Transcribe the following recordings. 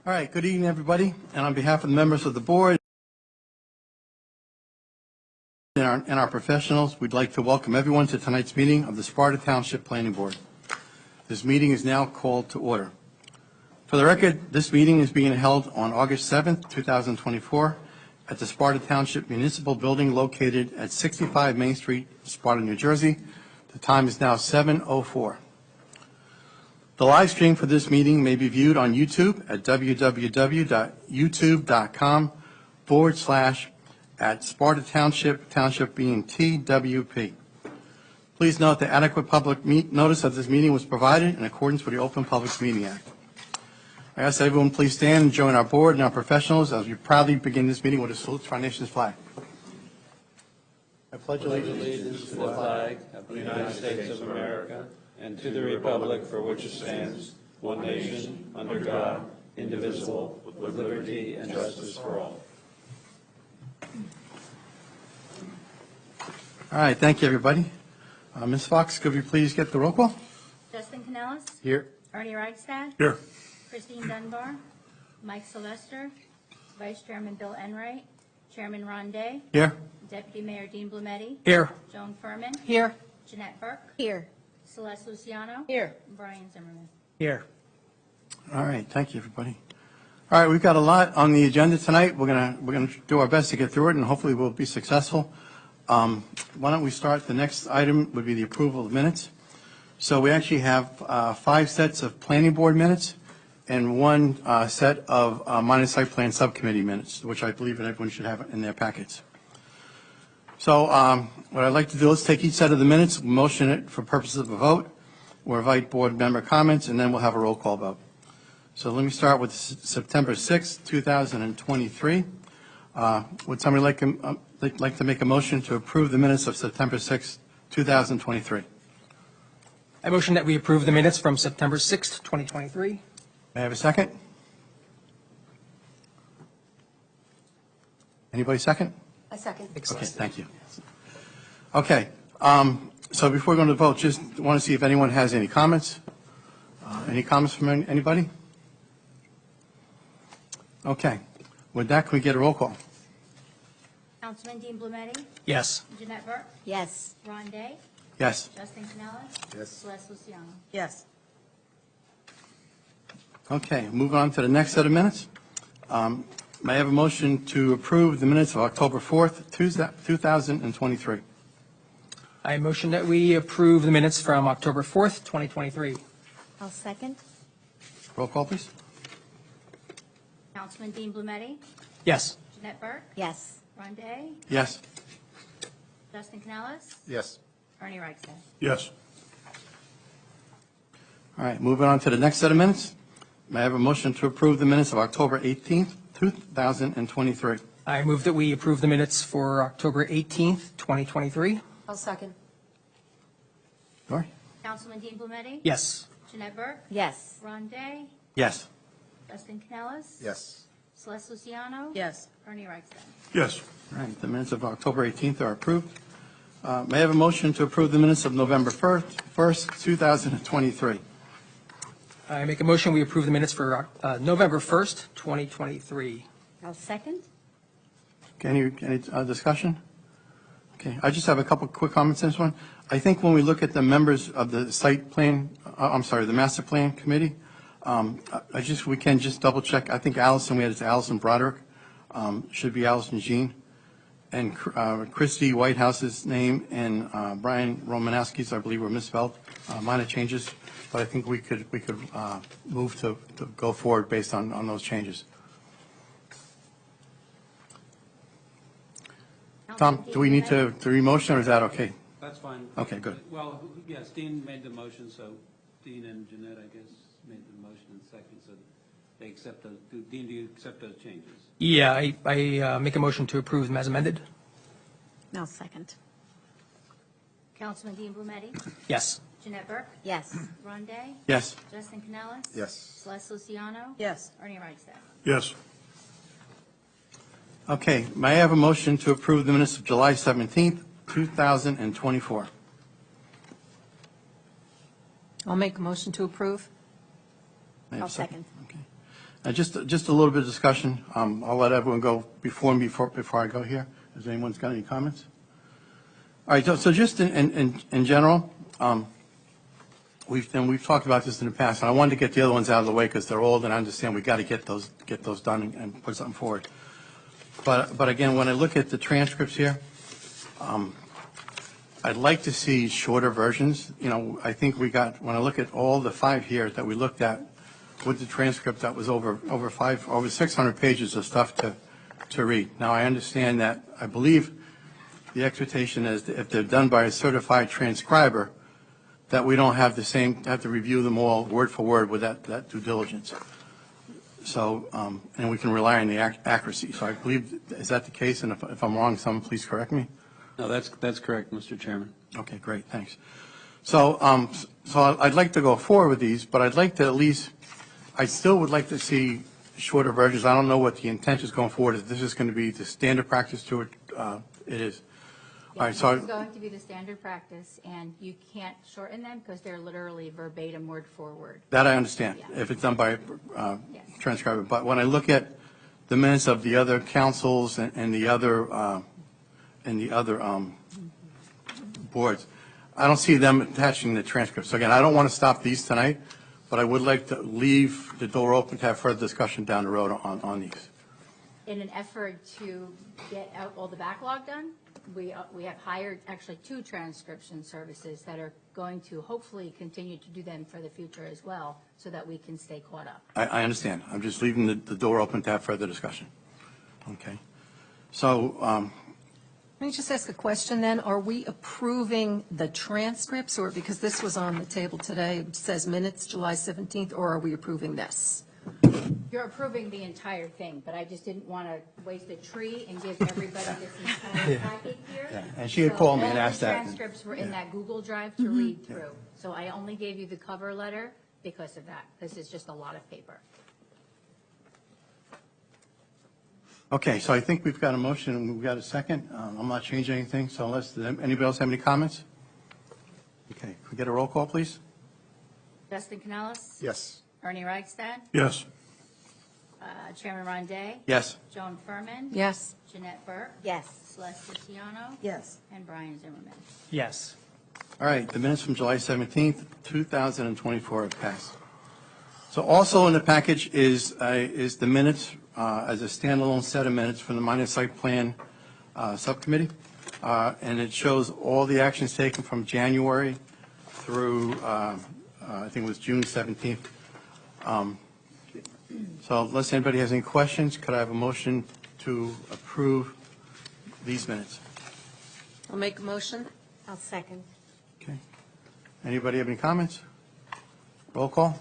All right, good evening, everybody. And on behalf of the members of the board and our professionals, we'd like to welcome everyone to tonight's meeting of the Sparta Township Planning Board. This meeting is now called to order. For the record, this meeting is being held on August 7th, 2024, at the Sparta Township Municipal Building located at 65 Main Street, Sparta, New Jersey. The time is now 7:04. The live stream for this meeting may be viewed on YouTube at www.youtube.com/@Sparta Township, Township being TWP. Please note that adequate public notice of this meeting was provided in accordance with the Open Public Meeting Act. I ask everyone please stand and join our board and our professionals as we proudly begin this meeting with a salute to our nation's flag. I pledge allegiance to the flag of the United States of America and to the republic for which it stands, one nation, under God, indivisible, with liberty and justice for all. All right, thank you, everybody. Ms. Fox, could we please get the roll call? Justin Canellis. Here. Ernie Reichstad. Here. Christine Dunbar. Mike Sylvester. Vice Chairman Bill Enright. Chairman Ron Day. Here. Deputy Mayor Dean Blumetti. Here. Joan Furman. Here. Jeanette Burke. Here. Celeste Luciano. Here. Brian Zimmerman. Here. All right, thank you, everybody. All right, we've got a lot on the agenda tonight. We're gonna do our best to get through it, and hopefully we'll be successful. Why don't we start? The next item would be the approval of minutes. So we actually have 5 sets of planning board minutes and 1 set of minor site plan subcommittee minutes, which I believe that everyone should have in their packets. So what I'd like to do is take each set of the minutes, motion it for purposes of a vote. We'll invite board member comments, and then we'll have a roll call vote. So let me start with September 6th, 2023. Would somebody like to make a motion to approve the minutes of September 6th, 2023? I motion that we approve the minutes from September 6th, 2023. May I have a second? Anybody second? A second. Okay, thank you. Okay, so before we go to the vote, just want to see if anyone has any comments. Any comments from anybody? Okay, with that, can we get a roll call? Councilman Dean Blumetti. Yes. Jeanette Burke. Yes. Ron Day. Yes. Justin Canellis. Yes. Celeste Luciano. Yes. Okay, moving on to the next set of minutes. May I have a motion to approve the minutes of October 4th, 2023? I motion that we approve the minutes from October 4th, 2023. I'll second. Roll call, please. Councilman Dean Blumetti. Yes. Jeanette Burke. Yes. Ron Day. Yes. Justin Canellis. Yes. Ernie Reichstad. Yes. All right, moving on to the next set of minutes. May I have a motion to approve the minutes of October 18th, 2023? I move that we approve the minutes for October 18th, 2023. I'll second. Lori? Councilman Dean Blumetti. Yes. Jeanette Burke. Yes. Ron Day. Yes. Justin Canellis. Yes. Celeste Luciano. Yes. Ernie Reichstad. Yes. All right, the minutes of October 18th are approved. May I have a motion to approve the minutes of November 1st, 2023? I make a motion we approve the minutes for November 1st, 2023. I'll second. Okay, any discussion? Okay, I just have a couple quick comments on this one. I think when we look at the members of the site plan, the master plan committee, we can just double check. I think Allison, we had it to Allison Broderick, should be Allison Jean. And Christy Whitehouse's name and Brian Romanowski's, I believe, were misspelled. Minor changes, but I think we could move to go forward based on those changes. Tom, do we need to re-motion, or is that okay? That's fine. Okay, good. Well, yes, Dean made the motion, so Dean and Jeanette, I guess, made the motion in second, so they accept those. Dean, do you accept those changes? Yeah, I make a motion to approve them as amended. I'll second. Councilman Dean Blumetti. Yes. Jeanette Burke. Yes. Ron Day. Yes. Justin Canellis. Yes. Celeste Luciano. Yes. Ernie Reichstad. Yes. Okay, may I have a motion to approve the minutes of July 17th, 2024? I'll make a motion to approve. May I have I'll a second? second. Okay. Just a little bit of discussion. I'll let everyone go before I go here. Has anyone's got any comments? All right, so just in general, we've talked about this in the past, and I wanted to get the other ones out of the way because they're old, and I understand we got to get those done and put something forward. But again, when I look at the transcripts here, I'd like to see shorter versions. You know, I think when I look at all the 5 here that we looked at with the transcript, that was over 600 pages of stuff to read. Now, I understand that, I believe the expectation is that if they're done by a certified transcriber, that we don't have to review them all word for word with that due diligence. So, and we can rely on the accuracy. So I believe, is that the case? And if I'm wrong, someone please correct me. No, that's correct, Mr. Chairman. Okay, great, thanks. So, I'd like to go forward with these, but I'd like to I still would like to see shorter versions. I don't know what the intent is going forward. Is this is going to be the standard practice to it? It is. All right, so It's going to be the standard practice, and you can't shorten them because they're literally verbatim, word for word. that I understand, Yeah. if it's done by Yes. transcriber. But when I look at the minutes of the other councils and the other boards, I don't see them attaching the transcripts. So again, I don't want to stop these tonight, but I would like to leave the door open to have further discussion down the road on these. In an effort to get out all the backlog done, we have hired actually 2 transcription services that are going to hopefully continue to do them for the future as well, so that we can stay caught up. I understand. I'm just leaving the door open to have further discussion. Okay. So, Let me just ask a question then. Are we approving the transcripts, or because this was on the table today, it says minutes July 17th, or are we approving this? You're approving the entire thing, but I just didn't want to waste a tree and give everybody this entire packet here. Yeah, and she had called me and asked that. All the transcripts were in that Google Drive to read through. So I only gave you the cover letter because of that. This is just a lot of paper. okay, so I think we've got a motion and we've got a second. I'm not changing anything, so unless, anybody else have any comments? Okay, can we get a roll call, please? Justin Canellis? Yes. Ernie Reichstad? Yes. Chairman Ronday? Yes. Joan Furman? Yes. Jeanette Burke? Yes. Celeste Luciano? Yes. And Brian Zimmerman. Yes. All right, the minutes from July 17th, 2024 have passed. So also in the package is the minutes as a standalone set of minutes from the minor site plan subcommittee. And it shows all the actions taken from January through, I think it was June 17th. So unless anybody has any questions, could I have a motion to approve these minutes? I'll make a motion. I'll second. Okay. Anybody have any comments? Roll call?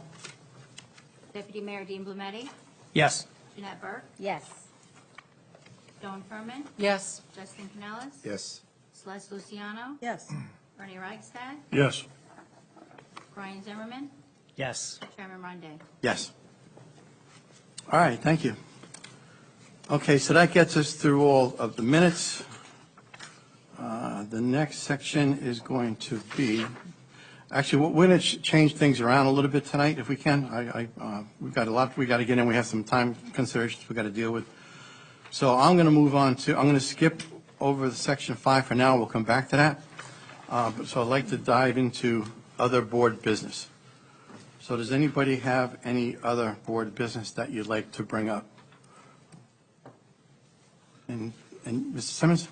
Deputy Mayor Dean Blumetti? Yes. Jeanette Burke? Yes. Joan Furman? Yes. Justin Canellis? Yes. Celeste Luciano? Yes. Ernie Reichstad? Yes. Brian Zimmerman? Yes. Chairman Ronday? Yes. All right, thank you. Okay, so that gets us through all of the minutes. The next section is going to be, actually, we're going to change things around a little bit tonight if we can. We've got a lot we got to get in. We have some time considerations we got to deal with. So I'm going to move on to, I'm going to skip over the section 5 for now. We'll come back to that. So I'd like to dive into other board business. So does anybody have any other board business that you'd like to bring up? And Mr. Simmons?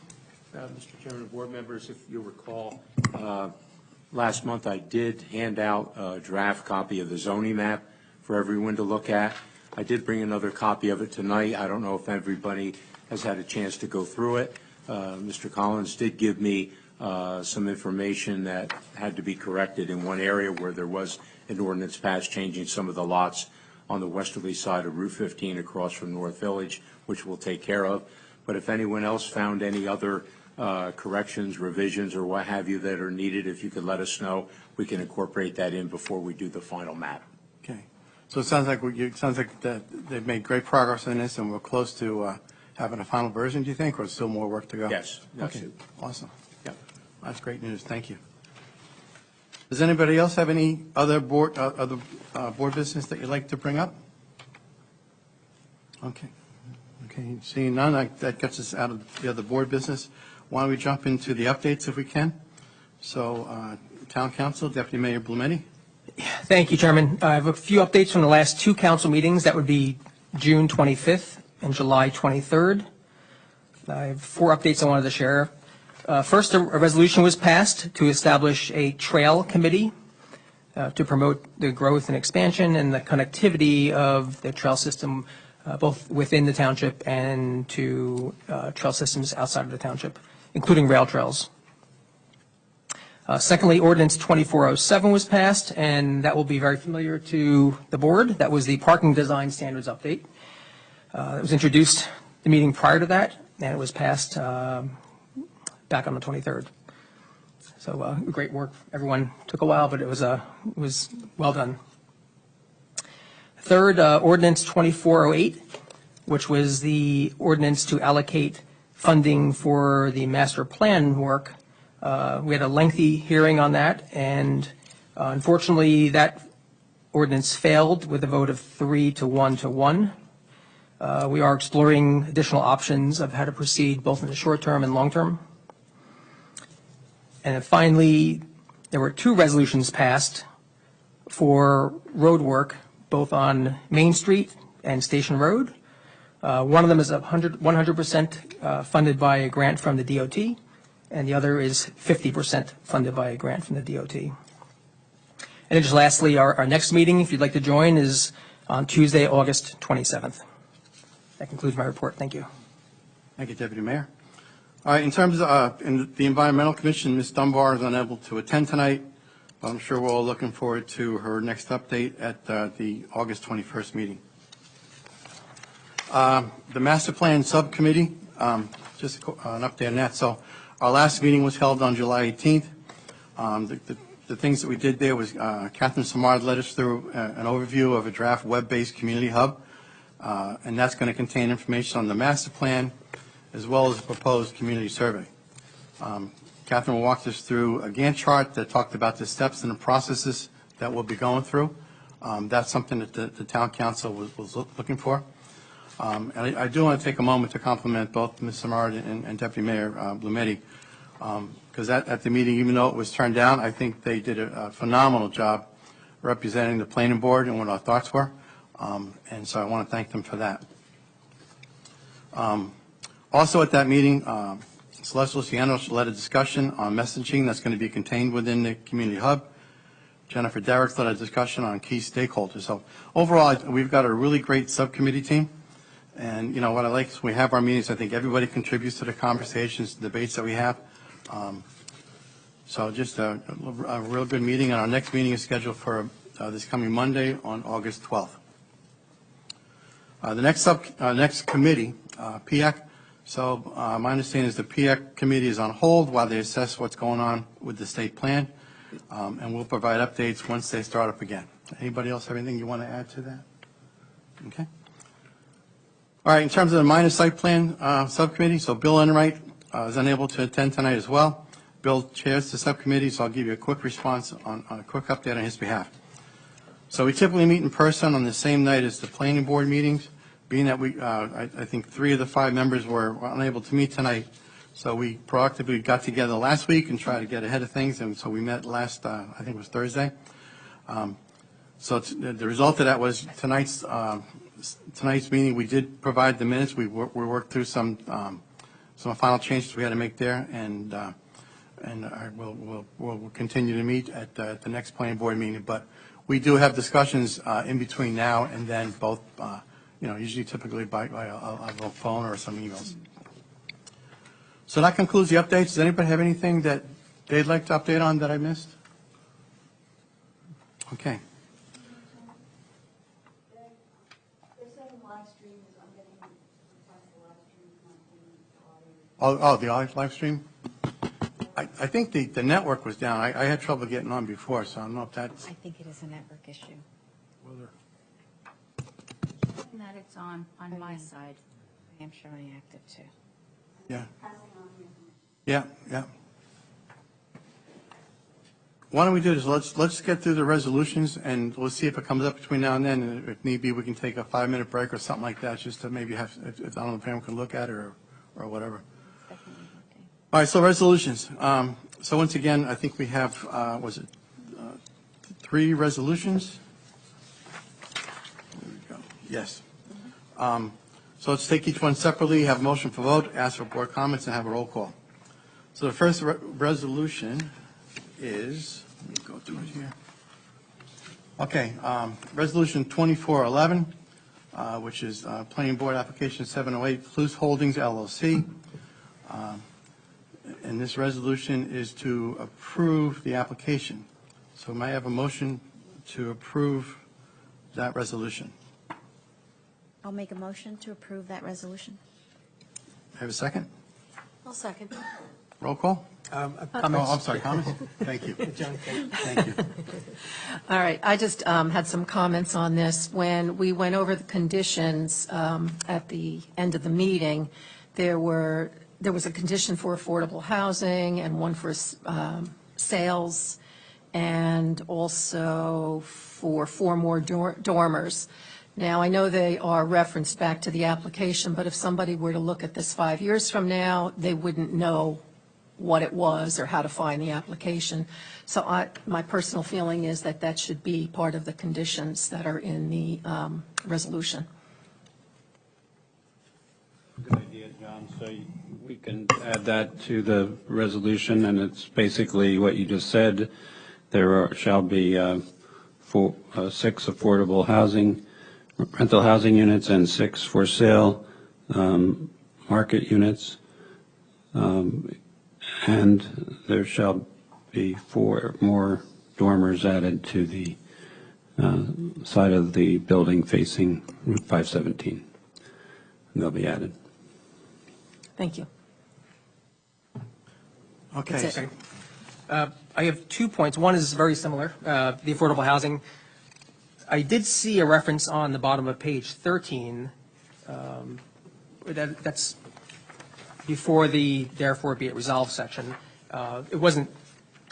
Mr. Chairman, board members, if you'll recall, last month I did hand out a draft copy of the zoning map for everyone to look at. I did bring another copy of it tonight. I don't know if everybody has had a chance to go through it. Mr. Collins did give me some information that had to be corrected in one area where there was an ordinance passed changing some of the lots on the westerly side of Route 15 across from North Village, which we'll take care of. But if anyone else found any other corrections, revisions, or what have you that are needed, if you could let us know, we can incorporate that in before we do the final map. Okay. So it sounds like that they've made great progress in this, and we're close to having a final version, do you think, or still more work to go? Yes. Okay, awesome. Yep. That's great news. Thank you. Does anybody else have any other board business that you'd like to bring up? Okay. Okay, seeing none, that gets us out of the other board business. Why don't we jump into the updates if we can? So, Town Council, Deputy Mayor Blumetti. Thank you, Chairman. I have a few updates from the last two council meetings. That would be June 25th and July 23rd. I have four updates I wanted to share. First, a resolution was passed to establish a trail committee to promote the growth and expansion and the connectivity of the trail system, both within the township and to trail systems outside of the township, including rail trails. Secondly, Ordinance 2407 was passed, and that will be very familiar to the board. That was the parking design standards update. It was introduced the meeting prior to that, and it was passed back on the 23rd. So great work. Everyone took a while, but it was well done. Third, Ordinance 2408, which was the ordinance to allocate funding for the master plan work. We had a lengthy hearing on that, and unfortunately, that ordinance failed with a vote of 3-1 to 1. We are exploring additional options of how to proceed both in the short term and long term. And then finally, there were two resolutions passed for road work, both on Main Street and Station Road. One of them is 100% funded by a grant from the DOT, and the other is 50% funded by a grant from the DOT. And then just lastly, our next meeting, if you'd like to join, is on Tuesday, August 27th. That concludes my report. Thank you. Thank you, Deputy Mayor. All right, in terms of in the Environmental Commission, Ms. Dunbar is unable to attend tonight, but I'm sure we're all looking forward to her next update at the August 21st meeting. The Master Plan Subcommittee, just an update on that. So our last meeting was held on July 18th. The things that we did there was Catherine Samard led us through an overview of a draft web-based community hub, and that's going to contain information on the master plan as well as a proposed community survey. Catherine walked us through a Gantt chart that talked about the steps and the processes that we'll be going through. That's something that the town council was looking for. And I do want to take a moment to compliment both Ms. Samard and Deputy Mayor Blumetti, because at the meeting, even though it was turned down, I think they did a phenomenal job representing the planning board and what our thoughts were. And so I want to thank them for that. Also at that meeting, Celeste Luciano led a discussion on messaging that's going to be contained within the community hub. Jennifer Derricks led a discussion on key stakeholders. So overall, we've got a really great subcommittee team. And, you know, what I like is we have our meetings, I think everybody contributes to the conversations, the debates that we have. So just a real good meeting. And our next meeting is scheduled for this coming Monday on August 12th. The next committee, PIAC. So my understanding is the PIAC committee is on hold while they assess what's going on with the state plan, and we'll provide updates once they start up again. Anybody else have anything you want to add to that? Okay. All right, in terms of the minor site plan subcommittee, so Bill Enright is unable to attend tonight as well. Bill chairs the subcommittee, so I'll give you a quick response on a quick update on his behalf. So we typically meet in person on the same night as the planning board meetings. Being that we, I think 3 of the 5 members were unable to meet tonight, so we proactively got together last week and tried to get ahead of things, and so we met last, I think it was Thursday. So the result of that was tonight's meeting, we did provide the minutes. We worked through some final changes we had to make there, and we'll continue to meet at the next planning board meeting. But we do have discussions in between now and then, both usually typically by a phone or some emails. So that concludes the updates. Does anybody have anything that they'd like to update on that I missed? Okay. Oh, the live stream? I think the network was down. I had trouble getting on before, so I don't know if that's... I think it is a network issue. That it's on my side. I am showing active too. Yeah. Yeah, yeah. why don't we do this? Let's get through the resolutions, and we'll see if it comes up between now and then. And if need be, we can take a 5-minute break or something like that, just to maybe have, if I don't know if anyone can look at it or whatever. All right, so resolutions. So once again, I think we have, was it 3 resolutions? There we go. Yes. So let's take each one separately, have a motion for vote, ask for board comments, and have a roll call. So the first resolution is, let me go to it here. Okay, Resolution 2411, which is Planning Board Application 708, Plus Holdings LLC. And this resolution is to approve the application. So may I have a motion to approve that resolution? I'll make a motion to approve that resolution. Have a second? I'll second. Roll call? Comments? Oh, I'm sorry, comments? Thank you. Thank you. All right, I just had some comments on this. When we went over the conditions at the end of the meeting, there was a condition for affordable housing and one for sales, and also for 4 more dormers. Now, I know they are referenced back to the application, but if somebody were to look at this 5 years from now, they wouldn't know what it was or how to find the application. So my personal feeling is that that should be part of the conditions that are in the resolution. Good idea, John. So we can add that to the resolution, and it's basically what you just said. There shall be 6 affordable rental housing units and 6 for sale market units. And there shall be 4 more dormers added to the side of the building facing Route 517. They'll be added. Thank you. Okay. That's it. I have 2 points. One is very similar, the affordable housing. I did see a reference on the bottom of page 13. That's before the therefore be it resolved section. It wasn't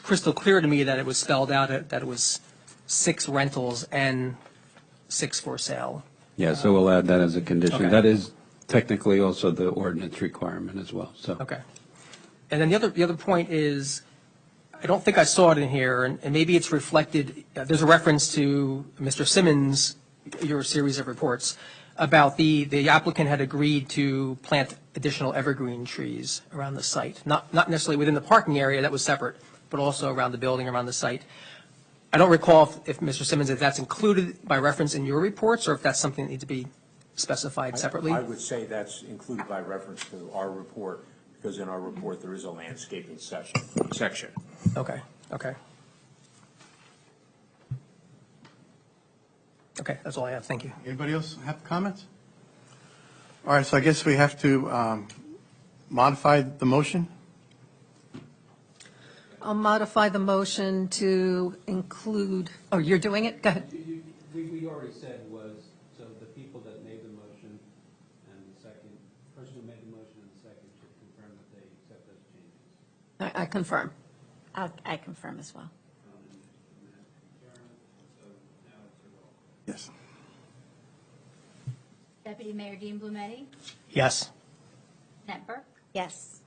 crystal clear to me that it was spelled out that it was 6 rentals and 6 for sale. Yeah, so we'll add that as a condition. Okay. That is technically also the ordinance requirement as well, so. Okay. And then the other point is, I don't think I saw it in here, and maybe it's reflected, there's a reference to Mr. Simmons, your series of reports, about the applicant had agreed to plant additional evergreen trees around the site, not necessarily within the parking area, that was separate, but also around the building, around the site. I don't recall if Mr. Simmons, if that's included by reference in your reports, or if that's something that needs to be specified separately. I would say that's included by reference to our report, because in our report, there is a landscaping section. Okay. Okay, that's all I have. Thank you. Anybody else have comments? All right, so I guess we have to modify the motion. I'll modify the motion to include, oh, you're doing it? Go ahead. We already said was, so the people that made the motion and the person who made the motion and the second should confirm that they accept those changes. I confirm. I confirm as well. Yes. Deputy Mayor Dean Blumetti, Yes. Annette Burke, Yes.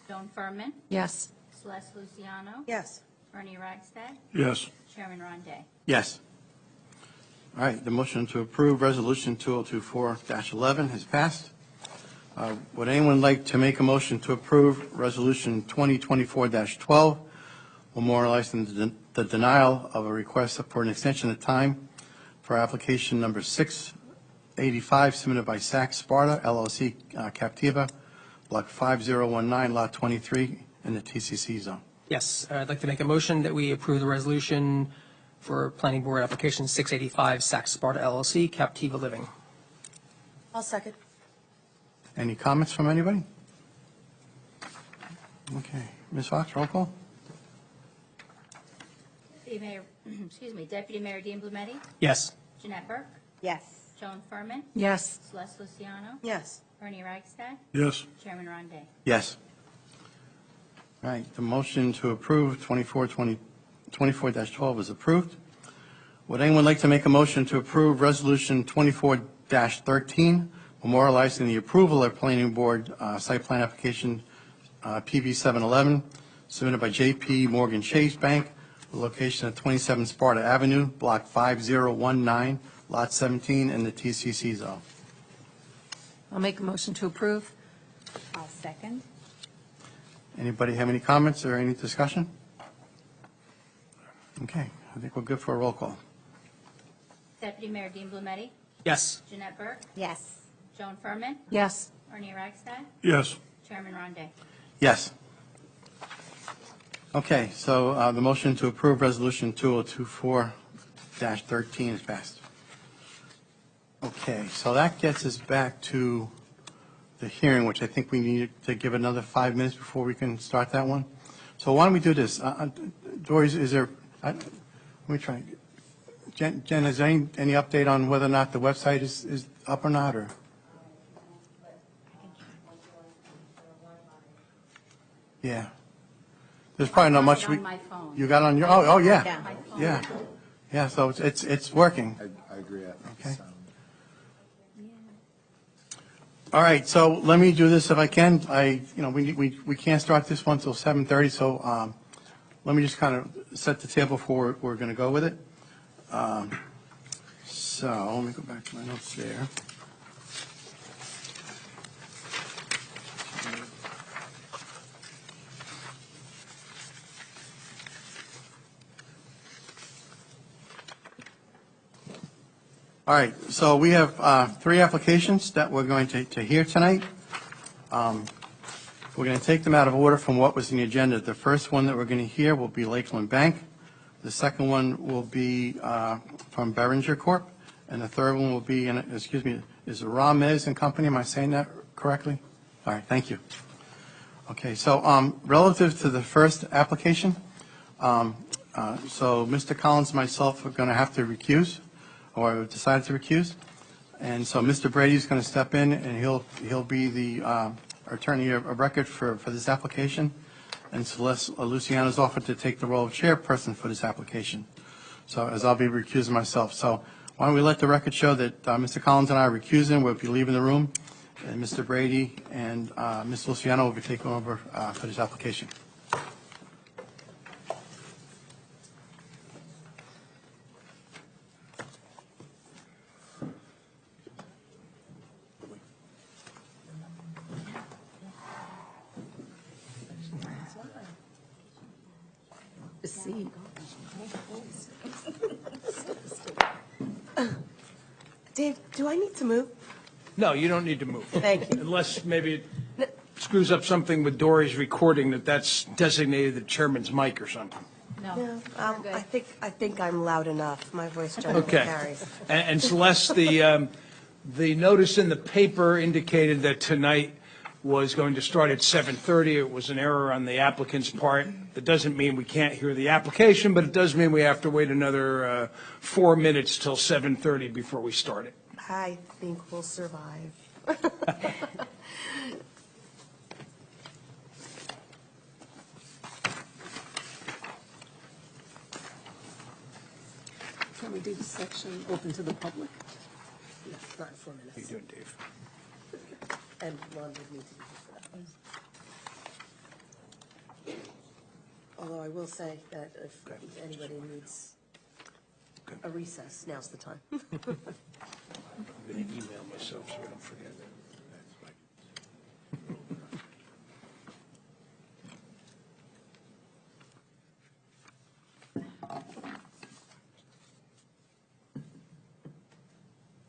Joan Furman, Yes. Celeste Luciano, Yes. Ernie Ragsdale, Yes. Chairman Ron Day. Yes. All right, the motion to approve Resolution 2024-11 has passed. Would anyone like to make a motion to approve Resolution 2024-12, memorializing the denial of a request for an extension of time for application number 685 submitted by Sparta, LLC, Captiva, Block 5019, Lot 23, in the TCC zone? Yes, I'd like to make a motion that we approve the resolution for Planning Board Application 685, Sparta LLC, Captiva Living. I'll second. Any comments from anybody? Okay, Ms. Fox, roll call? Deputy Mayor Dean Blumetti, Yes. Jeanette Burke, Yes. Joan Furman, Yes. Celeste Luciano, Yes. Ernie Ragsdale, Yes. Chairman Ron Day. Yes. All right, the motion to approve 24-12 24-12 is approved. Would anyone like to make a motion to approve Resolution 24-13, memorializing the approval of Planning Board site plan application PB 711, submitted by J.P. Morgan Chase Bank, the location of 27 Sparta Avenue, Block 5019, Lot 17, in the TCC zone? I'll make a motion to approve. I'll second. Anybody have any comments or any discussion? Okay, I think we're good for a roll call. Deputy Mayor Dean Blumetti, Yes. Jeanette Burke, Yes. Joan Furman, Yes. Ernie Ragsdale, Yes. Chairman Ronde. Yes. Okay, so the motion to approve Resolution 2024-13 is passed. Okay, so that gets us back to the hearing, which I think we need to give another 5 minutes before we can start that one. So why don't we do this? Dory, is there, let me try. Jen, is there any update on whether or not the website is up or not, or? Yeah. There's probably not much. I got it on my phone. You got it on your, oh, yeah. Yeah. My phone. Yeah. Yeah, so it's working. I agree. Okay. All right, so let me do this if I can. We can't start this one till 7:30, so let me just kind of set the table for we're going to go with it. So let me go back to my notes there. All right, so we have 3 applications that we're going to hear tonight. We're going to take them out of order from what was in the agenda. The first one that we're going to hear will be Lakeland Bank. The second one will be from Behringer Corp. And the third one will be, is Ramez and Company. Am I saying that correctly? All right, thank you. Okay, so relative to the first application, so Mr. Collins and myself are going to have to recuse, or decided to recuse. And so Mr. Brady's going to step in, and he'll be the attorney of record for this application. And Celeste Luciano's offered to take the role of chairperson for this application. So as I'll be recusing myself. So why don't we let the record show that Mr. Collins and I are recusing, we'll be leaving the room, and Mr. Brady and Ms. Luciano will be taking over for this application. See. Dave, do I need to move? No, you don't need to move. Thank you. Unless maybe it screws up something with Dory's recording that's designated the chairman's mic or something. No, No, we're good. I think I'm loud enough. My voice generally Okay. carries. And Celeste, the notice in the paper indicated that tonight was going to start at 7:30. It was an error on the applicant's part. That doesn't mean we can't hear the application, but it does mean we have to wait another 4 minutes till 7:30 before we start it. I think we'll survive. Can we do the section open to the public? Not in 4 minutes. How you doing, Dave? And Ron would need to be here for that one. Although I will say that if anybody needs a recess, now's the time. I'm going to email myself so I don't forget.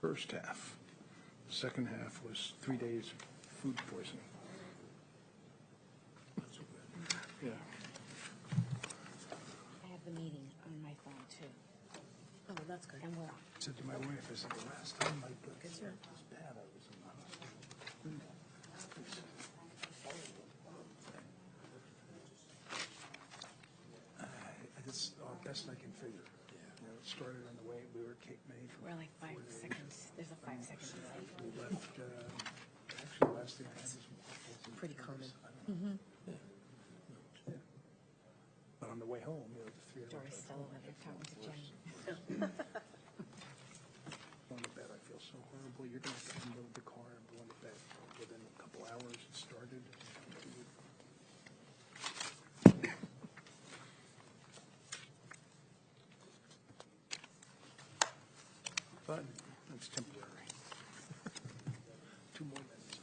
First half. Second half was 3 days of food poisoning. Yeah. I have the meeting on my phone, too. Oh, that's good. And we're on. I said to my wife, I said, the last time my book was bad, I was in the hospital. It's best I can figure. You know, it started on the way we were at Cape May. We're like 5 seconds. There's a 5-second delay. We left, actually, the last thing I had was waffles. Pretty common. But on the way home, the 3 of us still over there talking to Jen. Going to bed, I feel so horrible. You're going to have to unload the car and go to bed. Within a couple hours, it started. But that's temporary. 2 more minutes.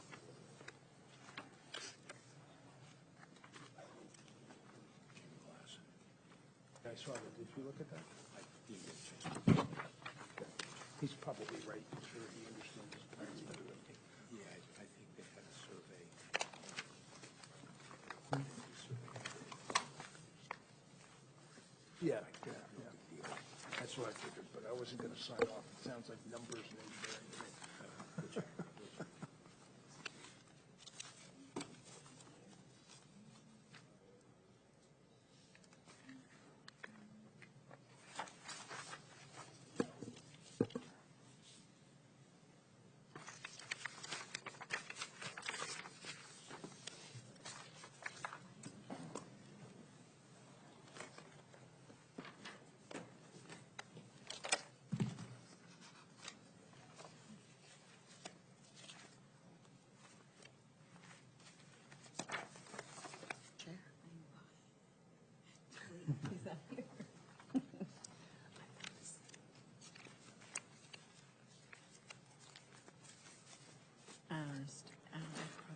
I saw that. Did you look at that? He's probably right. I'm sure he understands his plans better than me. Yeah, I think they had a survey. Yeah. That's what I figured, but I wasn't going to sign off. It sounds like numbers and engineering to me.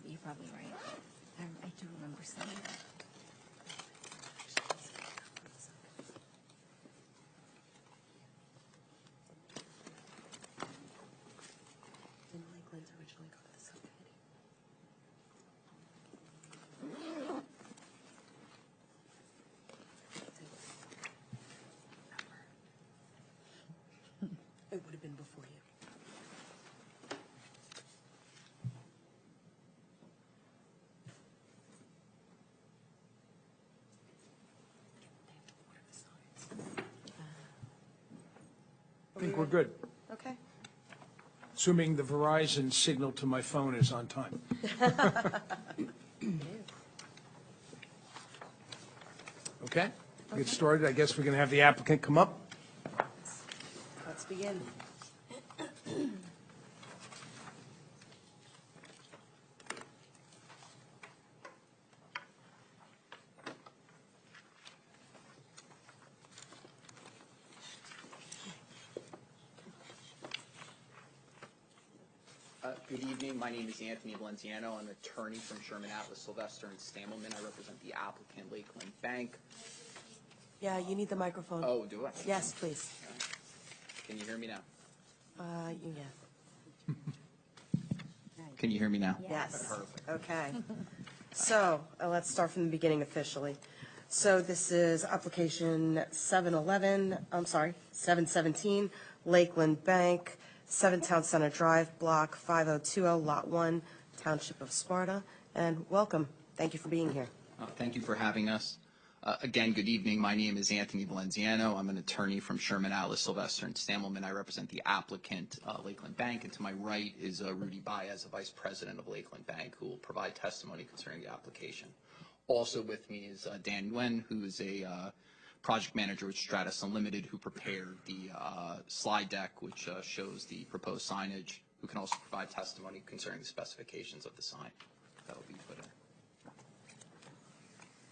You're probably right. I do remember saying that. Didn't Lakeland's originally go to the subcommittee? It would have been before you. I think we're good, Okay. assuming the Verizon signal to my phone is on time. Okay, get started. I guess we're going to have the applicant come up. Let's begin. Good evening. My name is Anthony Valenziano. I'm an attorney from Sherman Atlas, Sylvester, and Stamelman. I represent the applicant, Lakeland Bank. Yeah, you need the microphone. Oh, do I? Yes, please. Can you hear me now? Yeah. Can you hear me now? Yes. Perfect. Okay. So let's start from the beginning officially. So this is application 717, Lakeland Bank, 7 Town Center Drive, Block 5020, Lot 1, Township of Sparta. And welcome. Thank you for being here. Thank you for having us. Again, good evening. My name is Anthony Valenziano. I'm an attorney from Sherman Atlas, Sylvester, and Stamelman. I represent the applicant, Lakeland Bank. And to my right is Rudy Baez, the vice president of Lakeland Bank, who will provide testimony concerning the application. Also with me is Dan Nguyen, who is a project manager with Stratus Unlimited, who prepared the slide deck, which shows the proposed signage, who can also provide testimony concerning the specifications of the sign that will be put in.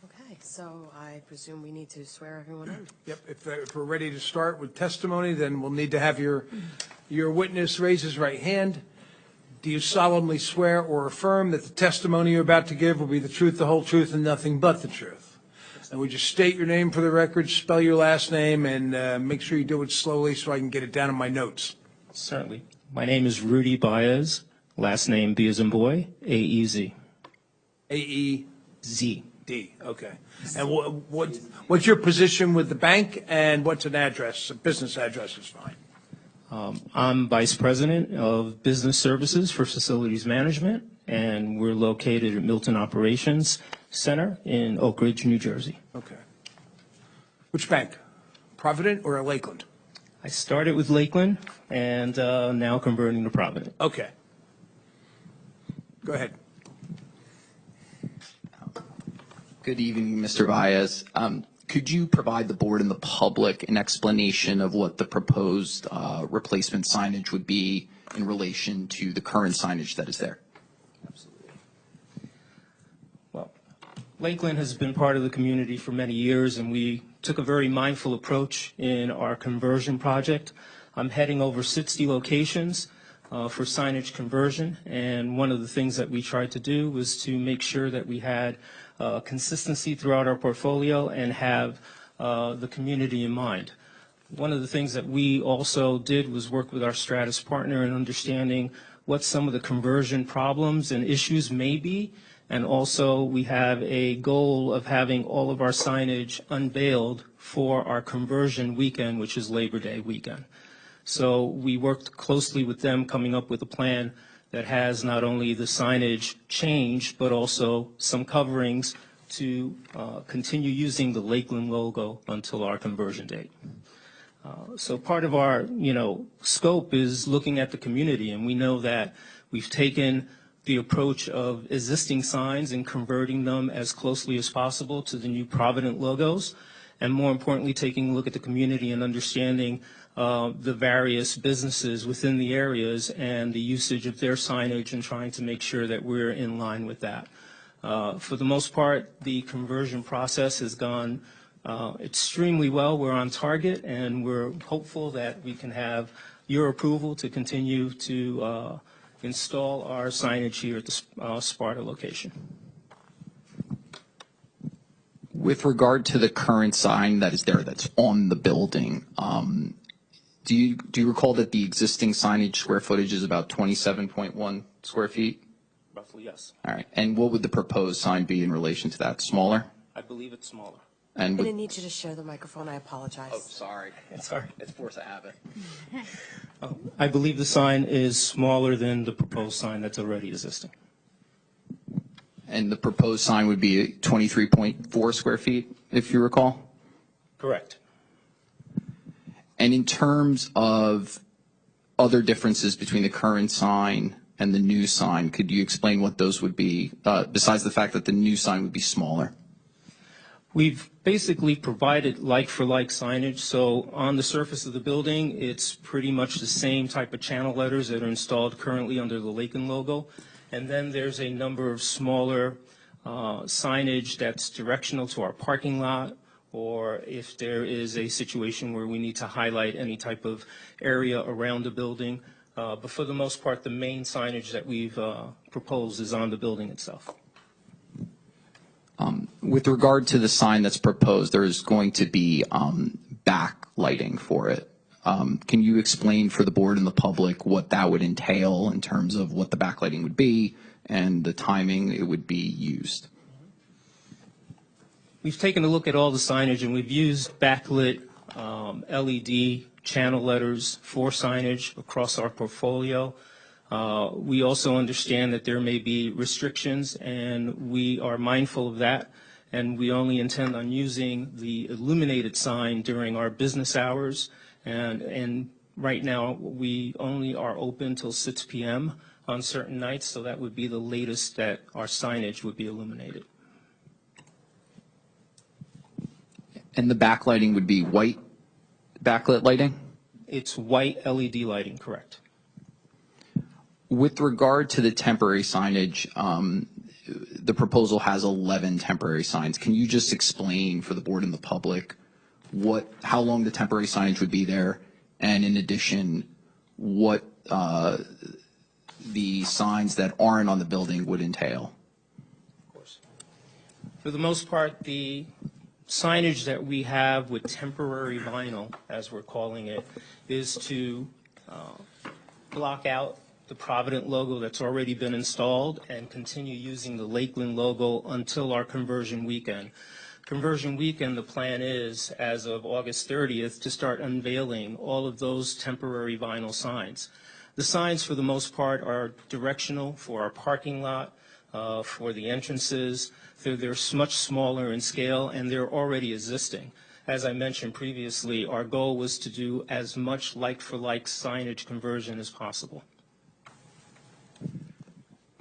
Okay, so I presume we need to swear everyone in. Yep, if we're ready to start with testimony, then we'll need to have your witness raise his right hand. Do you solemnly swear or affirm that the testimony you're about to give will be the truth, the whole truth, and nothing but the truth? And would you state your name for the record, spell your last name, and make sure you do it slowly so I can get it down in my notes? Certainly. My name is Rudy Baez, last name B as in boy, A-E-Z. A-E-Z. D. Okay. And what's your position with the bank, and what's an address? A business address is fine. I'm Vice President of Business Services for Facilities Management, and we're located at Milton Operations Center in Oak Ridge, New Jersey. Okay. Which bank? Provident or Lakeland? I started with Lakeland and now converting to Provident. Okay. Go ahead. Good evening, Mr. Baez. Could you provide the board and the public an explanation of what the proposed replacement signage would be in relation to the current signage that is there? Well, Lakeland has been part of the community for many years, and we took a very mindful approach in our conversion project. I'm heading over 60 locations for signage conversion, and one of the things that we tried to do was to make sure that we had consistency throughout our portfolio and have the community in mind. One of the things that we also did was work with our Stratus partner in understanding what some of the conversion problems and issues may be, and also we have a goal of having all of our signage unveiled for our conversion weekend, which is Labor Day weekend. So we worked closely with them, coming up with a plan that has not only the signage change, but also some coverings to continue using the Lakeland logo until our conversion date. So part of our, scope is looking at the community, and we know that we've taken the approach of existing signs and converting them as closely as possible to the new Provident logos, and more importantly, taking a look at the community and understanding the various businesses within the areas and the usage of their signage and trying to make sure that we're in line with that. For the most part, the conversion process has gone extremely well. We're on target, and we're hopeful that we can have your approval to continue to install our signage here at the Sparta location. With regard to the current sign that is there that's on the building, do you recall that the existing signage square footage is about 27.1 square feet? Roughly, yes. All right. And what would the proposed sign be in relation to that? Smaller? I believe it's smaller. I'm going to need you to share the microphone. I apologize. Oh, sorry. It's all right. It's force of habit. I believe the sign is smaller than the proposed sign that's already existing. And the proposed sign would be 23.4 square feet, if you recall? Correct. And in terms of other differences between the current sign and the new sign, could you explain what those would be, besides the fact that the new sign would be smaller? We've basically provided like-for-like signage, so on the surface of the building, it's pretty much the same type of channel letters that are installed currently under the Lakeland logo. And then there's a number of smaller signage that's directional to our parking lot, or if there is a situation where we need to highlight any type of area around the building. But for the most part, the main signage that we've proposed is on the building itself. With regard to the sign that's proposed, there is going to be backlighting for it. Can you explain for the board and the public what that would entail in terms of what the backlighting would be and the timing it would be used? We've taken a look at all the signage, and we've used backlit LED channel letters for signage across our portfolio. We also understand that there may be restrictions, and we are mindful of that, and we only intend on using the illuminated sign during our business hours, and right now we only are open till 6 p.m. on certain nights, so that would be the latest that our signage would be illuminated. And the backlighting would be white backlit lighting? It's white LED lighting, correct. With regard to the temporary signage, the proposal has 11 temporary signs. Can you just explain for the board and the public how long the temporary signage would be there, and in addition, what the signs that aren't on the building would entail? Of course. For the most part, the signage that we have with temporary vinyl, as we're calling it, is to block out the Provident logo that's already been installed and continue using the Lakeland logo until our conversion weekend. Conversion weekend, the plan is, as of August 30th, to start unveiling all of those temporary vinyl signs. The signs, for the most part, are directional for our parking lot, for the entrances. They're much smaller in scale, and they're already existing. As I mentioned previously, our goal was to do as much like-for-like signage conversion as possible.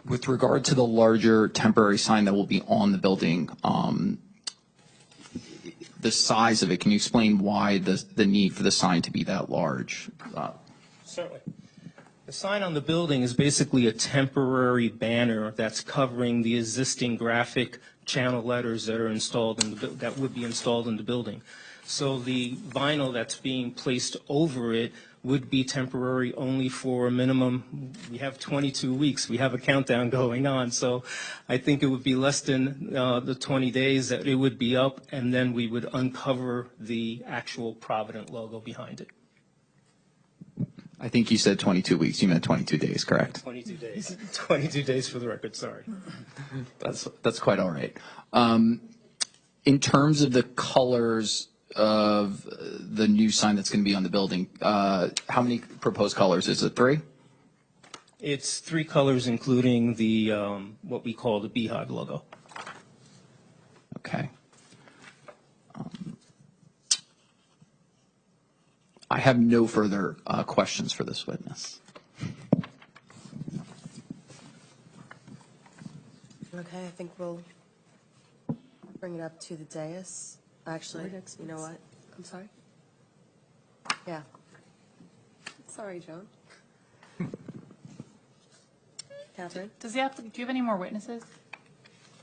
With regard to the larger temporary sign that will be on the building, the size of it. Can you explain why the need for the sign to be that large? Certainly. The sign on the building is basically a temporary banner that's covering the existing graphic channel letters that are installed that would be installed in the building. So the vinyl that's being placed over it would be temporary only for a minimum. We have 22 weeks. We have a countdown going on. So I think it would be less than the 20 days that it would be up, and then we would uncover the actual Provident logo behind it. I think you said 22 weeks. You meant 22 days, correct? 22 days. 22 days for the record, sorry. That's quite all right. In terms of the colors of the new sign that's going to be on the building, how many proposed colors? Is it 3? It's 3 colors, including the what we call the beehive logo. Okay. I have no further questions for this witness. Okay, I think we'll bring it up to the dais. Actually, you know what? I'm sorry? Yeah. Sorry, Joan. Catherine? Do you have any more witnesses?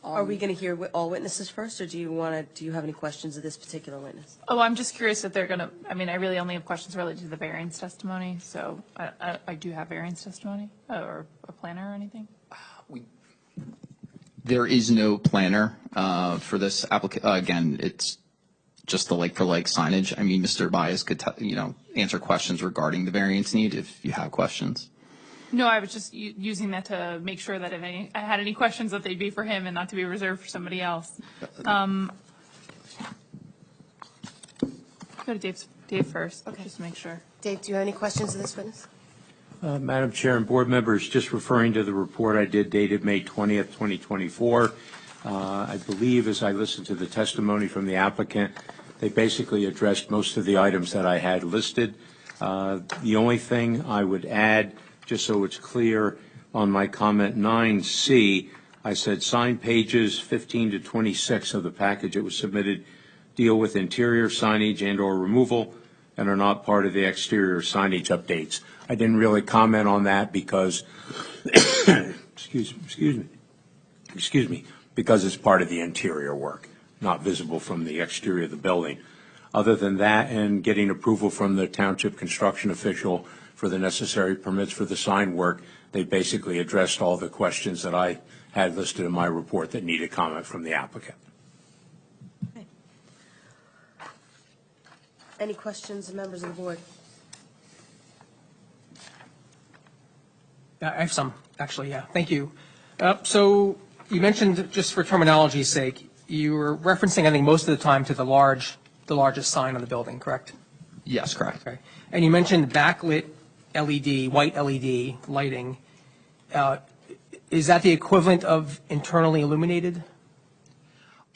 Are we going to hear all witnesses first, or do you have any questions of this particular witness? Oh, I'm just curious if they're going to, I really only have questions related to the variance testimony, so I do have variance testimony or a planner or anything? There is no planner for this application. Again, it's just the like-for-like signage. I mean, Mr. Baez could answer questions regarding the variance need if you have questions. No, I was just using that to make sure that if I had any questions, that they'd be for him and not to be reserved for somebody else. Go to Dave first, just to make sure. Dave, do you have any questions of this witness? Madam Chair and board members, just referring to the report I did dated May 20th, 2024, I believe as I listened to the testimony from the applicant, they basically addressed most of the items that I had listed. The only thing I would add, just so it's clear, on my comment 9C, I said sign pages 15 to 26 of the package that was submitted deal with interior signage and or removal and are not part of the exterior signage updates. I didn't really comment on that because, excuse me, because it's part of the interior work, not visible from the exterior of the building. Other than that, and getting approval from the township construction official for the necessary permits for the sign work, they basically addressed all the questions that I had listed in my report that needed comment from the applicant. Okay. Any questions, members of the board? I have some, actually, yeah. Thank you. So you mentioned, just for terminology's sake, you were referencing, I think, most of the time to the largest sign on the building, correct? Yes, correct. Okay. And you mentioned backlit LED, white LED lighting. Is that the equivalent of internally illuminated?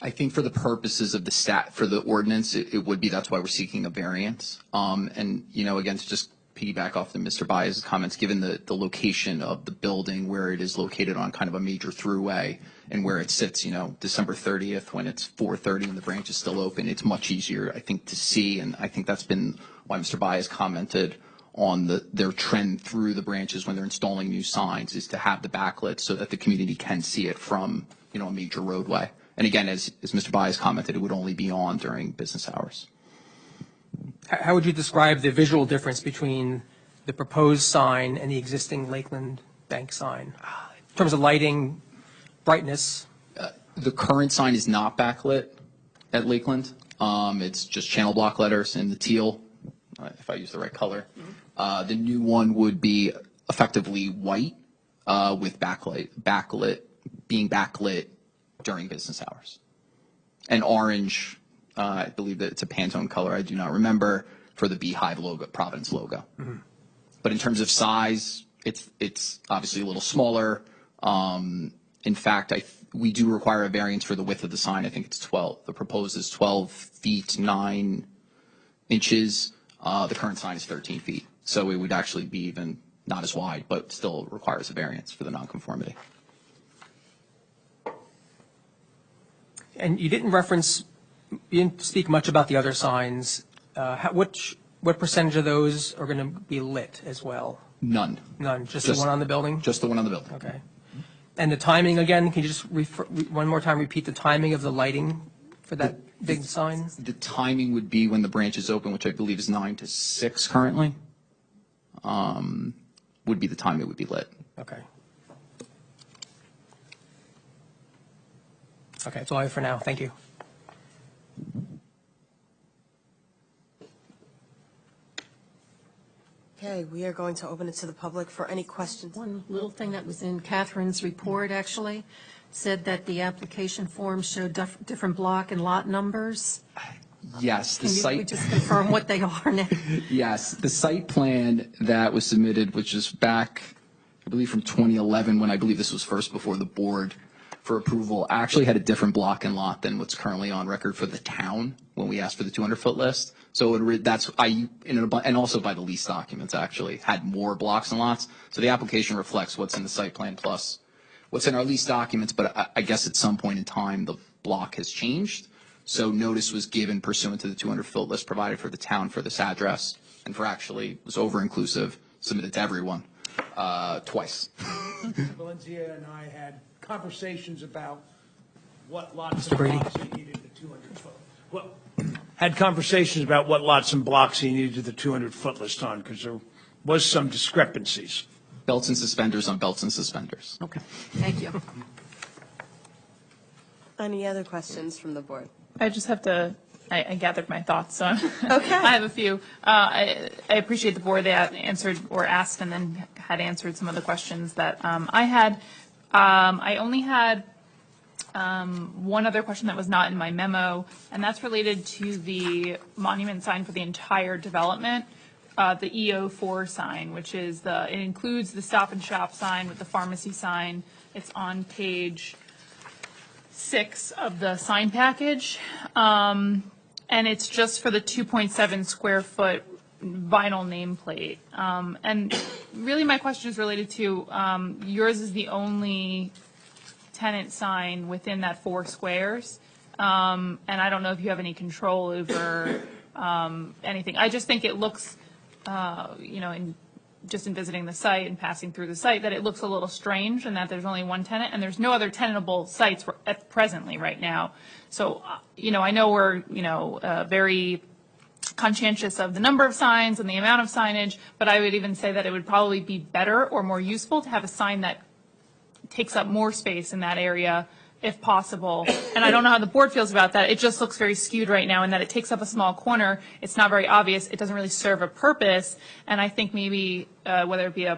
I think for the purposes of for the ordinance, it would be. That's why we're seeking a variance. And, again, to just piggyback off of Mr. Baez's comments, given the location of the building, where it is located on kind of a major throughway and where it sits, December 30th when it's 4:30 and the branch is still open, it's much easier, I think, to see. And I think that's been why Mr. Baez commented on their trend through the branches when they're installing new signs, is to have the backlit so that the community can see it from, a major roadway. And again, as Mr. Baez commented, it would only be on during business hours. How would you describe the visual difference between the proposed sign and the existing Lakeland Bank sign? In terms of lighting, brightness? The current sign is not backlit at Lakeland. It's just channel block letters in the teal, if I use the right color. The new one would be effectively white with being backlit during business hours. And orange, I believe that it's a Pantone color, I do not remember, for the Beehive logo, Providence logo. Mm-hmm. But in terms of size, it's obviously a little smaller. In fact, we do require a variance for the width of the sign. I think it's 12. The proposed is 12 feet 9 inches. The current sign is 13 feet. So it would actually be even not as wide, but still requires a variance for the nonconformity. And you didn't reference you didn't speak much about the other signs. What percentage of those are going to be lit as well? None. None, just the one on the building? Just the one on the building. Okay. And the timing, again, can you just one more time repeat the timing of the lighting for that big sign? The timing would be when the branch is open, which I believe is 9 to 6 currently, would be the time it would be lit. Okay. Okay, that's all I have for now. Thank you. Okay, we are going to open it to the public for any questions. One little thing that was in Catherine's report, actually, said that the application form showed different block and lot numbers. Yes, the Can you site. just confirm what they are now? Yes, the site plan that was submitted, which is back, I believe, from 2011, when I believe this was first before the board for approval, actually had a different block and lot than what's currently on record for the town when we asked for the 200-foot list. So and also by the lease documents, actually had more blocks and lots. So the application reflects what's in the site plan plus what's in our lease documents, but I guess at some point in time, the block has changed. So notice was given pursuant to the 200-foot list provided for the town for this address, and for actually, was over-inclusive, submitted to everyone, twice. Valencia and I had conversations about what lots Mr. and Brady. blocks he needed the 200-foot. Well, had conversations about what lots and blocks he needed the 200-foot list on, because there was some discrepancies. Belts and suspenders on belts and suspenders. Okay, thank you. Any other questions from the board? I just have to, I gathered my thoughts, so Okay. I have a few. I appreciate the board that answered or asked and then had answered some of the questions that I had. I only had one other question that was not in my memo, and that's related to the monument sign for the entire development, the EO4 sign, which is it includes the Stop and Shop sign with the pharmacy sign. It's on page 6 of the sign package, and it's just for the 2.7 square foot vinyl nameplate. And really my question is related to, yours is the only tenant sign within that 4 squares. And I don't know if you have any control over anything. I just think it looks, just in visiting the site and passing through the site, that it looks a little strange and that there's only one tenant and there's no other tenantable sites presently right now. So, I know we're, very conscientious of the number of signs and the amount of signage, but I would even say that it would probably be better or more useful to have a sign that takes up more space in that area if possible. And I don't know how the board feels about that. It just looks very skewed right now in that it takes up a small corner. It's not very obvious. It doesn't really serve a purpose. And I think maybe whether it be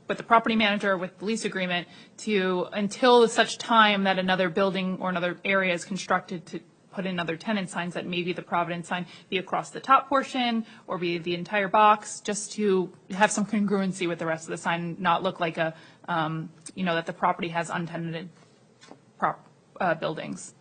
with the property manager or with the lease agreement until such time that another building or another area is constructed to put in other tenant signs, that maybe the Providence sign be across the top portion or be the entire box, just to have some congruency with the rest of the sign, not look like that the property has untenanted buildings.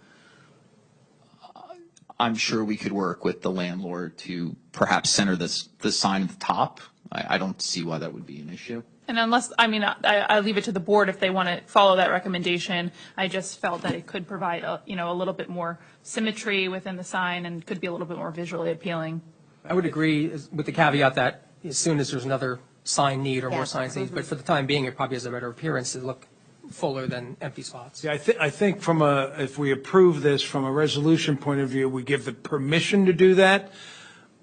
I'm sure we could work with the landlord to perhaps center the sign at the top. I don't see why that would be an issue. And I leave it to the board if they want to follow that recommendation. I just felt that it could provide a little bit more symmetry within the sign and could be a little bit more visually appealing. I would agree with the caveat that as soon as there's another sign need or Yeah. more signs need, but for the time being, it probably has a better appearance to look fuller than empty spots. Yeah, I think if we approve this from a resolution point of view, we give the permission to do that,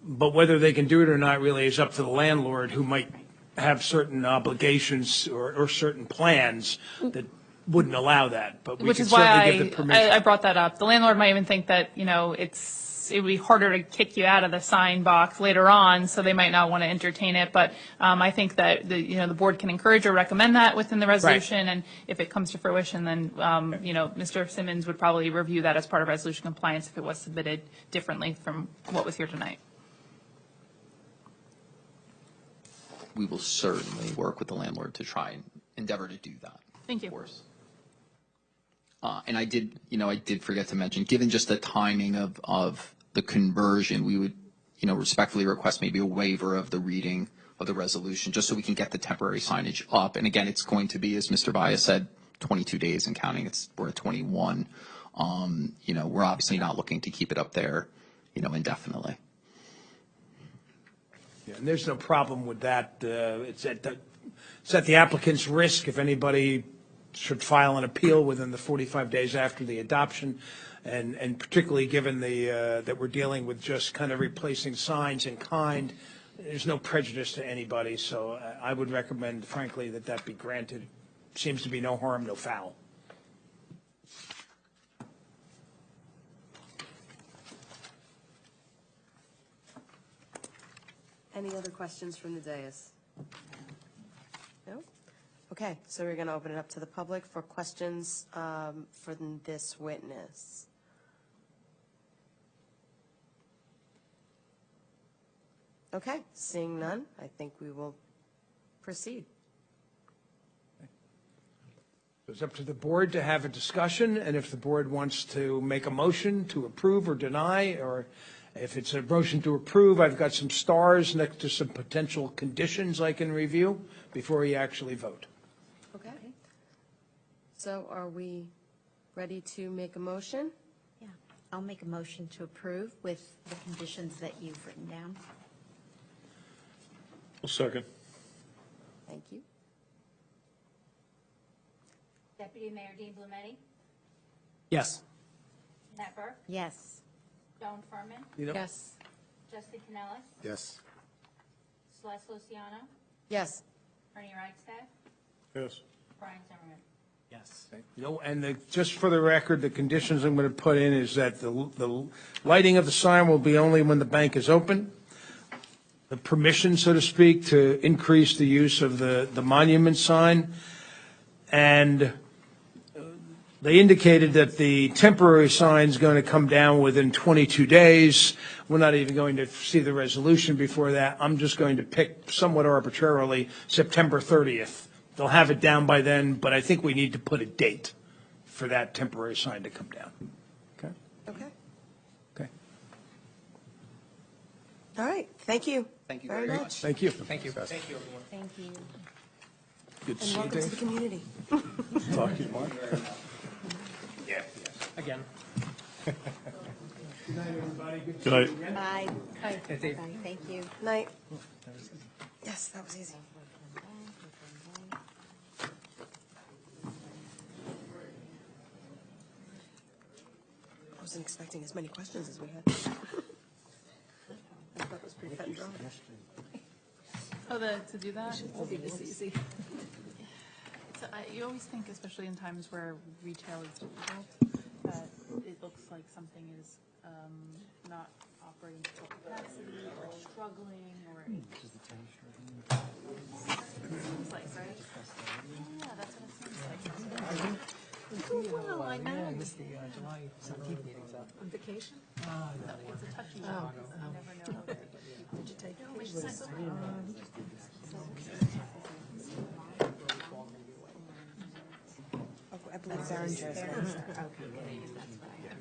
but whether they can do it or not really is up to the landlord, who might have certain obligations or certain plans that wouldn't allow that, but we Which can is why certainly give the permission. I brought that up. The landlord might even think that, it would be harder to kick you out of the sign box later on, so they might not want to entertain it. But I think that the board can encourage or recommend that within the resolution, and if it comes to fruition, then Mr. Simmons would probably review that as part of resolution compliance if it was submitted differently from what was here tonight. We will certainly work with the landlord to try and endeavor to do that. Thank you. Of course. And I did forget to mention, given just the timing of the conversion, we would, respectfully request maybe a waiver of the reading of the resolution, just so we can get the temporary signage up. And again, it's going to be, as Mr. Baez said, 22 days and counting. We're at 21. we're obviously not looking to keep it up there, indefinitely. Yeah, and there's no problem with that. It's at the applicant's risk if anybody should file an appeal within the 45 days after the adoption, and particularly given that we're dealing with just kind of replacing signs in kind, there's no prejudice to anybody. So I would recommend, frankly, that be granted. Seems to be no harm, no foul. Any other questions from the dais? No? Okay, so we're going to open it up to the public for questions for this witness. Okay, seeing none, I think we will proceed. It's up to the board to have a discussion, and if the board wants to make a motion to approve or deny, or if it's a motion to approve, I've got some stars next to some potential conditions I can review before you actually vote. Okay. So are we ready to make a motion? Yeah, I'll make a motion to approve with the conditions that you've written down. I'll second. Thank you. Deputy Mayor Dean Blumetti, Yes. Nat Burke, Yes. Joan Furman, Yes. Justin Canellis, Yes. Celeste Luciano, Yes. Ernie Reichstad, Yes. Brian Zimmerman. Yes. Just for the record, the conditions I'm going to put in is that the lighting of the sign will be only when the bank is open. The permission, so to speak, to increase the use of the monument sign. And they indicated that the temporary sign is going to come down within 22 days. We're not even going to see the resolution before that. I'm just going to pick somewhat arbitrarily September 30th. They'll have it down by then, but I think we need to put a date for that temporary sign to come down. Okay? Okay. Okay. All right, thank you. Thank you very very much. Thank you. Thank you. Thank you, everyone. Thank you. Good to And see you, welcome to the Dave. community. Talk to you tomorrow. Yeah. Again. Good night, everybody. Good to Good night. see you again. Bye. Hey, Dave. Bye, thank you. Night. Yes, that was easy. I wasn't expecting as many questions as we had. I thought it was pretty cut and dry. Oh, to do that? Will be this easy. So you always think, especially in times where retail is difficult, that it looks like something is not operating to full capacity or struggling or. Seems like, right? Yeah, that's what it seems like. Oh, I know. I missed the July 17th meetings out. On vacation? It's a touchy one. You never know. Did you take it? I believe Berenger is next.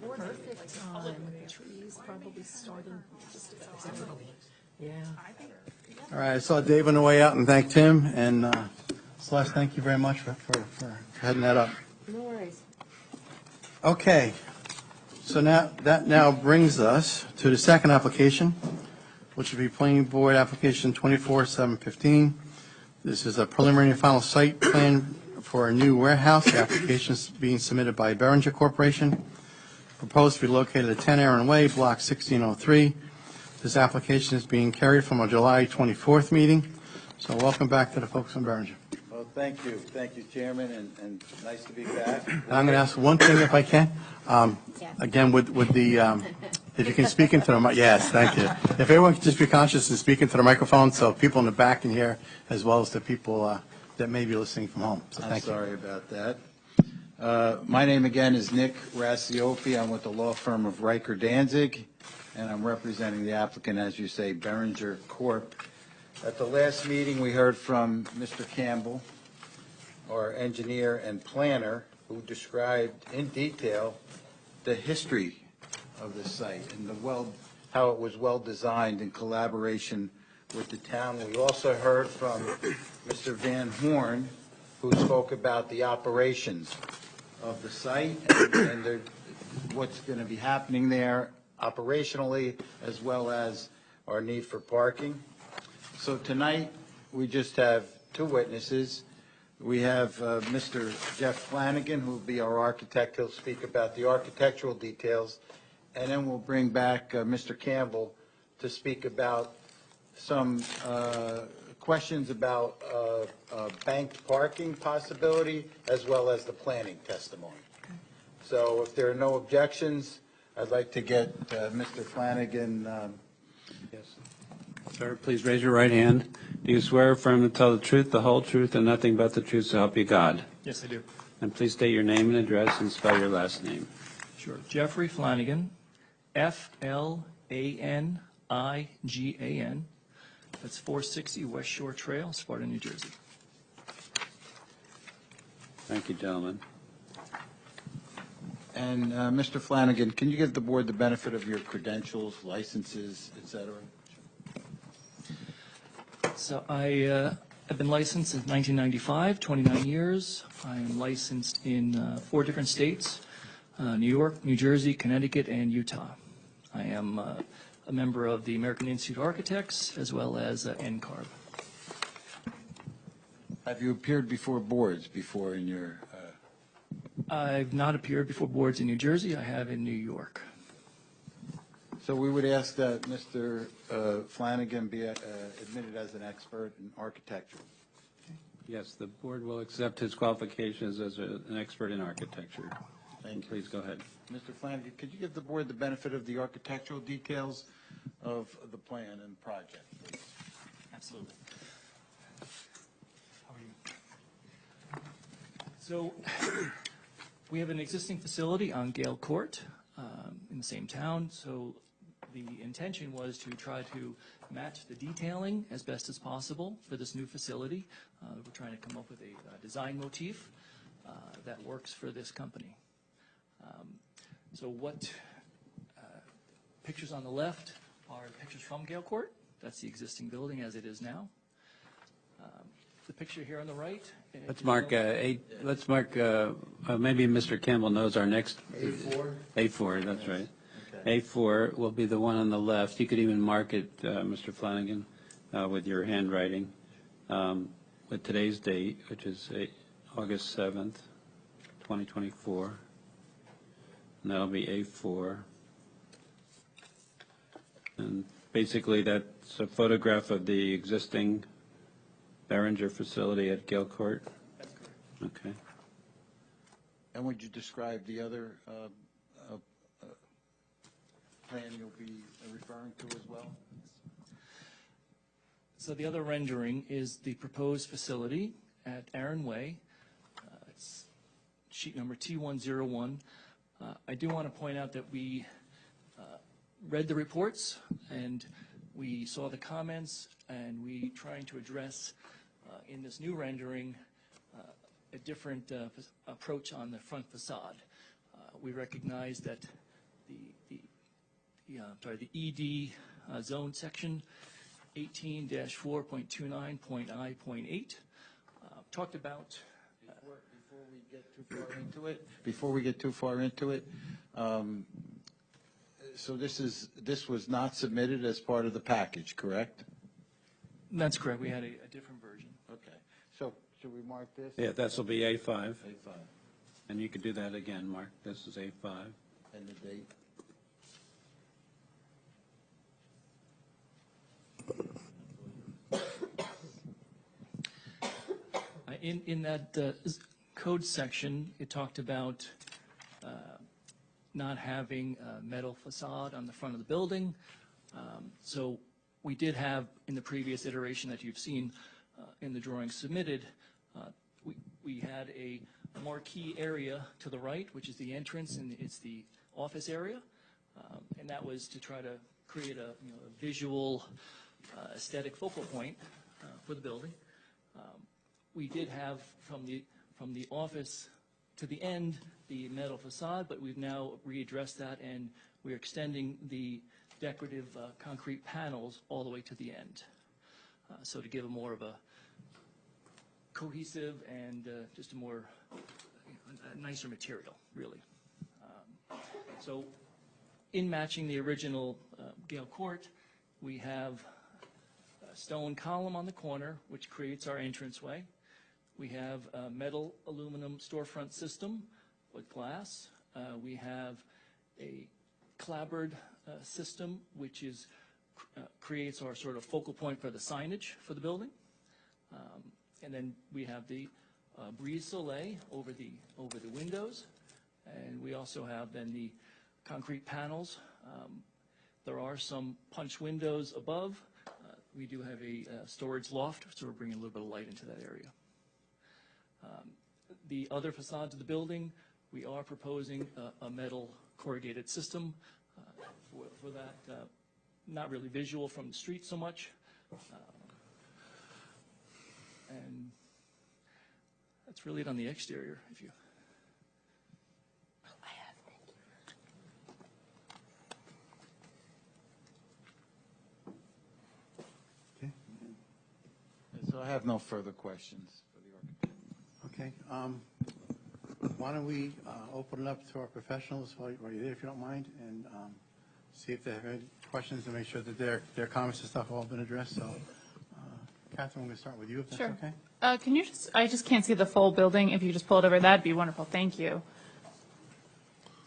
Perfect time. The trees probably starting just about. Yeah. All right, I saw Dave on the way out and thanked him, and Celeste, thank you very much for heading that up. No worries. Okay, so that now brings us to the second application, which would be Planning Board Application 24-715. This is a preliminary and final site plan for a new warehouse. The application is being submitted by Berenger Corporation. Proposed to be located at 10 Aaron Way, Block 1603. This application is being carried from a July 24th meeting. So welcome back to the folks from Berenger. Well, thank you, Chairman, and nice to be back. And I'm going to ask one thing if I can. Again, with the, if you can speak into the, yes, thank you. If everyone could just be conscious and speak into the microphone so people in the back can hear, as well as the people that may be listening from home. So I'm thank you. sorry about that. My name again is Nick Rassiopi. I'm with the law firm of Riker Danzig, and I'm representing the applicant, as you say, Berenger Corp. At the last meeting, we heard from Mr. Campbell, our engineer and planner, who described in detail the history of the site and how it was well-designed in collaboration with the town. We also heard from Mr. Van Horn, who spoke about the operations of the site and what's going to be happening there operationally, as well as our need for parking. So tonight, we just have two witnesses. We have Mr. Jeff Flanagan, who will be our architect. He'll speak about the architectural details. And then we'll bring back Mr. Campbell to speak about some questions about banked parking possibility, as well as the planning testimony. So if there are no objections, I'd like to get Mr. Flanagan. Yes. Sir, please raise your right hand. Do you swear or affirm to tell the truth, the whole truth, and nothing but the truth, so help you God? Yes, I do. And please state your name and address and spell your last name. Sure. Jeffrey Flanagan, Flanigan. That's 460 West Shore Trail, Sparta, New Jersey. Thank you, gentlemen. And Mr. Flanagan, can you give the board the benefit of your credentials, licenses, et cetera? So I've been licensed since 1995, 29 years. I am licensed in 4 different states, New York, New Jersey, Connecticut, and Utah. I am a member of the American Institute of Architects, as well as NCARB. Have you appeared before boards before in your? I've not appeared before boards in New Jersey. I have in New York. So we would ask that Mr. Flanagan be admitted as an expert in architecture. Yes, the board will accept his qualifications as an expert in architecture. Thank you. Please go ahead. Mr. Flanagan, could you give the board the benefit of the architectural details of the plan and project, please? Absolutely. How are you? So we have an existing facility on Gale Court in the same town. So the intention was to try to match the detailing as best as possible for this new facility. We're trying to come up with a design motif that works for this company. So what pictures on the left are pictures from Gale Court. That's the existing building as it is now. The picture here on the right. Let's mark let's mark, maybe Mr. Campbell knows our next. A4? A4, that's right. Okay. A4 will be the one on the left. You could even mark it, Mr. Flanagan, with your handwriting, with today's date, which is August 7th, 2024. And that'll be A4. And basically, that's a photograph of the existing Behringer facility at Gale Court? That's correct. Okay. And would you describe the other plan you'll be referring to as well? So the other rendering is the proposed facility at Aaron Way. It's sheet number T101. I do want to point out that we read the reports and we saw the comments, and we trying to address in this new rendering a different approach on the front facade. We recognize that the ED zone section 18-4.29.I.8 talked about. Before we get too far into it, so this was not submitted as part of the package, correct? That's correct. We had a different version. Okay. So should we mark this? Yeah, this will be A5. A5. And you could do that again, Mark. This is A5. And the date? In that code section, it talked about not having a metal facade on the front of the building. So we did have, in the previous iteration that you've seen in the drawing submitted, we had a marquee area to the right, which is the entrance, and it's the office area. And that was to try to create a visual aesthetic focal point for the building. We did have from the office to the end the metal facade, but we've now readdressed that, and we're extending the decorative concrete panels all the way to the end. So to give a more of a cohesive and just a more a nicer material, really. So in matching the original Gale Court, we have a stone column on the corner, which creates our entranceway. We have a metal aluminum storefront system with glass. We have a clapboard system, which is creates our sort of focal point for the signage for the building. And then we have the brise soleil over the windows. And we also have then the concrete panels. There are some punch windows above. We do have a storage loft, so we're bringing a little bit of light into that area. The other facades of the building, we are proposing a metal corrugated system for that. Not really visual from the street so much. And that's really it on the exterior. If you. So I have no further questions for the architect. Okay. Why don't we open it up to our professionals while you're there, if you don't mind, and see if they have any questions and make sure that their comments and stuff have all been addressed. So, Catherine, we're going to start with you, if that's Sure. okay. Can you I just can't see the full building. If you just pull it over, that'd be wonderful. Thank you.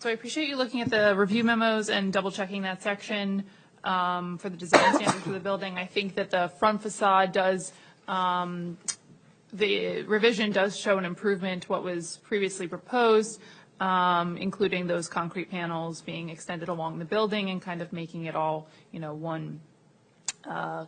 So I appreciate you looking at the review memos and double checking that section for the design standards for the building. I think that the front facade does, the revision does show an improvement to what was previously proposed, including those concrete panels being extended along the building and kind of making it all, one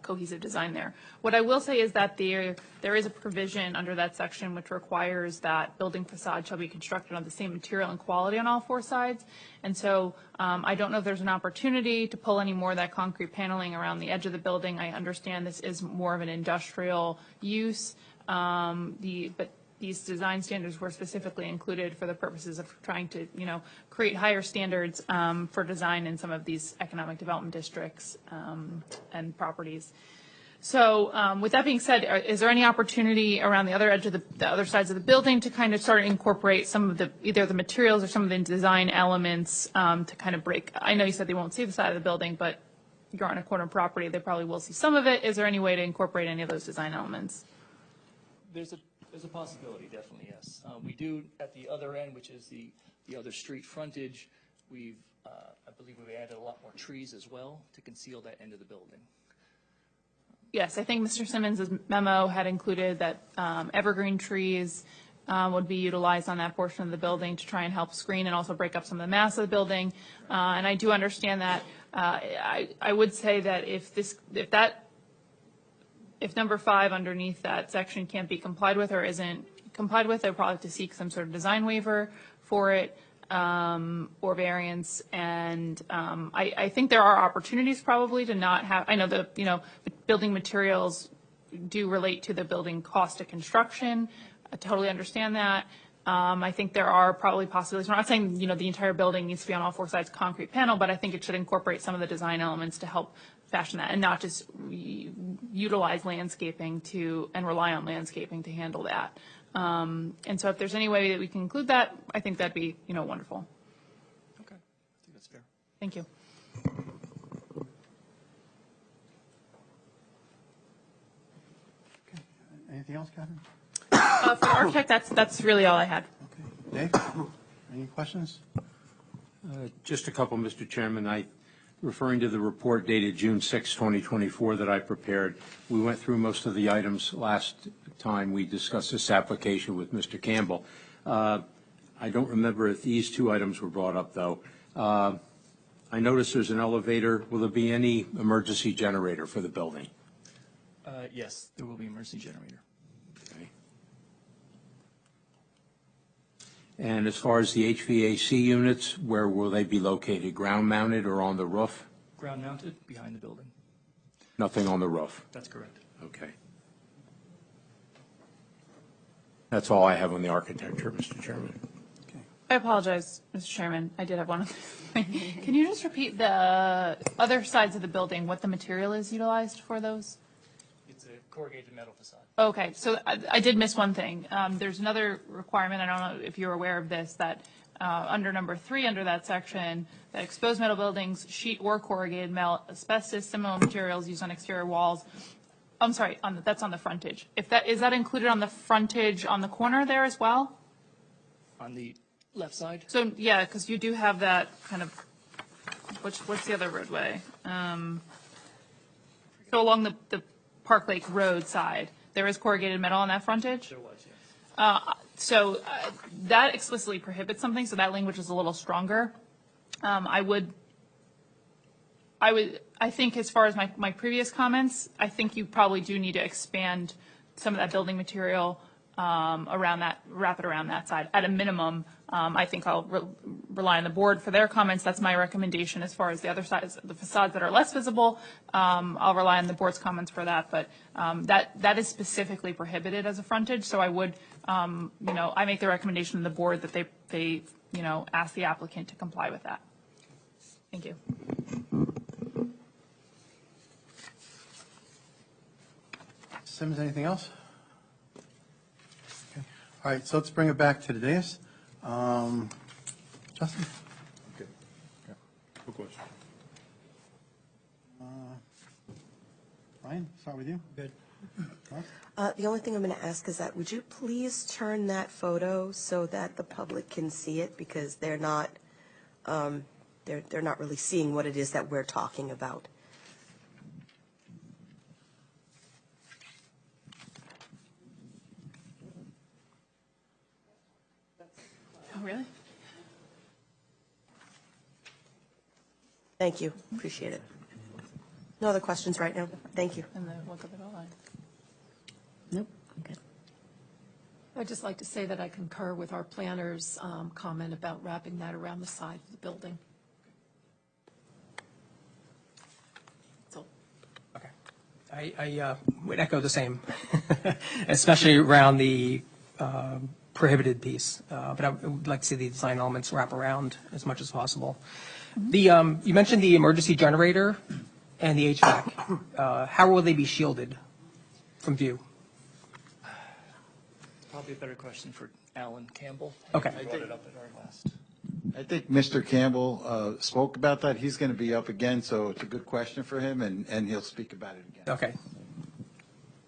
cohesive design there. What I will say is that there is a provision under that section which requires that building facade shall be constructed on the same material and quality on all four sides. And so I don't know if there's an opportunity to pull any more of that concrete paneling around the edge of the building. I understand this is more of an industrial use, but these design standards were specifically included for the purposes of trying to, create higher standards for design in some of these economic development districts and properties. So with that being said, is there any opportunity around the other edge of the other sides of the building to kind of start to incorporate some of either the materials or some of the design elements to kind of break? I know you said they won't see the side of the building, but you're on a corner property, they probably will see some of it. Is there any way to incorporate any of those design elements? There's a possibility, definitely, yes. We do at the other end, which is the other street frontage, I believe we've added a lot more trees as well to conceal that end of the building. Yes, I think Mr. Simmons' memo had included that evergreen trees would be utilized on that portion of the building to try and help screen and also break up some of the mass of the building. And I do understand that. I would say that if number 5 underneath that section can't be complied with or isn't complied with, they'll probably have to seek some sort of design waiver for it or variance. And I think there are opportunities probably to not have, I know the building materials do relate to the building cost of construction. I totally understand that. I think there are probably possibilities. We're not saying, the entire building needs to be on all four sides concrete panel, but I think it should incorporate some of the design elements to help fashion that and not just utilize landscaping and rely on landscaping to handle that. And so if there's any way that we can include that, I think that'd be, wonderful. Okay, I think that's fair. Thank you. Okay. Anything else, Catherine? For the architect, that's really all I had. Okay. Dave, any questions? Just a couple, Mr. Chairman. Referring to the report dated June 6, 2024 that I prepared, we went through most of the items last time we discussed this application with Mr. Campbell. I don't remember if these two items were brought up, though. I noticed there's an elevator. Will there be any emergency generator for the building? Yes, there will be an emergency generator. Okay. And as far as the HVAC units, where will they be located? Ground mounted or on the roof? Ground mounted behind the building. Nothing on the roof? That's correct. Okay. That's all I have on the architecture, Mr. Chairman. I apologize, Mr. Chairman. I did have one other thing. Can you just repeat the other sides of the building, what the material is utilized for those? It's corrugated metal facade. Okay, so I did miss one thing. There's another requirement, I don't know if you're aware of this, that under number 3, under that section, that exposed metal buildings, sheet or corrugated metal, asbestos, similar materials used on exterior walls. I'm sorry, that's on the frontage. Is that included on the frontage on the corner there as well? On the left side? So, yeah, because you do have that kind of, what's the other roadway? So along the Park Lake Road side, there is corrugated metal on that frontage? There was, yes. So that explicitly prohibits something, so that language is a little stronger. I think as far as my previous comments, I think you probably do need to expand some of that building material around that, wrap it around that side. At a minimum, I think I'll rely on the board for their comments. That's my recommendation. As far as the other sides, the facades that are less visible, I'll rely on the board's comments for that. But that is specifically prohibited as a frontage. So I would, I make the recommendation to the board that they ask the applicant to comply with that. Thank you. Sims, anything else? Okay. All right, so let's bring it back to the dais. Justin? Okay. Yeah. Quick question. Ryan, start with you. Good. The only thing I'm going to ask is that, would you please turn that photo so that the public can see it, because they're not really seeing what it is that we're talking about. Oh, really? Thank you. Appreciate it. No other questions right now. Thank you. And the look of it all. Nope. Okay. I'd just like to say that I concur with our planner's comment about wrapping that around the side of the building. So, Okay. I would echo the same, especially around the prohibited piece. But I would like to see the design elements wrap around as much as possible. You mentioned the emergency generator and the HVAC. How will they be shielded from view? Probably a better question for Alan Campbell. Okay. I brought it up at our last. I think Mr. Campbell spoke about that. He's going to be up again, so it's a good question for him, and he'll speak about it again. Okay.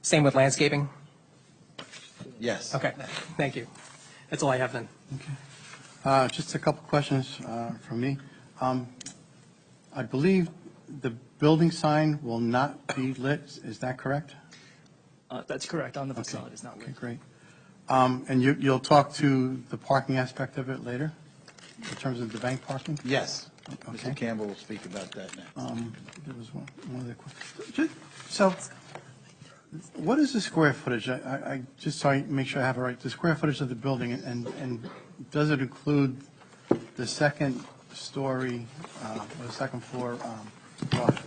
Same with landscaping? Yes. Okay, thank you. That's all I have then. Just a couple questions from me. I believe the building sign will not be lit, is that correct? That's correct. On the facade, it's not lit. Okay, great. And you'll talk to the parking aspect of it later, in terms of the bank parking? Yes. Okay. Mr. Campbell will speak about that next. There was one other question. So, what is the square footage? I just so I make sure I have it right. The square footage of the building, and does it include the second story, or the second floor garage?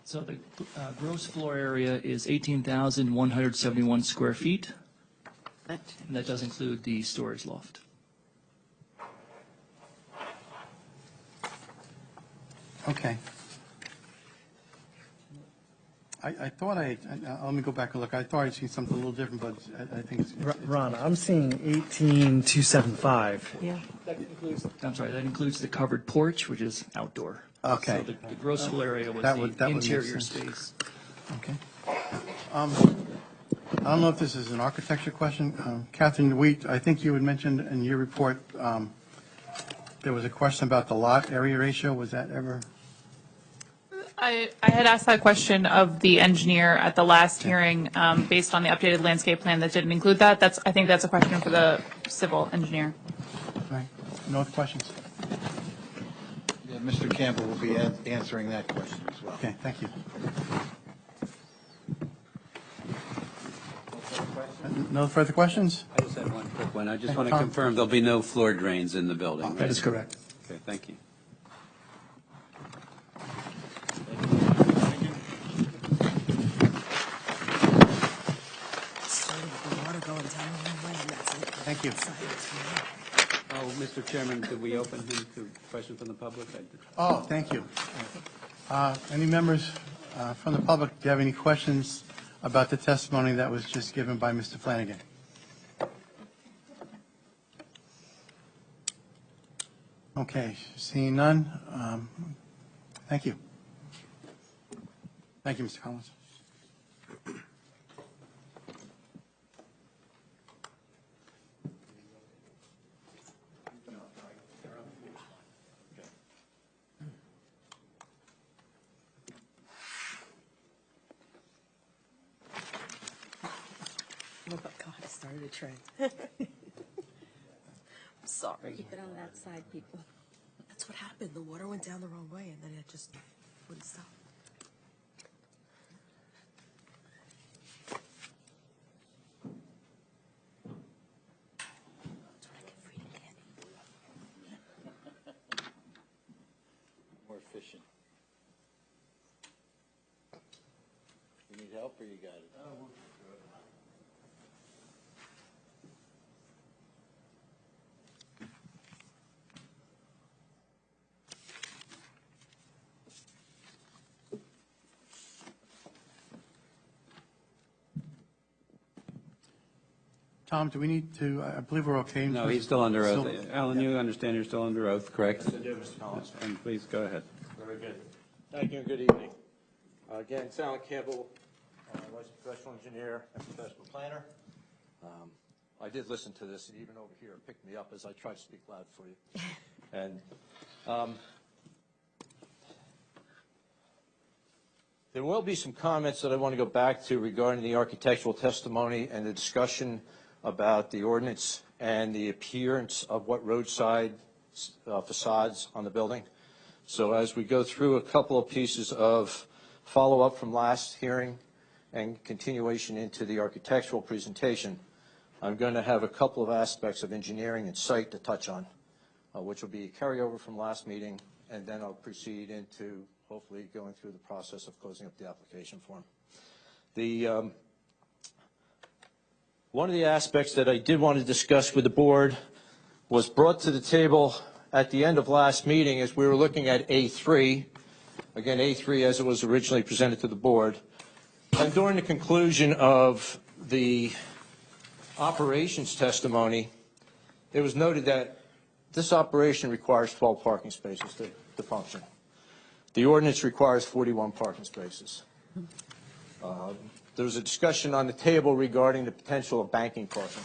So the gross floor area is 18,171 square feet, and that does include the storage loft. Okay. I thought let me go back and look. I thought I'd seen something a little different, but I think it's. Ron, I'm seeing 18,275. Yeah. That includes the covered porch, which is outdoor. Okay. So the gross floor area was That the would make interior sense. space. Okay. I don't know if this is an architecture question. Catherine, I think you had mentioned in your report, there was a question about the lot area ratio. Was that ever? I had asked that question of the engineer at the last hearing, based on the updated landscape plan that didn't include that. I think that's a question for the civil engineer. Right. No other questions? Yeah, Mr. Campbell will be answering that question as well. Okay, thank you. No further questions? I just had one quick one. I just want to Tom. confirm there'll be no floor drains in the building. That is correct. Okay, thank you. Thank you. Oh, Mr. Chairman, did we open him to questions from the public? Oh, thank you. Any members from the public, do you have any questions about the testimony that was just given by Mr. Flanagan? Okay, seeing none, thank you. Thank you, Mr. Collins. Oh, God, I started a trend. I'm sorry. Keep it on that side, people. That's what happened. The water went down the wrong way, and then it just wouldn't stop. That's what I get free candy. More efficient. You need help or you got it? Tom, do we need to, I believe we're okay. No, he's still under oath. Still- Alan, you understand you're still under oath, correct? Yes, I do, Mr. Collins. And please go ahead. Very good. Thank you and good evening. Again, Alan Campbell, licensed professional engineer and professional planner. I did listen to this, and even over here it picked me up as I try to speak loud for you. And there will be some comments that I want to go back to regarding the architectural testimony and the discussion about the ordinance and the appearance of what roadside facades on the building. So as we go through a couple of pieces of follow-up from last hearing and continuation into the architectural presentation, I'm going to have a couple of aspects of engineering and site to touch on, which will be a carryover from last meeting, and then I'll proceed into hopefully going through the process of closing up the application form. One of the aspects that I did want to discuss with the board was brought to the table at the end of last meeting as we were looking at A3, again A3 as it was originally presented to the board, and during the conclusion of the operations testimony, it was noted that this operation requires 12 parking spaces to function. The ordinance requires 41 parking spaces. There was a discussion on the table regarding the potential of banking parking.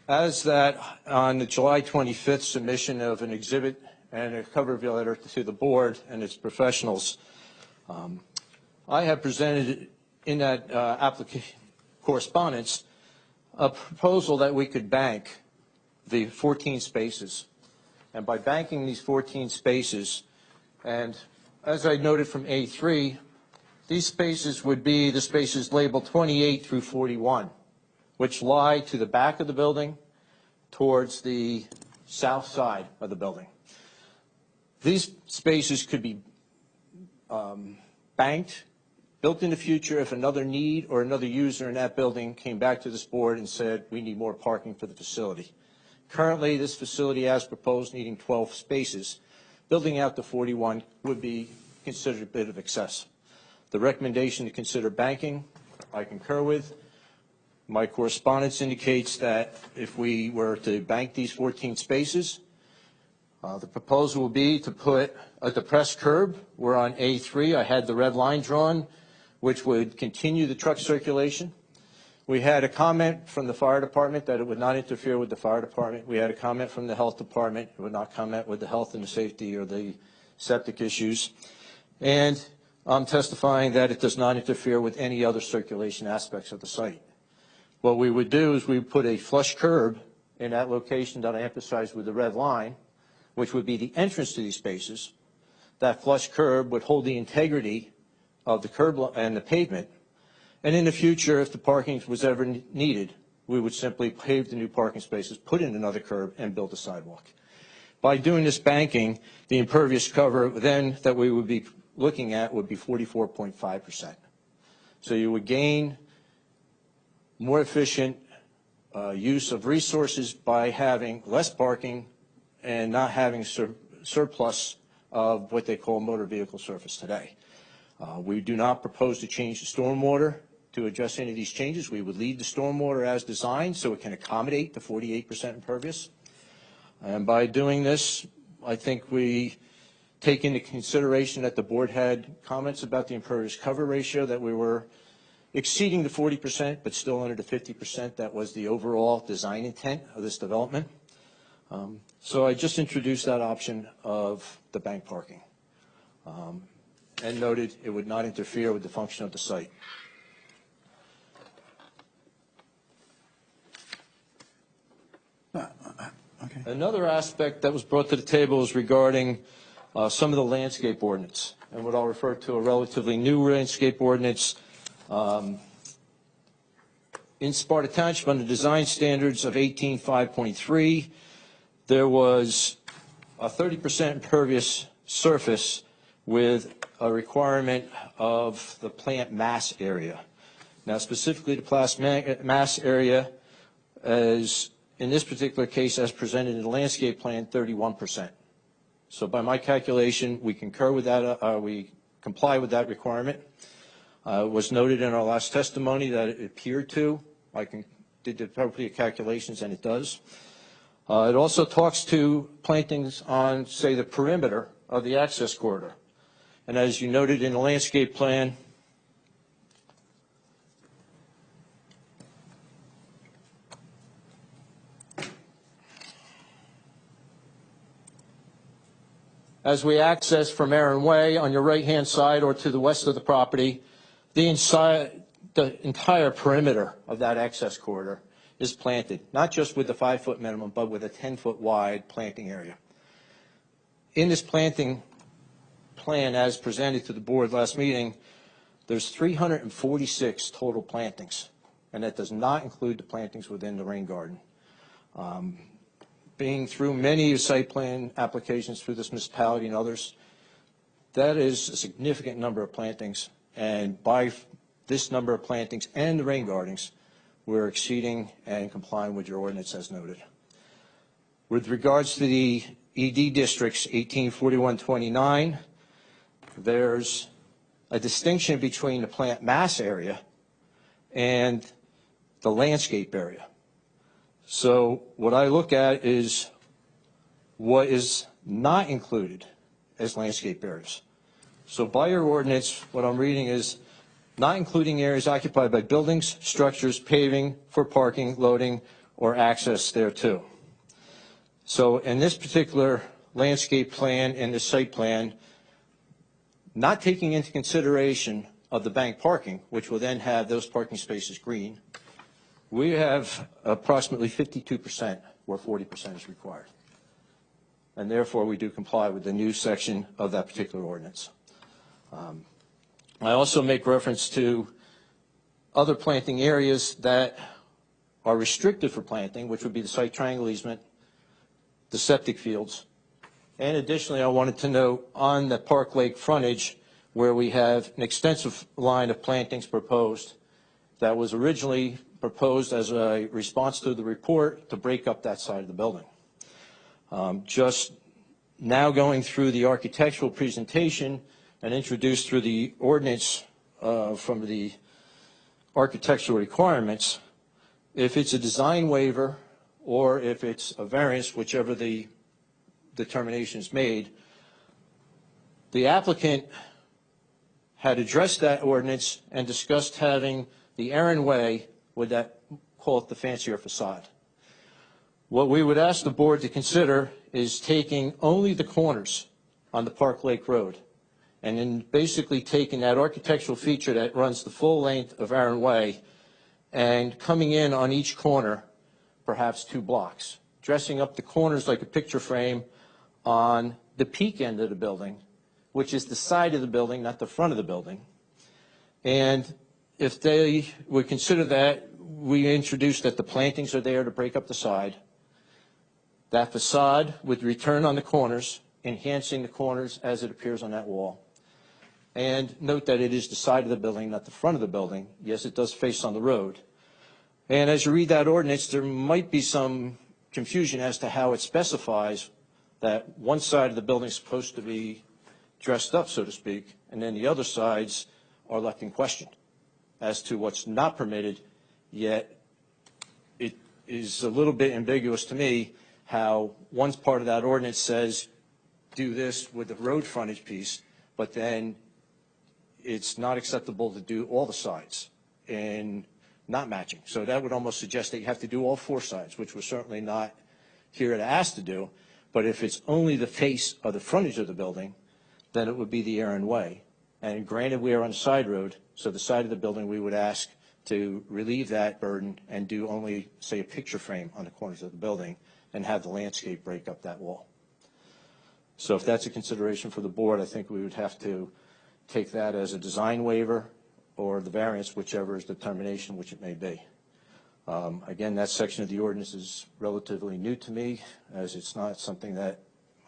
As that on the July 25th submission of an exhibit and a cover letter to the board and its professionals, I have presented in that application correspondence a proposal that we could bank the 14 spaces. And by banking these 14 spaces, and as I noted from A3, these spaces would be the spaces labeled 28 through 41, which lie to the back of the building towards the south side of the building. These spaces could be banked, built in the future if another need or another user in that building came back to this board and said, we need more parking for the facility. Currently, this facility, as proposed, needing 12 spaces, building out to 41 would be considered a bit of excess. The recommendation to consider banking, I concur with. My correspondence indicates that if we were to bank these 14 spaces, the proposal will be to put a depressed curb. We're on A3. I had the red line drawn, which would continue the truck circulation. We had a comment from the fire department that it would not interfere with the fire department. We had a comment from the health department. It would not comment with the health and the safety or the septic issues. And I'm testifying that it does not interfere with any other circulation aspects of the site. What we would do is we would put a flush curb in that location that I emphasized with the red line, which would be the entrance to these spaces. That flush curb would hold the integrity of the curb and the pavement. And in the future, if the parking was ever needed, we would simply pave the new parking spaces, put in another curb, and build a sidewalk. By doing this banking, the impervious cover then that we would be looking at would be 44.5%. So you would gain more efficient use of resources by having less parking and not having surplus of what they call motor vehicle surface today. We do not propose to change the stormwater to address any of these changes. We would leave the stormwater as designed so it can accommodate the 48% impervious. And by doing this, I think we take into consideration that the board had comments about the impervious cover ratio, that we were exceeding the 40%, but still under the 50%. That was the overall design intent of this development. So I just introduced that option of the bank parking and noted it would not interfere with the function of the site. Okay. Another aspect that was brought to the table is regarding some of the landscape ordinance, and what I'll refer to a relatively new landscape ordinance in Sparta Township under design standards of 18.5.3. There was a 30% impervious surface with a requirement of the plant mass area. Now, specifically the plant mass area, as in this particular case, as presented in the landscape plan, 31%. So by my calculation, we concur with that, we comply with that requirement. It was noted in our last testimony that it appeared to. I did the appropriate calculations, and it does. It also talks to plantings on, say, the perimeter of the access corridor. And as you noted in the landscape plan, as we access from Aaron Way on your right-hand side or to the west of the property, the entire perimeter of that access corridor is planted, not just with the 5-foot minimum, but with a 10-foot wide planting area. In this planting plan as presented to the board last meeting, there's 346 total plantings, and that does not include the plantings within the rain garden. Being through many site plan applications through this municipality and others, that is a significant number of plantings, and by this number of plantings and the rain gardens, we're exceeding and complying with your ordinance as noted. With regards to the ED districts, 184129, there's a distinction between the plant mass area and the landscape area. So what I look at is what is not included as landscape areas. So by your ordinance, what I'm reading is not including areas occupied by buildings, structures, paving for parking, loading, or access thereto. So in this particular landscape plan and the site plan, not taking into consideration of the bank parking, which will then have those parking spaces green, we have approximately 52% where 40% is required. And therefore, we do comply with the new section of that particular ordinance. I also make reference to other planting areas that are restricted for planting, which would be the site triangle easement, the septic fields. And additionally, I wanted to note on the Park Lake frontage where we have an extensive line of plantings proposed that was originally proposed as a response to the report to break up that side of the building. Just now going through the architectural presentation and introduced through the ordinance from the architectural requirements, if it's a design waiver or if it's a variance, whichever the determination is made, the applicant had addressed that ordinance and discussed having the Aaron Way with that, call it the fancier facade. What we would ask the board to consider is taking only the corners on the Park Lake Road and then basically taking that architectural feature that runs the full length of Aaron Way and coming in on each corner, perhaps 2 blocks, dressing up the corners like a picture frame on the peak end of the building, which is the side of the building, not the front of the building. And if they would consider that, we introduced that the plantings are there to break up the side. That facade would return on the corners, enhancing the corners as it appears on that wall. And note that it is the side of the building, not the front of the building. Yes, it does face on the road. And as you read that ordinance, there might be some confusion as to how it specifies that one side of the building is supposed to be dressed up, so to speak, and then the other sides are left in question as to what's not permitted, yet it is a little bit ambiguous to me how one part of that ordinance says do this with the road frontage piece, but then it's not acceptable to do all the sides and not matching. So that would almost suggest that you have to do all four sides, which we're certainly not here to ask to do. But if it's only the face of the frontage of the building, then it would be the Aaron Way. And granted, we are on a side road, so the side of the building, we would ask to relieve that burden and do only, say, a picture frame on the corners of the building and have the landscape break up that wall. So if that's a consideration for the board, I think we would have to take that as a design waiver or the variance, whichever is the determination, which it may be. Again, that section of the ordinance is relatively new to me, as it's not something that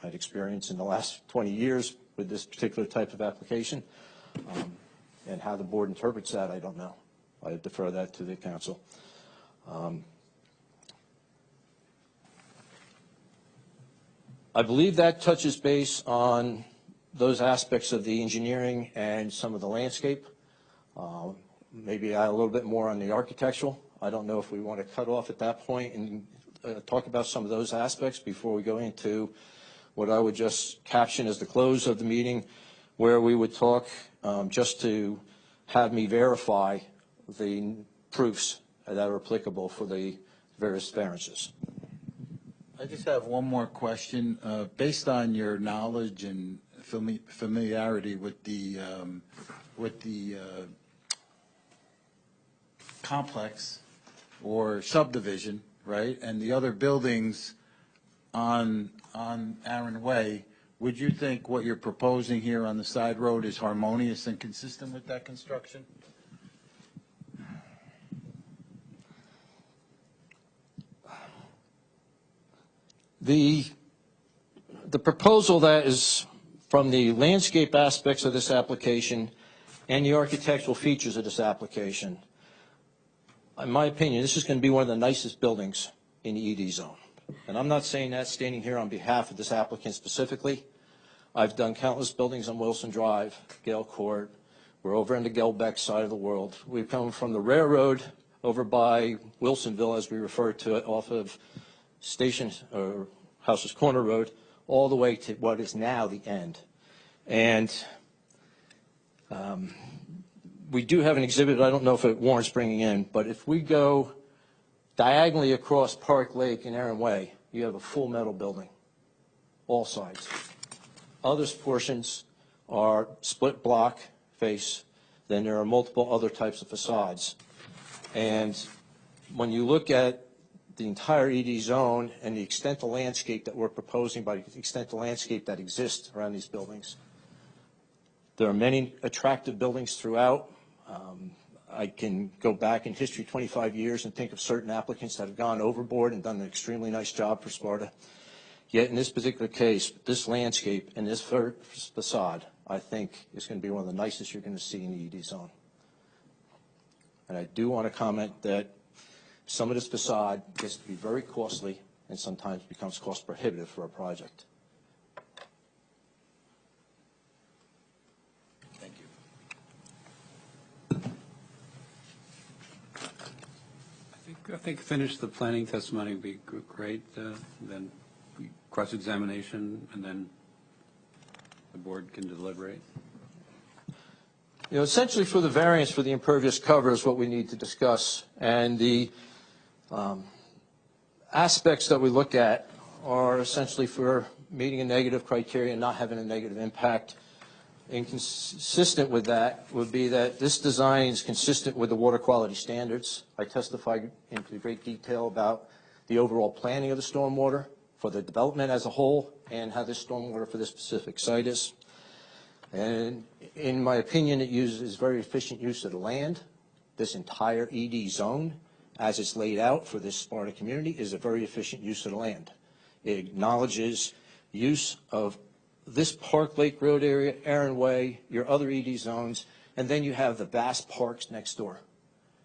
I'd experienced in the last 20 years with this particular type of application. And how the board interprets that, I don't know. I defer that to the council. I believe that touches base on those aspects of the engineering and some of the landscape. Maybe a little bit more on the architectural. I don't know if we want to cut off at that point and talk about some of those aspects before we go into what I would just caption as the close of the meeting, where we would talk just to have me verify the proofs that are applicable for the various variances. I just have one more question. Based on your knowledge and familiarity with the complex or subdivision, right, and the other buildings on Aaron Way, would you think what you're proposing here on the side road is harmonious and consistent with that construction? The proposal that is from the landscape aspects of this application and the architectural features of this application, in my opinion, this is going to be one of the nicest buildings in the ED zone. And I'm not saying that standing here on behalf of this applicant specifically. I've done countless buildings on Wilson Drive, Gale Court. We're over on the Gelbeck side of the world. We've come from the railroad over by Wilsonville, as we refer to it, off of Station or House's Corner Road, all the way to what is now the end. And we do have an exhibit. I don't know if it warrants bringing in, but if we go diagonally across Park Lake and Aaron Way, you have a full metal building, all sides. Other portions are split block face. Then there are multiple other types of facades. And when you look at the entire ED zone and the extent of landscape that we're proposing, by the extent of landscape that exists around these buildings, there are many attractive buildings throughout. I can go back in history 25 years and think of certain applicants that have gone overboard and done an extremely nice job for Sparta. Yet in this particular case, this landscape and this facade, I think, is going to be one of the nicest you're going to see in the ED zone. And I do want to comment that some of this facade gets to be very costly and sometimes becomes cost prohibitive for a project. Thank you. I think finish the planning testimony would be great. Then cross-examination, and then the board can deliberate. You know, essentially for the variance for the impervious cover is what we need to discuss. And the aspects that we look at are essentially for meeting a negative criteria and not having a negative impact. Inconsistent with that would be that this design is consistent with the water quality standards. I testified into great detail about the overall planning of the stormwater for the development as a whole and how this stormwater for this specific site is. And in my opinion, it uses very efficient use of the land. This entire ED zone, as it's laid out for this Sparta community, is a very efficient use of the land. It acknowledges use of this Park Lake Road area, Aaron Way, your other ED zones, and then you have the vast parks next door.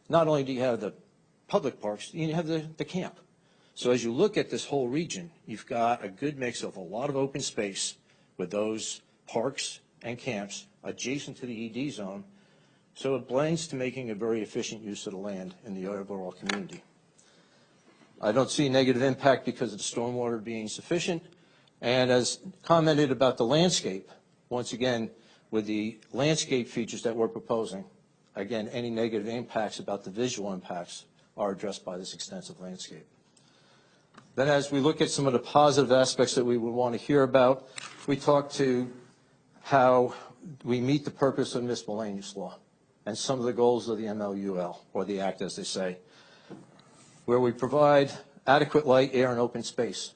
Not only do you have the public parks, you have the camp. So as you look at this whole region, you've got a good mix of a lot of open space with those parks and camps adjacent to the ED zone. So it blends to making a very efficient use of the land in the overall community. I don't see negative impact because of the stormwater being sufficient. And as commented about the landscape, once again, with the landscape features that we're proposing, again, any negative impacts about the visual impacts are addressed by this extensive landscape. Then as we look at some of the positive aspects that we would want to hear about, we talk to how we meet the purpose of municipal land use law and some of the goals of the MLUL, or the Act as they say, where we provide adequate light, air, and open space.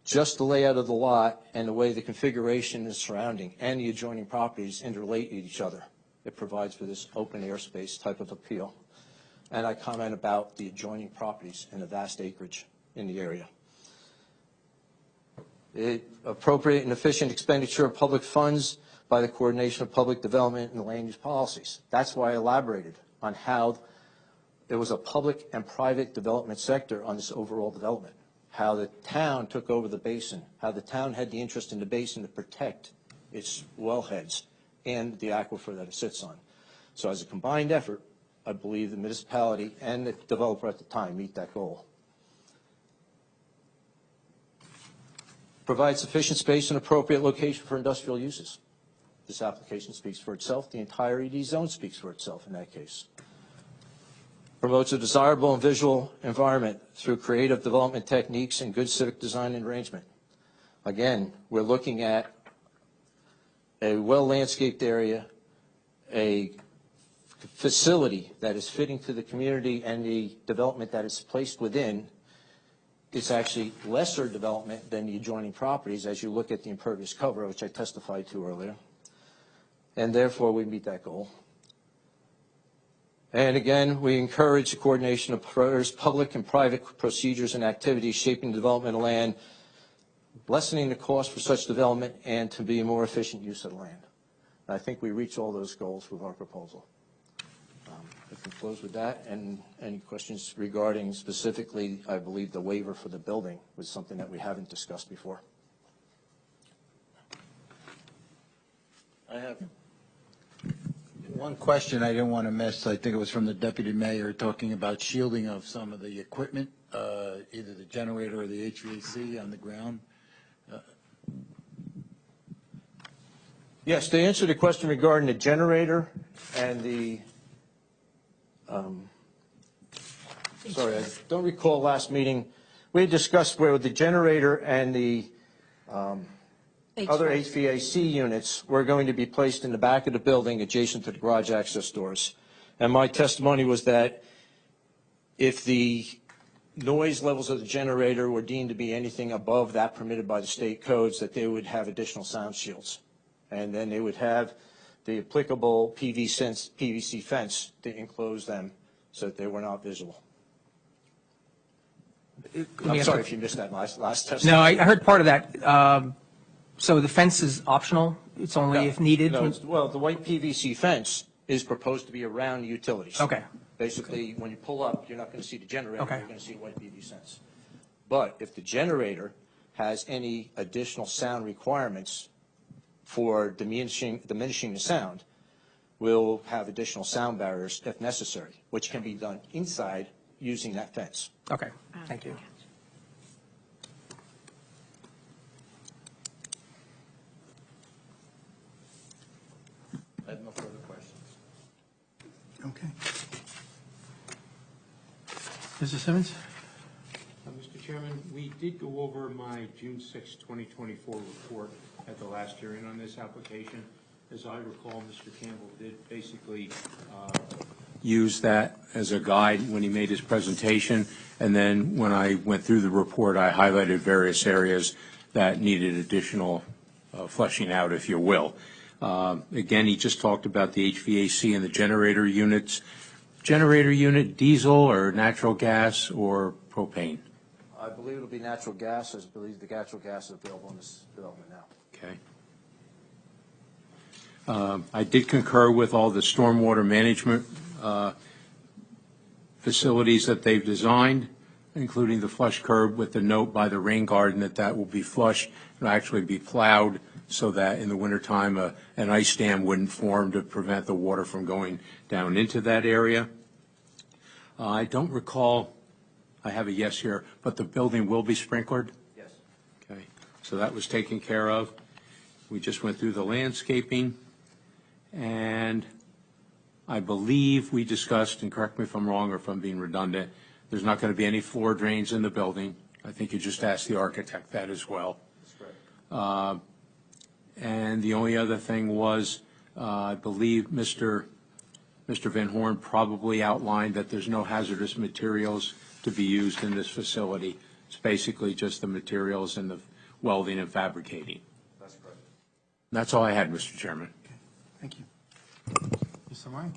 Just the layout of the lot and the way the configuration is surrounding and the adjoining properties interrelate with each other. It provides for this open airspace type of appeal. And I comment about the adjoining properties and the vast acreage in the area. Appropriate and efficient expenditure of public funds by the coordination of public development and land use policies. That's why I elaborated on how there was a public and private development sector on this overall development, how the town took over the basin, how the town had the interest in the basin to protect its wellheads and the aquifer that it sits on. So as a combined effort, I believe the municipality and the developer at the time meet that goal. Provide sufficient space and appropriate location for industrial uses. This application speaks for itself. The entire ED zone speaks for itself in that case. Promotes a desirable and visual environment through creative development techniques and good civic design and arrangement. Again, we're looking at a well-landscaped area, a facility that is fitting to the community and the development that is placed within. It's actually lesser development than the adjoining properties as you look at the impervious cover, which I testified to earlier. And therefore, we meet that goal. And again, we encourage the coordination of public and private procedures and activities shaping the development of land, lessening the cost for such development, and to be a more efficient use of the land. And I think we reach all those goals with our proposal. I can close with that, and any questions regarding specifically, I believe, the waiver for the building was something that we haven't discussed before. I have one question I didn't want to miss. I think it was from the deputy mayor talking about shielding of some of the equipment, either the generator or the HVAC on the ground. Yes, to answer the question regarding the generator and the sorry, I don't recall last meeting. We had discussed where the generator and the other HVAC units were going to be placed in the back of the building adjacent to the garage access doors. And my testimony was that if the noise levels of the generator were deemed to be anything above that permitted by the state codes, that they would have additional sound shields. And then they would have the applicable PVC fence to enclose them so that they were not visible. I'm sorry if you missed that last testimony. No, I heard part of that. So the fence is optional? It's only if needed? No, well, the white PVC fence is proposed to be around the utilities. Okay. Basically, when you pull up, you're not going to see the generator. Okay. You're going to see a white PVC fence. But if the generator has any additional sound requirements for diminishing the sound, we'll have additional sound barriers if necessary, which can be done inside using that fence. Okay, thank you. I have no further questions. Okay. Mr. Simmons? Mr. Chairman, we did go over my June 6, 2024 report at the last hearing on this application. As I recall, Mr. Campbell did basically use that as a guide when he made his presentation. And then when I went through the report, I highlighted various areas that needed additional fleshing out, if you will. Again, he just talked about the HVAC and the generator units. Generator unit, diesel or natural gas or propane? I believe it'll be natural gas. I believe the natural gas is available in this development now. Okay. I did concur with all the stormwater management facilities that they've designed, including the flush curb with the note by the rain garden that will be flushed and actually be plowed so that in the wintertime an ice dam wouldn't form to prevent the water from going down into that area. I don't recall, I have a yes here, but the building will be sprinklered? Yes. Okay, so that was taken care of. We just went through the landscaping, and I believe we discussed, and correct me if I'm wrong or if I'm being redundant, there's not going to be any floor drains in the building. I think you just asked the architect that as well. That's correct. And the only other thing was, I believe Mr. Van Horn probably outlined that there's no hazardous materials to be used in this facility. It's basically just the materials and the welding and fabricating. That's correct. That's all I had, Mr. Chairman. Thank you. Ms. Samari?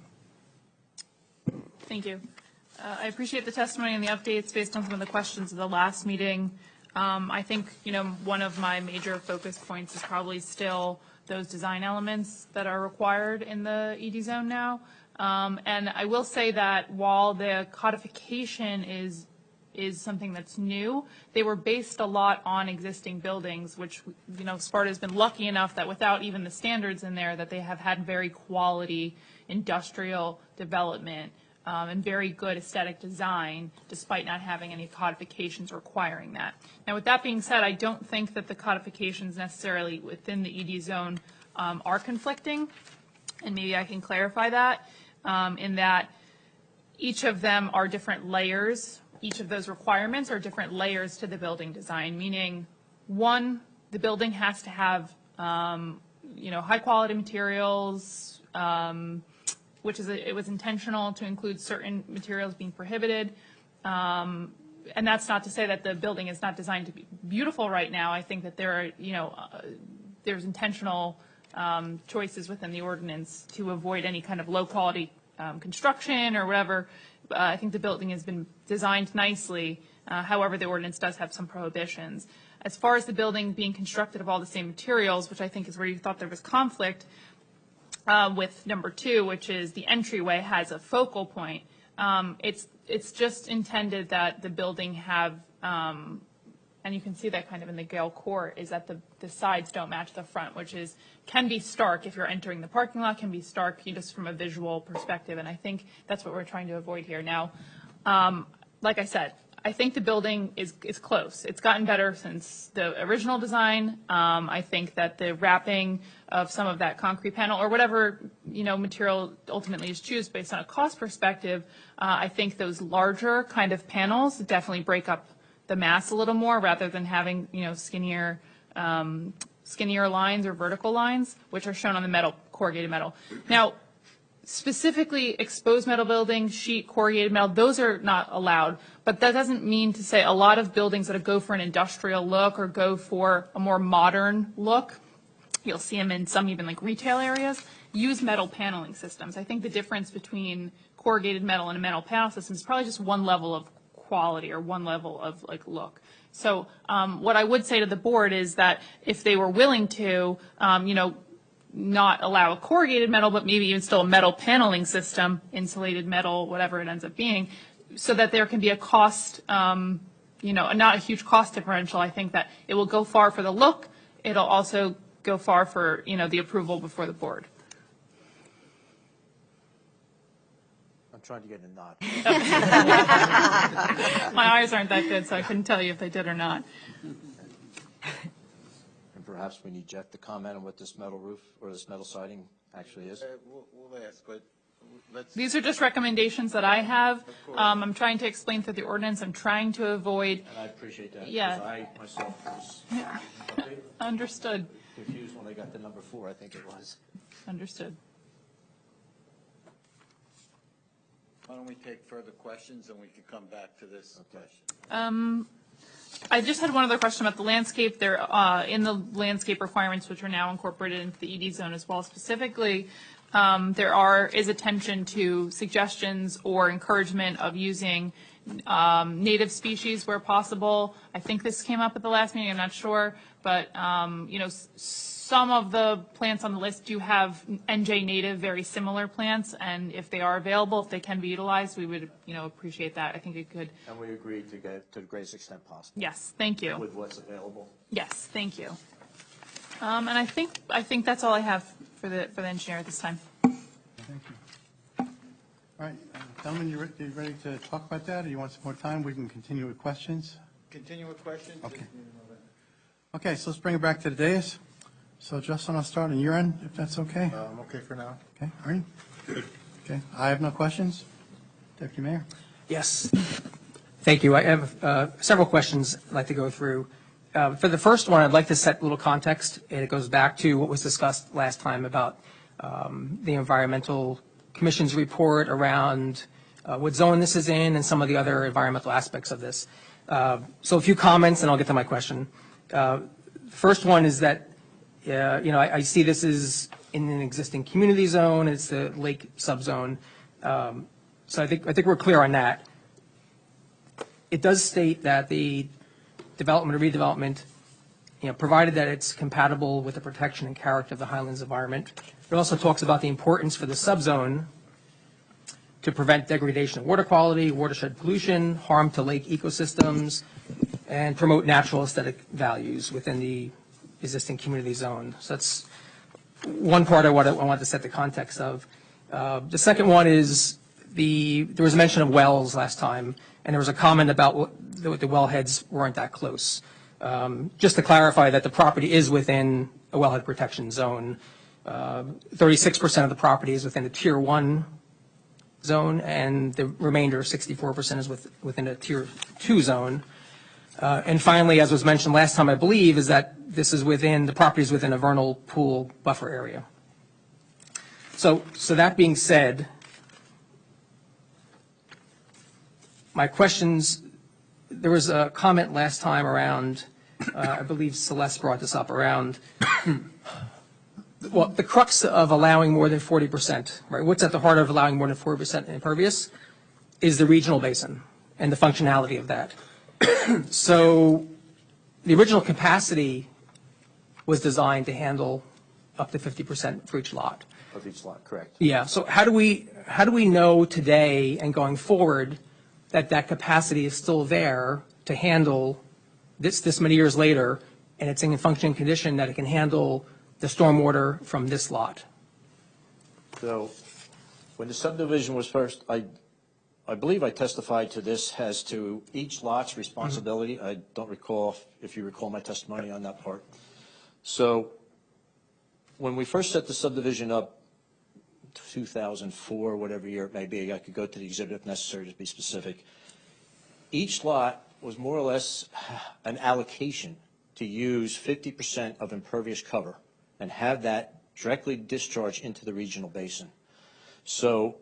Thank you. I appreciate the testimony and the updates based on some of the questions of the last meeting. I think, one of my major focus points is probably still those design elements that are required in the ED zone now. And I will say that while the codification is something that's new, they were based a lot on existing buildings, which, Sparta has been lucky enough that without even the standards in there, that they have had very quality industrial development and very good aesthetic design, despite not having any codifications requiring that. Now, with that being said, I don't think that the codifications necessarily within the ED zone are conflicting, and maybe I can clarify that, in that each of them are different layers. Each of those requirements are different layers to the building design, meaning, one, the building has to have, high-quality materials, it was intentional to include certain materials being prohibited. And that's not to say that the building is not designed to be beautiful right now. I think that there are, there's intentional choices within the ordinance to avoid any kind of low-quality construction or whatever. I think the building has been designed nicely. However, the ordinance does have some prohibitions. As far as the building being constructed of all the same materials, which I think is where you thought there was conflict, with number 2, which is the entryway has a focal point. It's just intended that the building have, and you can see that kind of in the Gale Court, is that the sides don't match the front, which can be stark if you're entering the parking lot, can be stark just from a visual perspective, and I think that's what we're trying to avoid here. Now, like I said, I think the building is close. It's gotten better since the original design. I think that the wrapping of some of that concrete panel or whatever material ultimately is chosen based on a cost perspective, I think those larger kind of panels definitely break up the mass a little more rather than having skinnier lines or vertical lines, which are shown on the metal, corrugated metal. Now, specifically exposed metal buildings, sheet, corrugated metal, those are not allowed. But that doesn't mean to say a lot of buildings that go for an industrial look or go for a more modern look, you'll see them in some even like retail areas, use metal paneling systems. I think the difference between corrugated metal and a metal panel system is probably just one level of quality or one level of look. So what I would say to the board is that if they were willing to, not allow a corrugated metal, but maybe even still a metal paneling system, insulated metal, whatever it ends up being, so that there can be a cost, not a huge cost differential. I think that it will go far for the look. It'll also go far for, the approval before the board. I'm trying to get a nod. My eyes aren't that good, so I couldn't tell you if they did or not. And perhaps we need Jeff to comment on what this metal roof or this metal siding actually is. We'll ask, but let's. These are just recommendations that I have. I'm trying to explain through the ordinance. I'm trying to avoid. And I appreciate that. Yeah. Because I myself was Understood. confused when I got to number 4, I think it was. Understood. Why don't we take further questions and we can come back to this question? I just had one other question about the landscape. There, in the landscape requirements, which are now incorporated into the ED zone as well, specifically, there is attention to suggestions or encouragement of using native species where possible. I think this came up at the last meeting, I'm not sure, but, some of the plants on the list do have NJ native, very similar plants, and if they are available, if they can be utilized, we would, appreciate that. I think it could. And we agreed to get to the greatest extent possible. Yes, thank you. With what's available. Yes, thank you. And I think that's all I have for the engineer at this time. Thank you. All right, gentlemen, you ready to talk about that, or you want some more time? We can continue with questions. Continue with questions? Okay. Okay, so let's bring it back to the dais. So Justin, I'll start on your end, if that's okay. I'm okay for now. Okay, Arnie? Okay, I have no questions. Deputy Mayor? Yes. Thank you. I have several questions I'd like to go through. For the first one, I'd like to set a little context, and it goes back to what was discussed last time about the Environmental Commission's report around what zone this is in and some of the other environmental aspects of this. So a few comments, and I'll get to my question. First one is that, I see this is in an existing community zone. It's the lake subzone. So I think we're clear on that. It does state that the development or redevelopment, provided that it's compatible with the protection and character of the Highlands environment. It also talks about the importance for the subzone to prevent degradation of water quality, watershed pollution, harm to lake ecosystems, and promote natural aesthetic values within the existing community zone. So that's one part I want to set the context of. The second one is there was a mention of wells last time, and there was a comment about the wellheads weren't that close. Just to clarify that the property is within a wellhead protection zone. 36% of the property is within a Tier 1 zone, and the remainder, 64%, is within a Tier 2 zone. And finally, as was mentioned last time, I believe, is that the property is within a vernal pool buffer area. So that being said, my questions, there was a comment last time around, I believe Celeste brought this up, around, well, the crux of allowing more than 40%, right? What's at the heart of allowing more than 40% impervious is the regional basin and the functionality of that. So the original capacity was designed to handle up to 50% for each lot. Of each lot, correct. Yeah, so how do we know today and going forward that capacity is still there to handle this many years later, and it's in functioning condition that it can handle the stormwater from this lot? So when the subdivision was first, I believe I testified to this as to each lot's responsibility. I don't recall if you recall my testimony on that part. So when we first set the subdivision up, 2004, whatever year it may be, I could go to the exhibit if necessary to be specific. Each lot was more or less an allocation to use 50% of impervious cover and have that directly discharge into the regional basin. So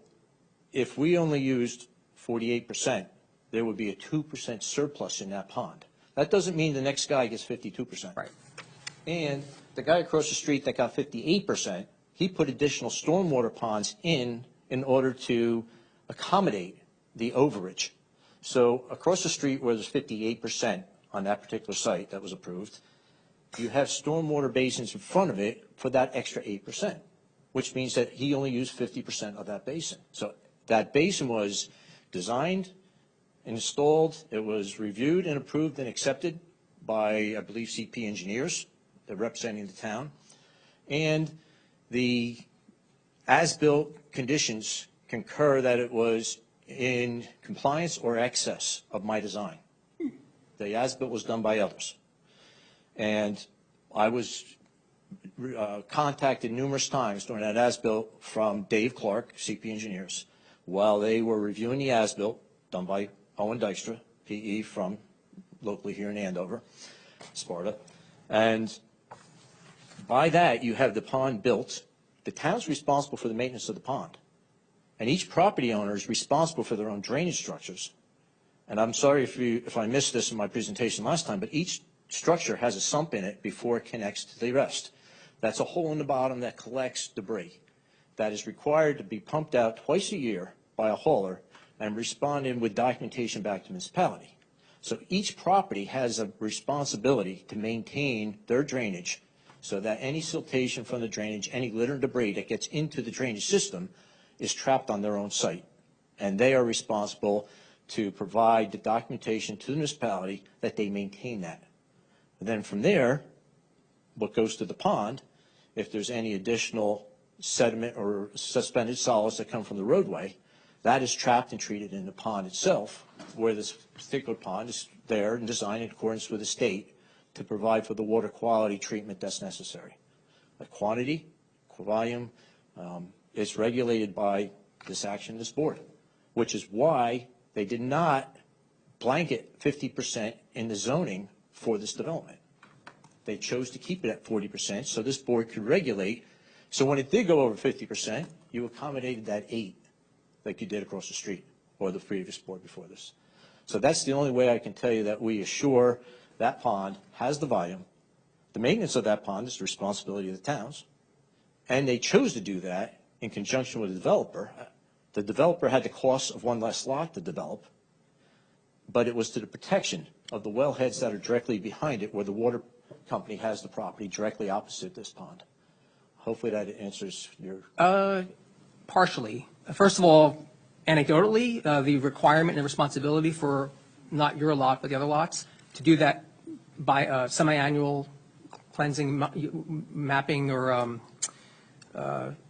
if we only used 48%, there would be a 2% surplus in that pond. That doesn't mean the next guy gets 52%. Right. And the guy across the street that got 58%, he put additional stormwater ponds in order to accommodate the overage. So across the street where there's 58% on that particular site that was approved, you have stormwater basins in front of it for that extra 8%, which means that he only used 50% of that basin. So that basin was designed, installed, it was reviewed and approved and accepted by, I believe, CP engineers. They're representing the town. And the as-built conditions concur that it was in compliance or excess of my design. The as-built was done by others. And I was contacted numerous times during that as-built from Dave Clark, CP engineers, while they were reviewing the as-built done by Owen Dykstra, PE from locally here in Andover, Sparta. And by that, you have the pond built. The town's responsible for the maintenance of the pond. And each property owner is responsible for their own drainage structures. And I'm sorry if I missed this in my presentation last time, but each structure has a sump in it before it connects to the rest. That's a hole in the bottom that collects debris that is required to be pumped out twice a year by a hauler and responding with documentation back to the municipality. So each property has a responsibility to maintain their drainage so that any siltation from the drainage, any litter and debris that gets into the drainage system is trapped on their own site. And they are responsible to provide the documentation to the municipality that they maintain that. And then from there, what goes to the pond, if there's any additional sediment or suspended solids that come from the roadway, that is trapped and treated in the pond itself, where this particular pond is there and designed in accordance with the state to provide for the water quality treatment that's necessary. The quantity, volume, is regulated by this action, this board, which is why they did not blanket 50% in the zoning for this development. They chose to keep it at 40% so this board could regulate. So when it did go over 50%, you accommodated that 8 like you did across the street or the previous board before this. So that's the only way I can tell you that we assure that pond has the volume. The maintenance of that pond is the responsibility of the towns. And they chose to do that in conjunction with the developer. The developer had the cost of one less lot to develop, but it was to the protection of the wellheads that are directly behind it, where the water company has the property directly opposite this pond. Hopefully that answers your... Partially. First of all, anecdotally, the requirement and responsibility for not your lot, but the other lots, to do that by semi-annual cleansing, mapping, or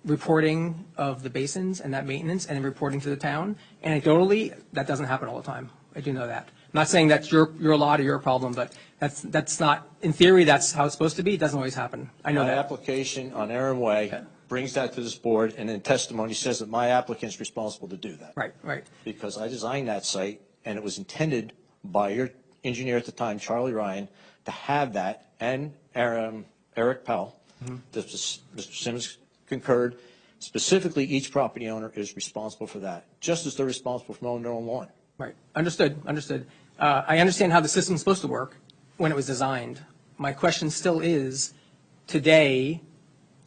reporting of the basins and that maintenance, and then reporting to the town. Anecdotally, that doesn't happen all the time. I do know that. I'm not saying that's your lot or your problem, but that's not, in theory, that's how it's supposed to be. It doesn't always happen. I know My that. application on Aaron Way brings that to this board, and in testimony says that my applicant's responsible to do that. Right, right. Because I designed that site, and it was intended by your engineer at the time, Charlie Ryan, to have that, and Eric Powell, Mr. Simmons concurred. Specifically, each property owner is responsible for that, just as they're responsible for mowing their own lawn. Right. Understood. Understood. I understand how the system's supposed to work when it was designed. My question still is, today,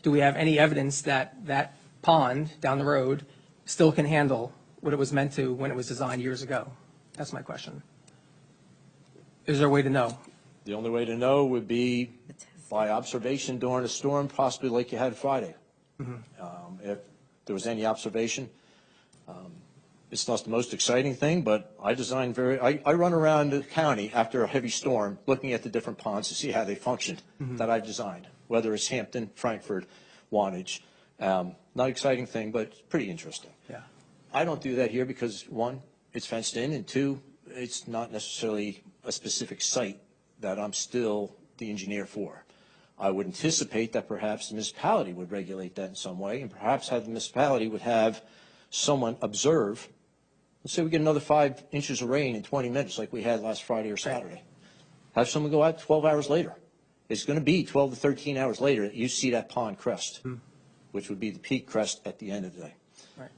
do we have any evidence that that pond down the road still can handle what it was meant to when it was designed years ago? That's my question. Is there a way to know? The only way to know would be by observation during a storm, possibly like you had Friday. If there was any observation, it's not the most exciting thing, but I designed I run around the county after a heavy storm looking at the different ponds to see how they functioned that I've designed, whether it's Hampton, Frankfurt, Wantage. Not exciting thing, but it's pretty interesting. Yeah. I don't do that here because, one, it's fenced in, and two, it's not necessarily a specific site that I'm still the engineer for. I would anticipate that perhaps the municipality would regulate that in some way, and perhaps have the municipality would have someone observe. Let's say we get another 5 inches of rain in 20 minutes like we had last Friday or Saturday. Have someone go out 12 hours later. It's going to be 12 to 13 hours later that you see that pond crest, which would be the peak crest at the end of the day. Right.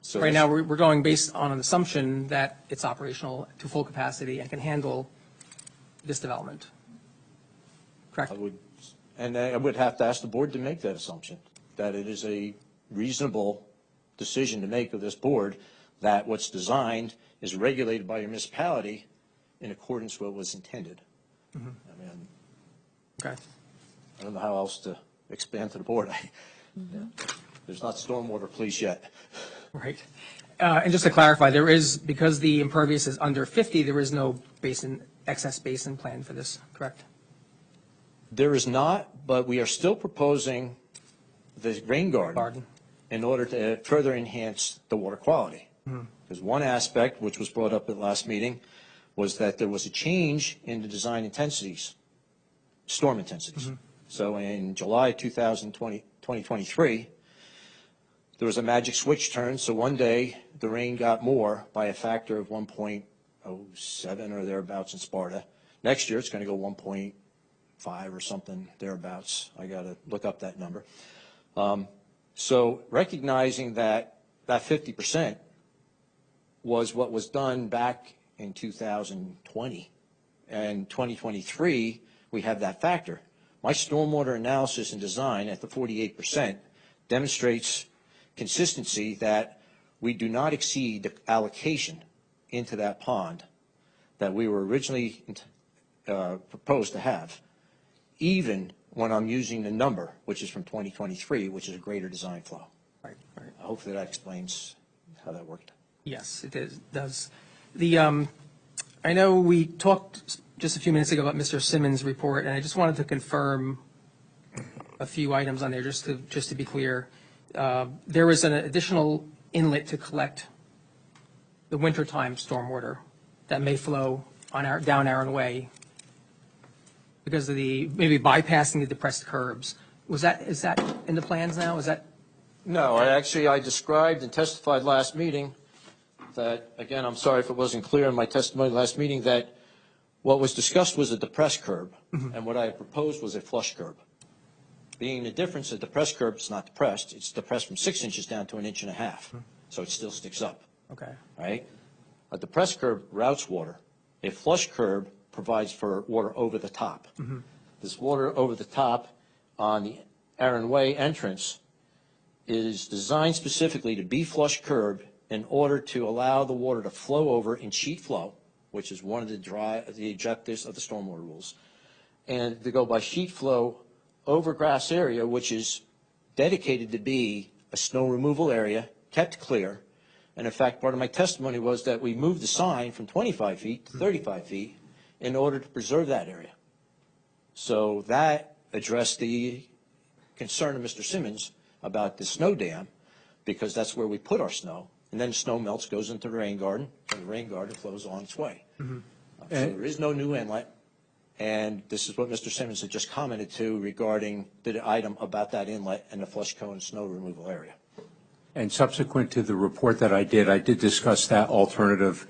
So Right now, we're going based on an assumption that it's operational to full capacity and can handle this development. Correct? I would have to ask the board to make that assumption, that it is a reasonable decision to make of this board, that what's designed is regulated by your municipality in accordance with what was intended. I mean, Okay. I don't know how else to expand to the board. There's not stormwater police yet. Right. And just to clarify, there is, because the impervious is under 50, there is no basin, excess basin plan for this, correct? There is not, but we are still proposing the rain garden in order to further enhance the water quality. Because one aspect, which was brought up at last meeting, was that there was a change in the design intensities, storm intensities. So in July 2023, there was a magic switch turned, so one day the rain got more by a factor of 1.07 or thereabouts in Sparta. Next year it's going to go 1.5 or something thereabouts. I got to look up that number. So recognizing that 50% was what was done back in 2020, and 2023 we have that factor. My stormwater analysis and design at the 48% demonstrates consistency that we do not exceed the allocation into that pond that we were originally proposed to have, even when I'm using the number, which is from 2023, which is a greater design flow. Right, right. Hopefully that explains how that worked. Yes, it does. I know we talked just a few minutes ago about Mr. Simmons' report, and I just wanted to confirm a few items on there, just to be clear. There was an additional inlet to collect the wintertime stormwater that may flow on down Aaron Way because of maybe bypassing the depressed curbs. Is that in the plans now? Is that? No, I described and testified last meeting that, again, I'm sorry if it wasn't clear in my testimony last meeting, that what was discussed was a depressed curb, and what I proposed was a flush curb. Being the difference, a depressed curb is not depressed. It's depressed from 6 inches down to 1.5 inches, so it still sticks up. Okay. Right? A depressed curb routes water. A flush curb provides for water over the top. This water over the top on the Aaron Way entrance is designed specifically to be flush curb in order to allow the water to flow over in sheet flow, which is one of the objectives of the stormwater rules, and to go by sheet flow over grass area, which is dedicated to be a snow removal area, kept clear. And in fact, part of my testimony was that we moved the sign from 25 feet to 35 feet in order to preserve that area. So that addressed the concern of Mr. Simmons about the snow dam, because that's where we put our snow. And then snow melts, goes into the rain garden, and the rain garden flows on its way. So there is no new inlet. And this is what Mr. Simmons had just commented to regarding the item about that inlet and the flush cone snow removal area. And subsequent to the report that I did discuss that alternative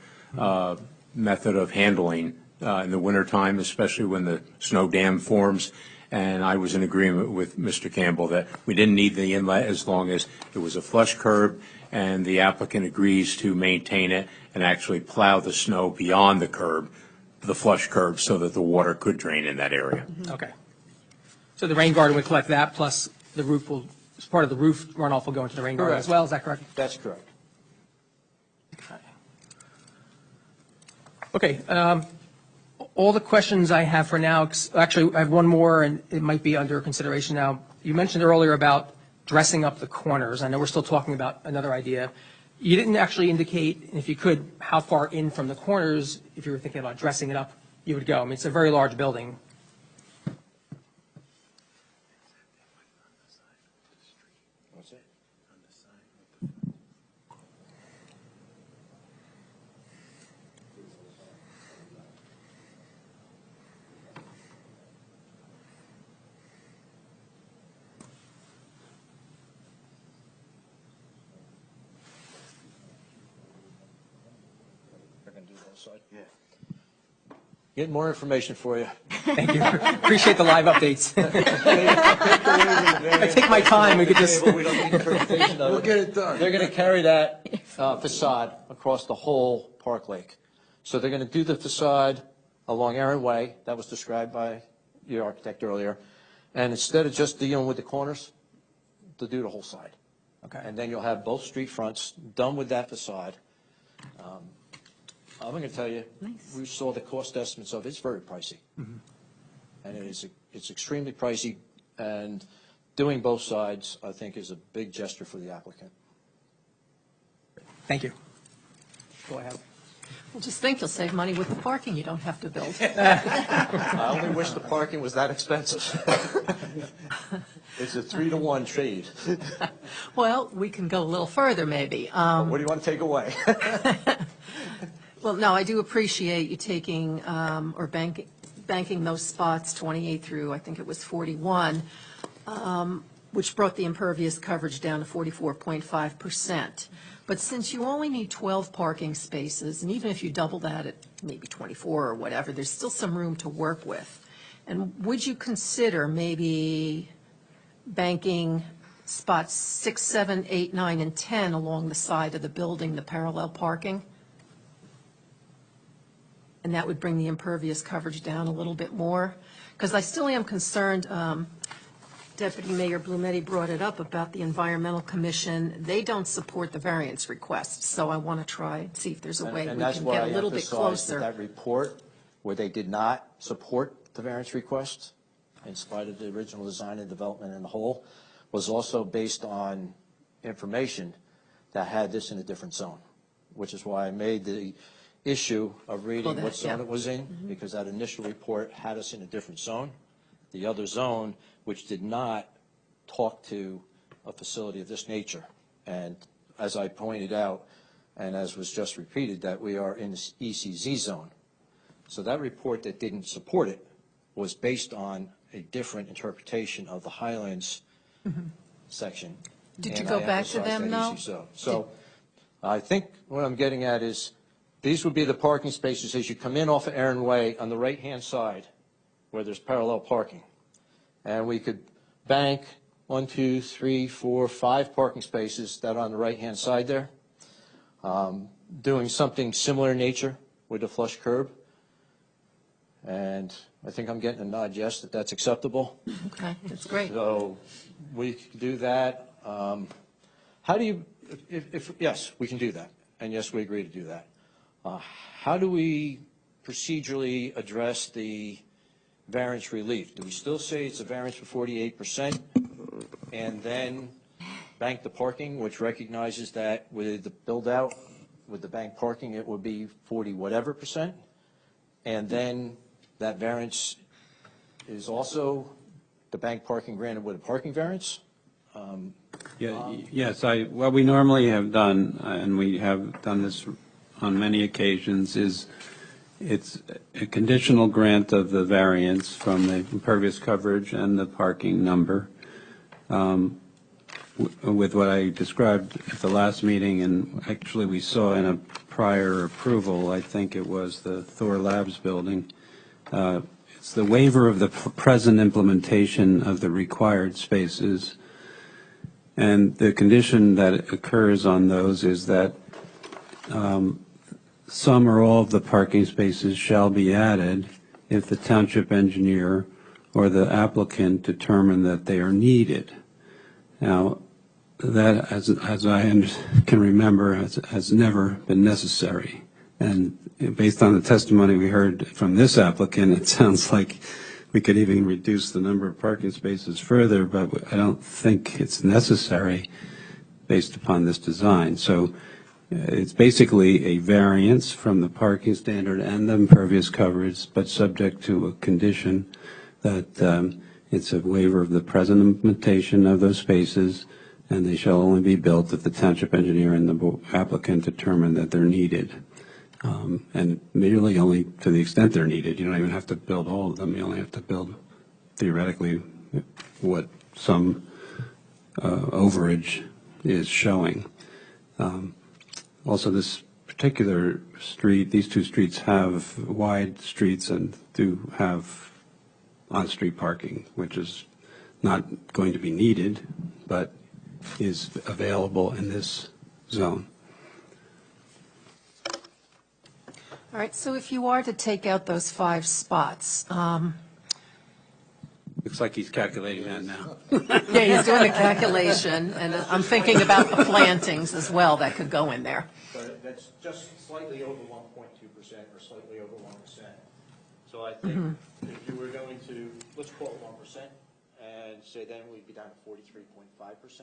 method of handling in the wintertime, especially when the snow dam forms. And I was in agreement with Mr. Campbell that we didn't need the inlet as long as it was a flush curb and the applicant agrees to maintain it and actually plow the snow beyond the curb, the flush curb, so that the water could drain in that area. Okay. So the rain garden would collect that, plus the roof will, as part of the roof runoff will go into the rain garden as well, is that correct? That's correct. Okay. All the questions I have for now, actually, I have one more, and it might be under consideration now. You mentioned earlier about dressing up the corners. I know we're still talking about another idea. You didn't actually indicate, if you could, how far in from the corners, if you were thinking about dressing it up, you would go. I mean, it's a very large building. What's it? Yeah. Get more information for you. Thank you. Appreciate the live updates. I take my time. We could just. We don't need interpretation of it. We'll get it done. They're going to carry that facade across the whole Park Lake. So they're going to do the facade along Aaron Way, that was described by your architect earlier. And instead of just dealing with the corners, they'll do the whole side. Okay. And then you'll have both street fronts done with that facade. I'm going to tell you, we saw the cost estimates of it. It's very pricey. And it's extremely pricey, and doing both sides, I think, is a big gesture for the applicant. Thank you. Go ahead. Well, just think, you'll save money with the parking you don't have to build. I only wish the parking was that expensive. It's a 3-to-1 trade. Well, we can go a little further, maybe. What do you want to take away? Well, no, I do appreciate you taking, or banking those spots, 28 through, I think it was 41, which brought the impervious coverage down to 44.5%. But since you only need 12 parking spaces, and even if you double that at maybe 24 or whatever, there's still some room to work with. And would you consider maybe banking spots 6, 7, 8, 9, and 10 along the side of the building, the parallel parking? And that would bring the impervious coverage down a little bit more? Because I still am concerned, Deputy Mayor Blumetti brought it up about the Environmental Commission. They don't support the variance request, so I want to try and see if there's a way we can get a little bit And that's why I emphasized closer. that report where they did not support the variance request, in spite of the original design and development in the whole, was also based on information that had this in a different zone, which is why I made the issue of reading what zone it was in, because that initial report had us in a different zone. The other zone, which did not talk to a facility of this nature. And as I pointed out, and as was just repeated, that we are in this ECZ zone. So that report that didn't support it was based on a different interpretation of the Highlands section. Did you And go I back to emphasized them, that though? EC zone. So I think what I'm getting at is these would be the parking spaces as you come in off of Aaron Way on the right-hand side where there's parallel parking. And we could bank 1, 2, 3, 4, 5 parking spaces that are on the right-hand side there, doing something similar in nature with a flush curb. And I think I'm getting a nod, yes, that that's acceptable. Okay, that's great. So we can do that. How do you, yes, we can do that. And yes, we agree to do that. How do we procedurally address the variance relief? Do we still say it's a variance for 48% and then bank the parking, which recognizes that with the build-out, with the bank parking, it would be 40 whatever percent? And then that variance is also the bank parking granted with a parking variance? Yes, what we normally have done, and we have done this on many occasions, is it's a conditional grant of the variance from the impervious coverage and the parking number. With what I described at the last meeting, and actually we saw in a prior approval, I think it was the Thor Labs building, it's the waiver of the present implementation of the required spaces. And the condition that occurs on those is that some or all of the parking spaces shall be added if the township engineer or the applicant determine that they are needed. Now, that, as I can remember, has never been necessary. And based on the testimony we heard from this applicant, it sounds like we could even reduce the number of parking spaces further, but I don't think it's necessary based upon this design. So it's basically a variance from the parking standard and the impervious coverage, but subject to a condition that it's a waiver of the present implementation of those spaces, and they shall only be built if the township engineer and the applicant determine that they're needed. And merely only to the extent they're needed. You don't even have to build all of them. You only have to build, theoretically, what some overage is showing. Also, this particular street, these two streets have wide streets and do have on-street parking, which is not going to be needed, but is available in this zone. All right, so if you are to take out those 5 spots, Looks like he's calculating that now. yeah, he's doing the calculation, and I'm thinking about the plantings as well that could go in there. But that's just slightly over 1.2% or slightly over 1%. So I think if you were going to, let's call it 1%, and say then we'd be down to 43.5%,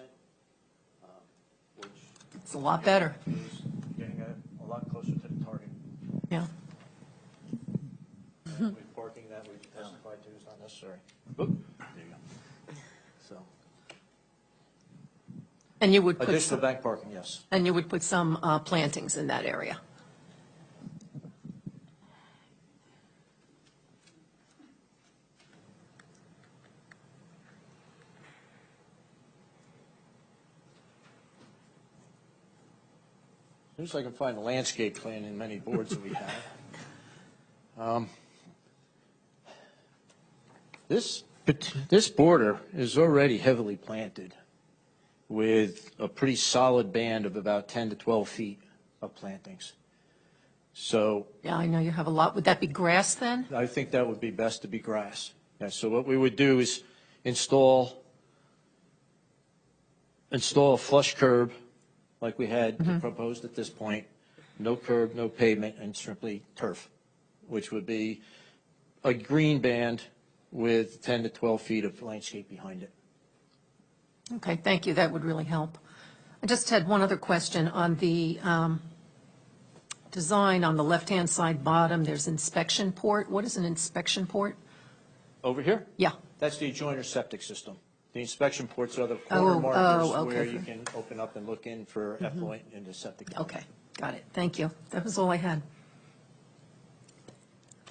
which It's a lot better. is getting a lot closer to the target. Yeah. With parking that we testified to is not necessary. Oop, there you go. So, And you would put additional some, bank parking, yes. and you would put some plantings in that area. As soon as I can find a landscape plan in many boards that we have. This border is already heavily planted with a pretty solid band of about 10 to 12 feet of plantings. So Yeah, I know you have a lot. Would that be grass then? I think that would be best to be grass. Yeah, so what we would do is install install a flush curb like we had proposed at this point, no curb, no pavement, and strictly turf, which would be a green band with 10 to 12 feet of landscape behind it. Okay, thank you. That would really help. I just had one other question on the design on the left-hand side bottom. There's inspection port. What is an inspection port? Over here? Yeah. That's the adjoiner septic system. The inspection ports are the Oh, corner markers okay. where you can open up and look in for effluent into septic. Okay, got it. Thank you. That was all I had.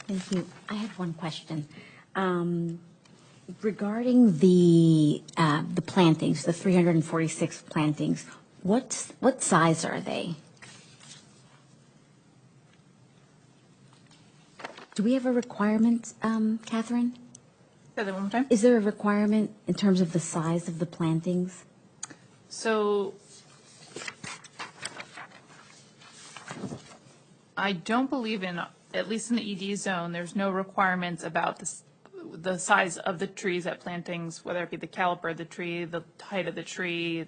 Thank you. I have one question. Regarding the plantings, the 346 plantings, what size are they? Do we have a requirement, Catherine? Say that one more time. Is there a requirement in terms of the size of the plantings? So I don't believe at least in the ED zone, there's no requirements about the size of the trees at plantings, whether it be the caliper of the tree, the height of the tree,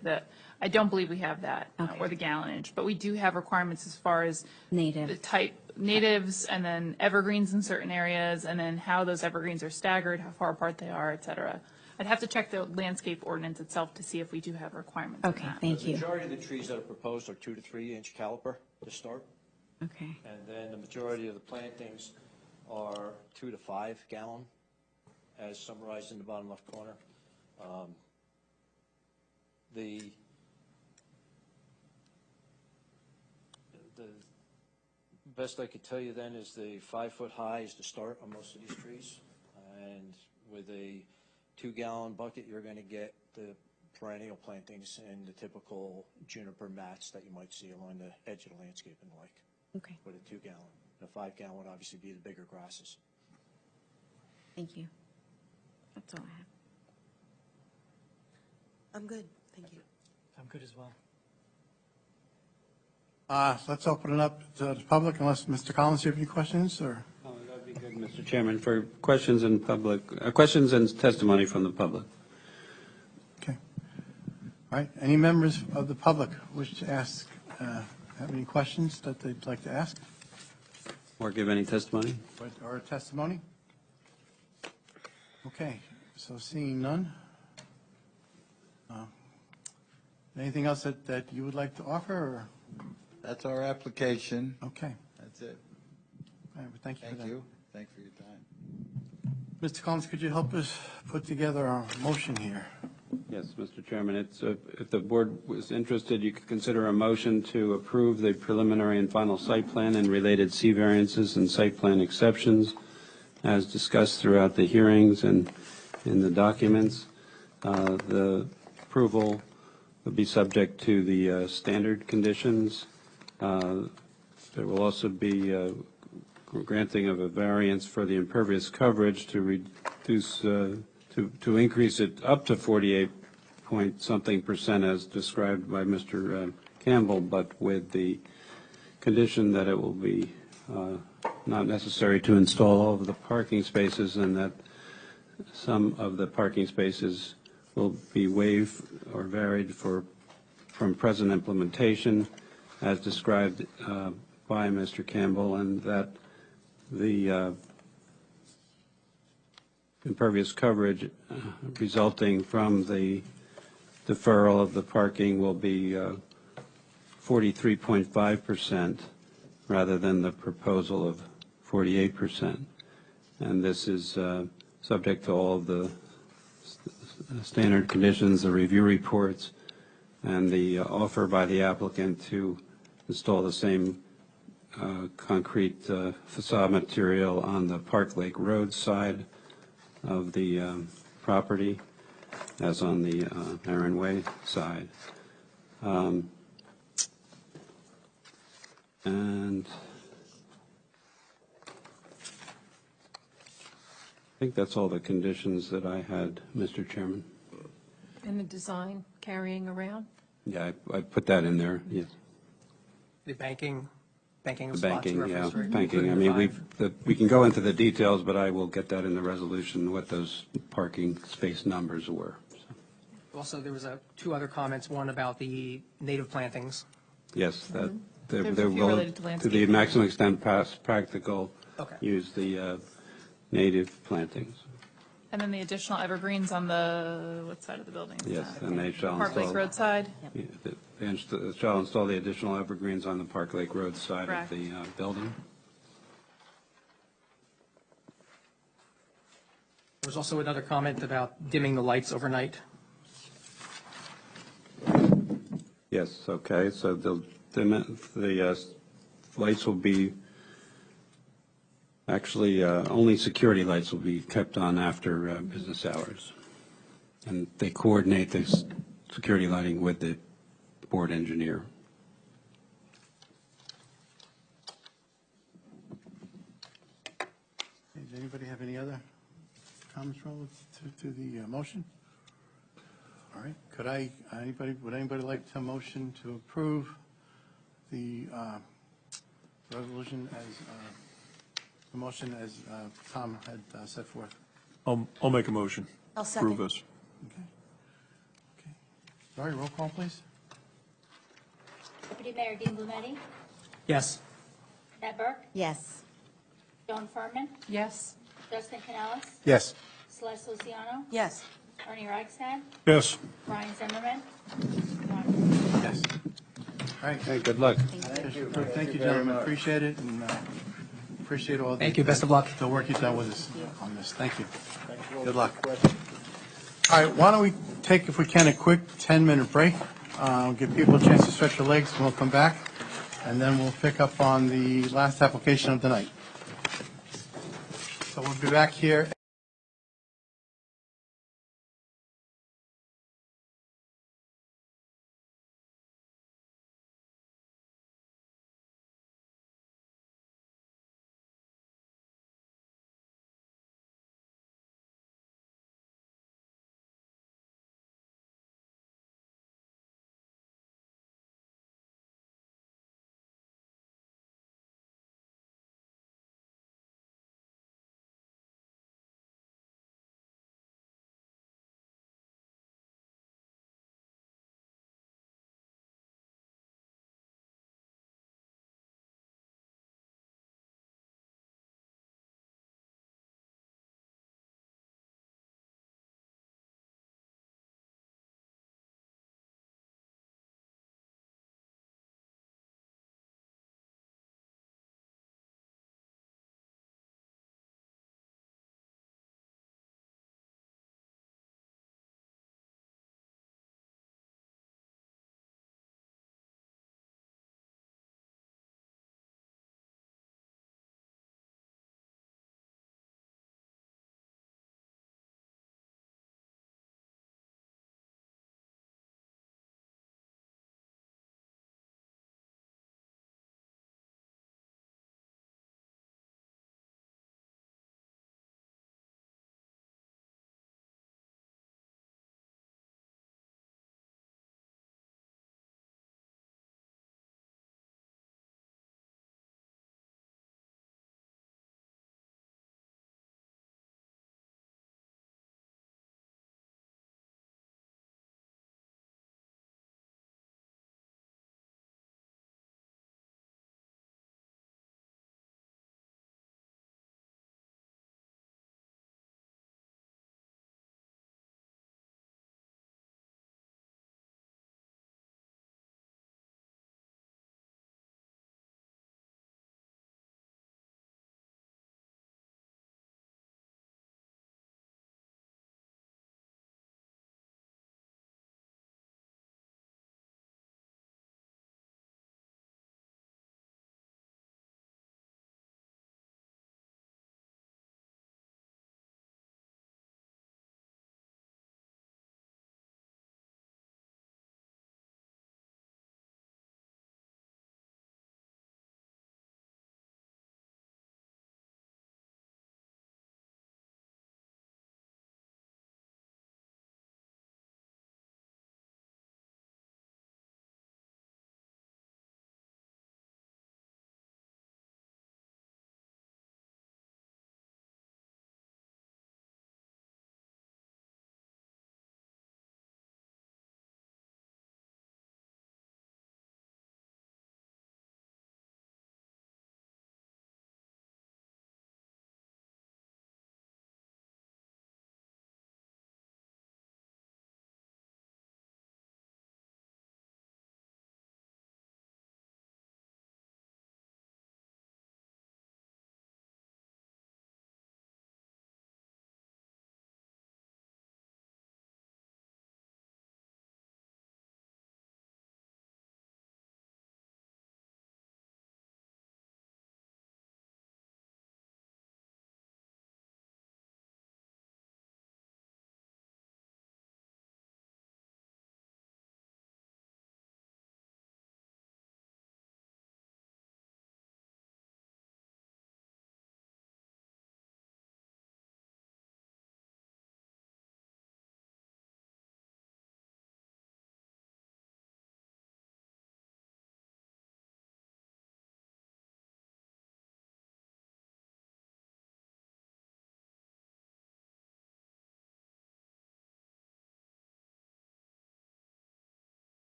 I don't believe we have that, or the gallonage. But we do have requirements as far as Native. the type, natives, and then evergreens in certain areas, and then how those evergreens are staggered, how far apart they are, et cetera. I'd have to check the landscape ordinance itself to see if we do have requirements on Okay, that. thank The you. majority of the trees that are proposed are 2 to 3 inch caliper to start. Okay. And then the majority of the plantings are 2 to 5 gallon, as summarized in the bottom left corner. The best I could tell you then is the 5 foot high is the start on most of these trees. And with a 2 gallon bucket, you're going to get the perennial plantings and the typical juniper mats that you might see along the edge of the landscape and the like. Okay. With a 2 gallon. The 5 gallon would obviously be the bigger grasses. Thank you. That's all I have. I'm good, thank you. I'm good as well. Let's open it up to the public, unless, Mr. Collins, you have any questions, or? Oh, that'd be good, Mr. Chairman, for questions in public, questions and testimony from the public. Okay. All right, any members of the public wish to ask, have any questions that they'd like to ask, Or give any testimony? or testimony? Okay, so seeing none. Anything else that you would like to offer, or? That's our application. Okay. That's it. All right, well, thank you for that. Thank you. Thanks for your time. Mr. Collins, could you help us put together our motion here? Yes, Mr. Chairman, it's, if the board was interested, you could consider a motion to approve the preliminary and final site plan and related C variances and site plan exceptions as discussed throughout the hearings and in the documents. The approval would be subject to the standard conditions. There will also be granting of a variance for the impervious coverage to reduce, to increase it up to 48 point something percent as described by Mr. Campbell, but with the condition that it will be not necessary to install all of the parking spaces, and that some of the parking spaces will be waived or varied from present implementation as described by Mr. Campbell, and that the impervious coverage resulting from the deferral of the parking will be 43.5% rather than the proposal of 48%. And this is subject to all of the standard conditions, the review reports, and the offer by the applicant to install the same concrete facade material on the Park Lake Road side of the property as on the Aaron Way side. And I think that's all the conditions that I had, Mr. Chairman. And the design carrying around? Yeah, I put that in there, yes. The banking The spots banking, yeah, referenced, right? banking. I Including mean, the we can go into the details, but I will get that in the resolution, what those parking space numbers were. So. Also, there was two other comments, one about the native plantings. Yes, that, they There's a few will, related to to the landscaping. maximum extent practical, Okay. use the native plantings. And then the additional evergreens on the, what side of the building is Yes, that? and they shall Park Lake install. Road side? Yeah, they shall install the additional evergreens on the Park Lake Road side of Correct. the building. There was also another comment about dimming the lights overnight. Yes, okay, so the lights will be, actually, only security lights will be kept on after business hours. And they coordinate the security lighting with the board engineer. Does anybody have any other comments relative to the motion? All right, would anybody like to motion to approve the resolution as, the motion as Tom had set forth? I'll make a motion. I'll second. Approve this. Okay. Sorry, roll call, please. Deputy Mayor Dean Blumetti, Yes. Annette Burke, Yes. Joan Furman, Yes. Justin Canellis, Yes. Celeste Luciano, Yes. Ernie Reichstad, Yes. Brian Zimmerman. Yes. All right. Hey, good luck. Thank you, gentlemen, appreciate it, and appreciate all the. Thank you. Best of luck. The work you've done with us on this, thank you. Good luck. All right, why don't we take, if we can, a quick 10-minute break, give people a chance to stretch their legs, and we'll come back, and then we'll pick up on the last application of the night. So we'll be back here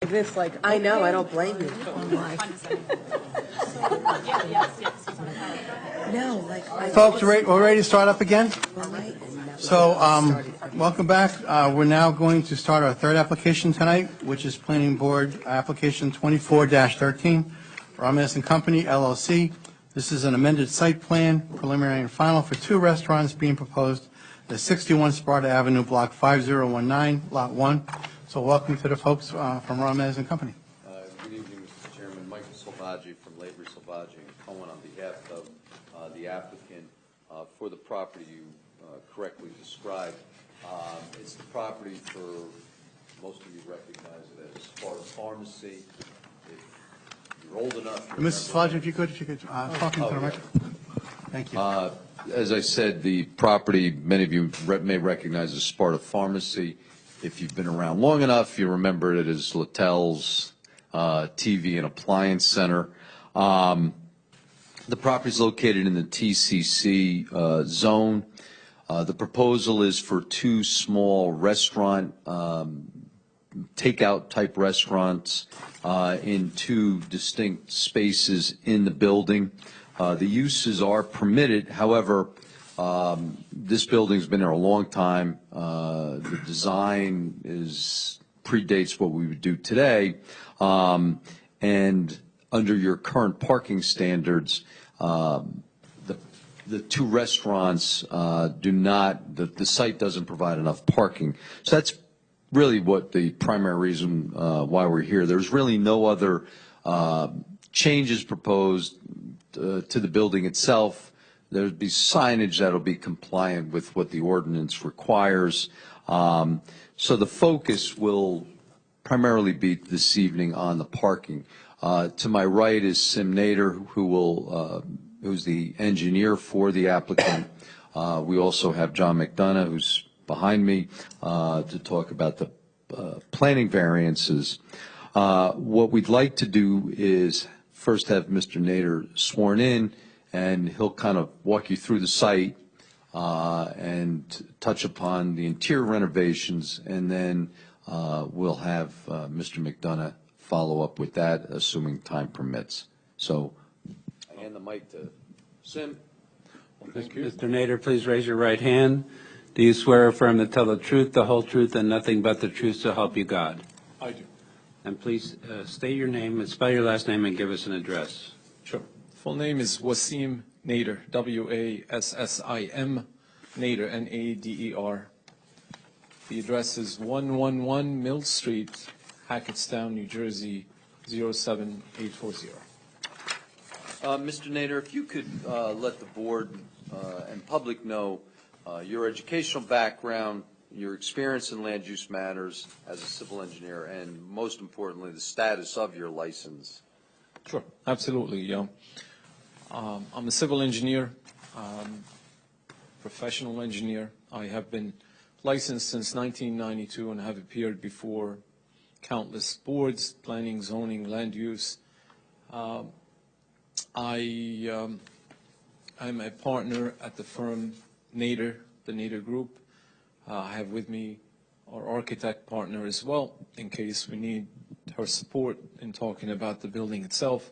this, like, I know, I don't blame you. No, like. Folks, we're ready to start up again? So, welcome back. We're now going to start our third application tonight, which is Planning Board Application 24-13, Ramirez and Company, LLC. This is an amended site plan, preliminary and final, for two restaurants being proposed at 61 Sparta Avenue, Block 5019, Lot 1. So welcome to the folks from Ramirez and Company. Good evening, Mr. Chairman. Michael Salvaggi from Labor Salvaggi and Cohen on behalf of the applicant for the property you correctly described. It's the property for, most of you recognize it as Sparta Pharmacy. If you're old enough. Mrs. Salvaggi, if you could talk into the microphone. Thank you. As I said, the property, many of you may recognize as Sparta Pharmacy. If you've been around long enough, you remember it as Littell's TV and Appliance Center. The property is located in the TCC zone. The proposal is for two small restaurant, takeout type restaurants in two distinct spaces in the building. The uses are permitted. However, this building's been there a long time. The design predates what we would do today. And under your current parking standards, the two restaurants do not, the site doesn't provide enough parking. So that's really what the primary reason why we're here. There's really no other changes proposed to the building itself. There'll be signage that'll be compliant with what the ordinance requires. So the focus will primarily be this evening on the parking. To my right is Sim Nader, who's the engineer for the applicant. We also have John McDonough, who's behind me, to talk about the planning variances. What we'd like to do is first have Mr. Nader sworn in, and he'll kind of walk you through the site and touch upon the interior renovations, and then we'll have Mr. McDonough follow up with that, assuming time permits. So I hand the mic to Sim. Thank you. Mr. Nader, please raise your right hand. Do you swear or affirm to tell the truth, the whole truth, and nothing but the truth to help you God? I do. And please state your name and spell your last name and give us an address. Sure. Full name is Wasim Nader, W-A-S-S-I-M, Nader, N-A-D-E-R. The address is 111 Mill Street, Hackettstown, New Jersey, 07840. Mr. Nader, if you could let the board and public know your educational background, your experience in land use matters as a civil engineer, and most importantly, the status of your license. Sure, absolutely. I'm a civil engineer, professional engineer. I have been licensed since 1992 and have appeared before countless boards, planning, zoning, land use. I'm a partner at the firm Nader, the Nader Group. I have with me our architect partner as well, in case we need her support in talking about the building itself,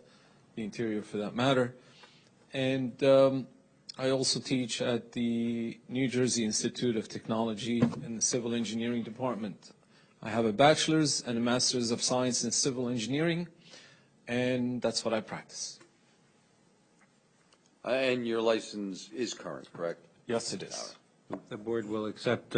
the interior for that matter. And I also teach at the New Jersey Institute of Technology in the Civil Engineering Department. I have a bachelor's and a master's of science in civil engineering, and that's what I practice. And your license is current, correct? Yes, it is. The board will accept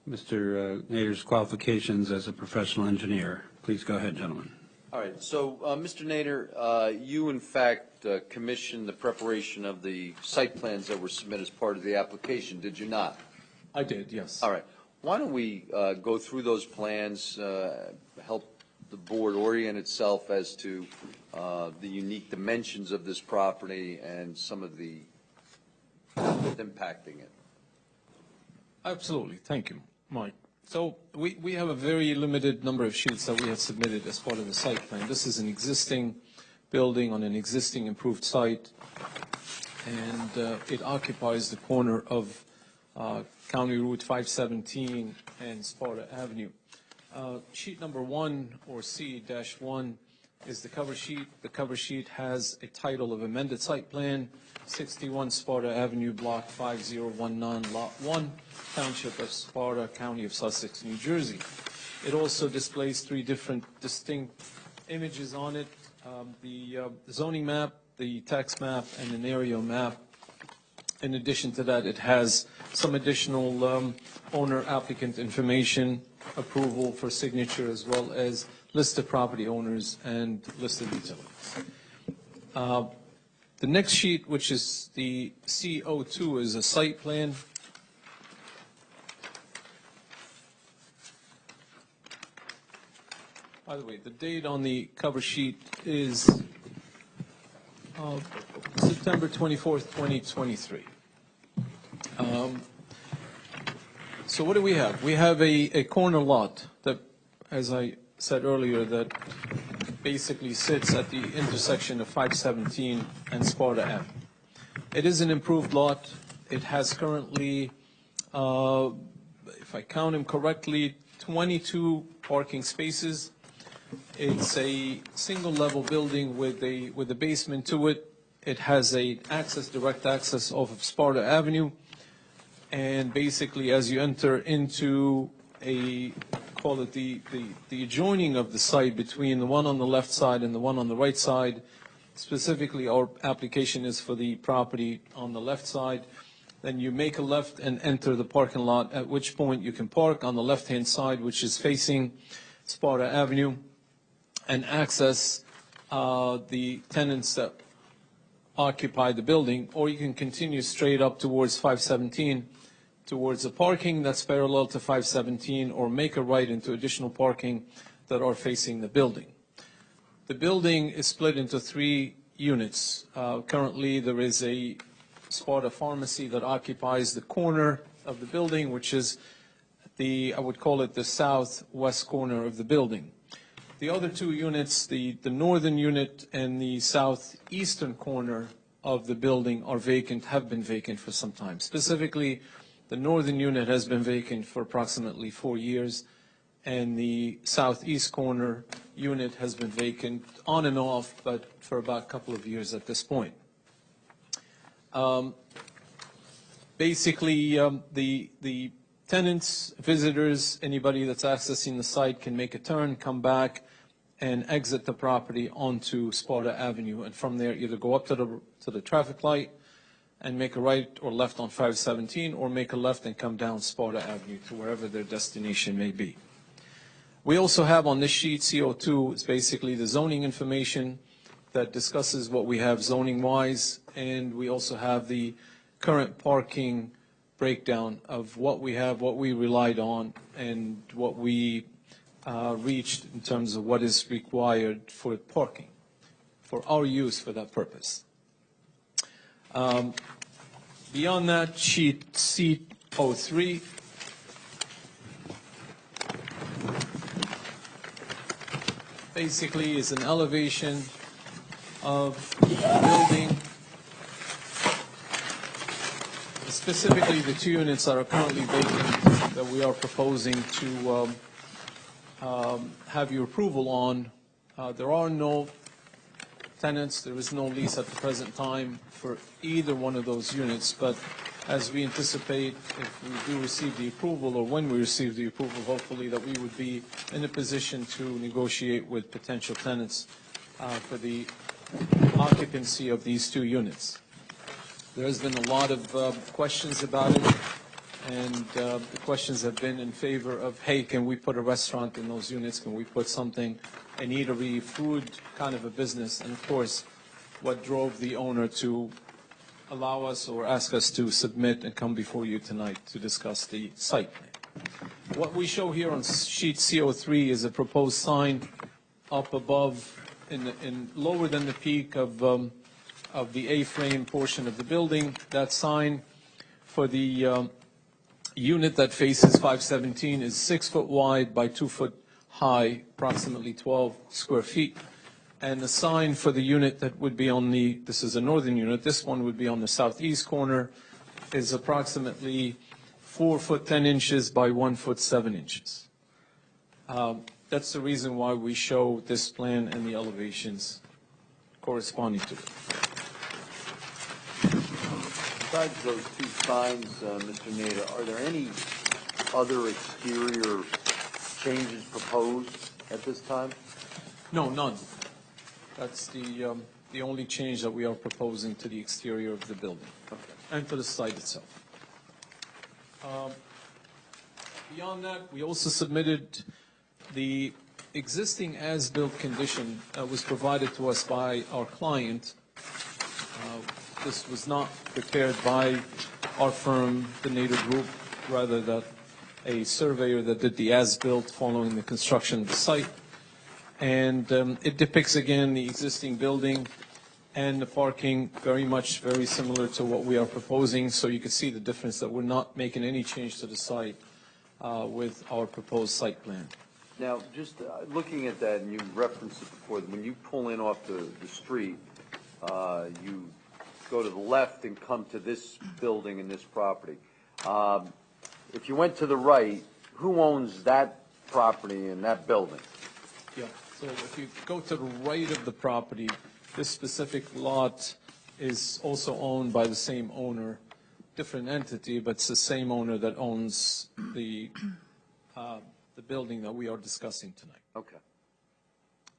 Mr. Nader's qualifications as a professional engineer. Please go ahead, gentlemen. All right. So, Mr. Nader, you in fact commissioned the preparation of the site plans that were submitted as part of the application, did you not? I did, yes. All right. Why don't we go through those plans, help the board orient itself as to the unique dimensions of this property and some of the impacting it. Absolutely. Thank you, Mike. So we have a very limited number of sheets that we have submitted as part of the site plan. This is an existing building on an existing improved site, and it occupies the corner of County Route 517 and Sparta Avenue. Sheet number 1, or C-1, is the cover sheet. The cover sheet has a title of amended site plan, 61 Sparta Avenue, Block 5019, Lot 1, Township of Sparta, County of Sussex, New Jersey. It also displays 3 different distinct images on it, the zoning map, the tax map, and an aerial map. In addition to that, it has some additional owner applicant information, approval for signature, as well as listed property owners and listed utilities. The next sheet, which is the CO2, is a site plan. By the way, the date on the cover sheet is September 24th, 2023. So what do we have? We have a corner lot that, as I said earlier, that basically sits at the intersection of 517 and Sparta Avenue. It is an improved lot. It has currently, if I count them correctly, 22 parking spaces. It's a single-level building with a basement to it. It has direct access off of Sparta Avenue. And basically, as you enter into call it the adjoining of the site between the one on the left side and the one on the right side, specifically our application is for the property on the left side, then you make a left and enter the parking lot, at which point you can park on the left-hand side, which is facing Sparta Avenue, and access the tenants that occupy the building, or you can continue straight up towards 517, towards the parking that's parallel to 517, or make a right into additional parking that are facing the building. The building is split into 3 units. Currently, there is a Sparta pharmacy that occupies the corner of the building, which is I would call it the southwest corner of the building. The other 2 units, the northern unit and the southeastern corner of the building, are vacant, have been vacant for some time. Specifically, the northern unit has been vacant for approximately 4 years, and the southeast corner unit has been vacant on and off, but for about a couple of years at this point. Basically, the tenants, visitors, anybody that's accessing the site can make a turn, come back, and exit the property onto Sparta Avenue, and from there either go up to the traffic light and make a right or left on 517, or make a left and come down Sparta Avenue to wherever their destination may be. We also have on this sheet, CO2, is basically the zoning information that discusses what we have zoning-wise, and we also have the current parking breakdown of what we have, what we relied on, and what we reached in terms of what is required for parking, for our use for that purpose. Beyond that, sheet C03 basically is an elevation of the building, specifically the 2 units that are currently vacant that we are proposing to have your approval on. There are no tenants, there is no lease at the present time for either one of those units, but as we anticipate, if we do receive the approval, or when we receive the approval, hopefully, that we would be in a position to negotiate with potential tenants for the occupancy of these 2 units. There has been a lot of questions about it, and the questions have been in favor of, hey, can we put a restaurant in those units? Can we put something, an eatery, food kind of a business? And of course, what drove the owner to allow us or ask us to submit and come before you tonight to discuss the site plan. What we show here on sheet CO3 is a proposed sign up above, in lower than the peak of the A-frame portion of the building. That sign for the unit that faces 517 is 6 foot wide by 2 foot high, approximately 12 square feet. And the sign for the unit that would be on this is a northern unit, this one would be on the southeast corner, is approximately 4 foot 10 inches by 1 foot 7 inches. That's the reason why we show this plan and the elevations corresponding to it. Besides those two signs, Mr. Nader, are there any other exterior changes proposed at this time? No, none. That's the only change that we are proposing to the exterior of the building and to the site itself. Beyond that, we also submitted the existing as-built condition that was provided to us by our client. This was not prepared by our firm, the Nader Group, rather that a surveyor that did the as-built following the construction of the site. And it depicts, again, the existing building and the parking very similar to what we are proposing. So you can see the difference that we're not making any change to the site with our proposed site plan. Now, just looking at that, and you referenced it before, when you pull in off the street, you go to the left and come to this building and this property. If you went to the right, who owns that property and that building? Yeah, so if you go to the right of the property, this specific lot is also owned by the same owner, different entity, but it's the same owner that owns the building that we are discussing tonight. Okay.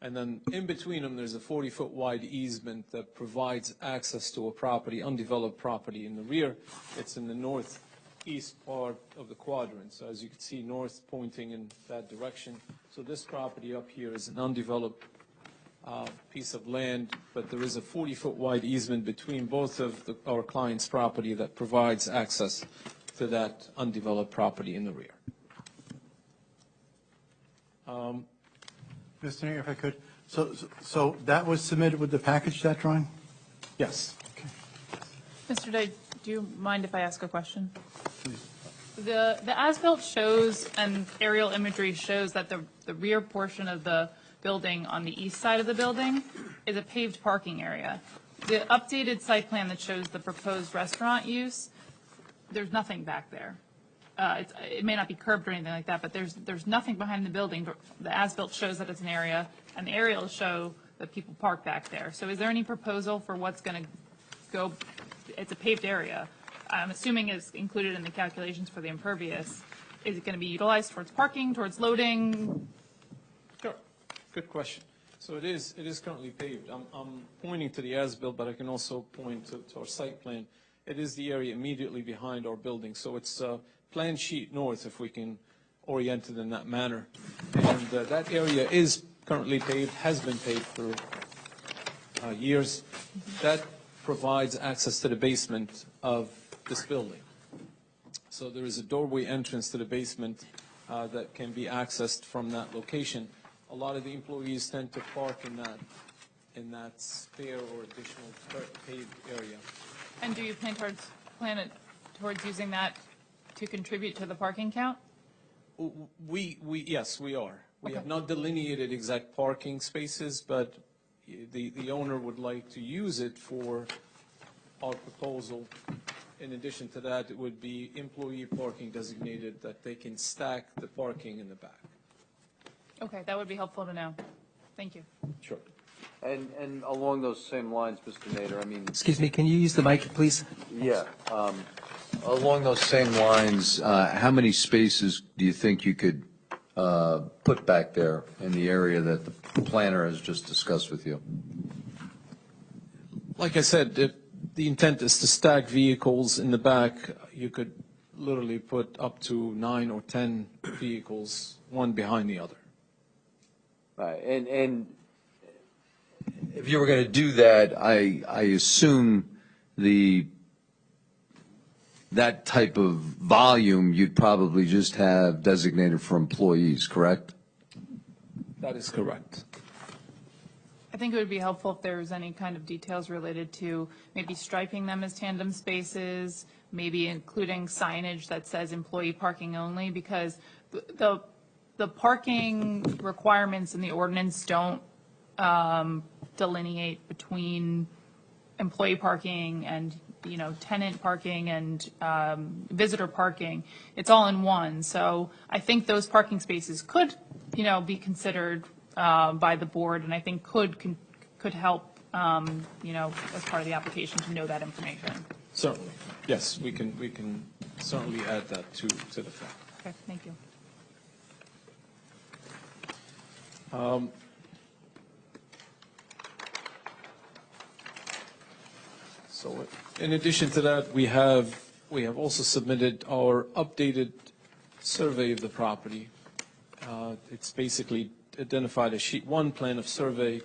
And then in between them, there's a 40-foot wide easement that provides access to a property, undeveloped property in the rear. It's in the northeast part of the quadrant. So as you can see, north pointing in that direction. So this property up here is an undeveloped piece of land, but there is a 40-foot wide easement between both of our client's property that provides access to that undeveloped property in the rear. Mr. Nader, if I could, so that was submitted with the package, that drawing? Yes. Mr. Day, do you mind if I ask a question? The as-built shows and aerial imagery shows that the rear portion of the building on the east side of the building is a paved parking area. The updated site plan that shows the proposed restaurant use, there's nothing back there. It may not be curbed or anything like that, but there's nothing behind the building. But the as-built shows that it's an area, and the aerials show that people park back there. So is there any proposal for what's going to go? It's a paved area. I'm assuming it's included in the calculations for the impervious. Is it going to be utilized towards parking, towards loading? Sure. Good question. So it is currently paved. I'm pointing to the as-built, but I can also point to our site plan. It is the area immediately behind our building. So it's plan sheet north, if we can orient it in that manner. And that area is currently paved, has been paved for years. That provides access to the basement of this building. So there is a doorway entrance to the basement that can be accessed from that location. A lot of the employees tend to park in that spare or additional paved area. And do you plan towards using that to contribute to the parking count? Yes, we are. We Okay. have not delineated exact parking spaces, but the owner would like to use it for our proposal. In addition to that, it would be employee parking designated that they can stack the parking in the back. Okay, that would be helpful to know. Thank you. Sure. And along those same lines, Mr. Nader, I mean, Excuse me, can you use the mic, please? yeah, along those same lines, how many spaces do you think you could put back there in the area that the planner has just discussed with you? Like I said, the intent is to stack vehicles in the back. You could literally put up to 9 or 10 vehicles, one behind the other. Right, and if you were going to do that, I assume that type of volume you'd probably just have designated for employees, correct? That is correct. I think it would be helpful if there was any kind of details related to maybe striping them as tandem spaces, maybe including signage that says employee parking only, because the parking requirements in the ordinance don't delineate between employee parking and tenant parking and visitor parking. It's all in one. So I think those parking spaces could, be considered by the board, and I think could help, as part of the application to know that information. Certainly, yes, we can certainly add that to the file. Okay, thank you. So in addition to that, we have also submitted our updated survey of the property. It's basically identified a sheet 1 plan of survey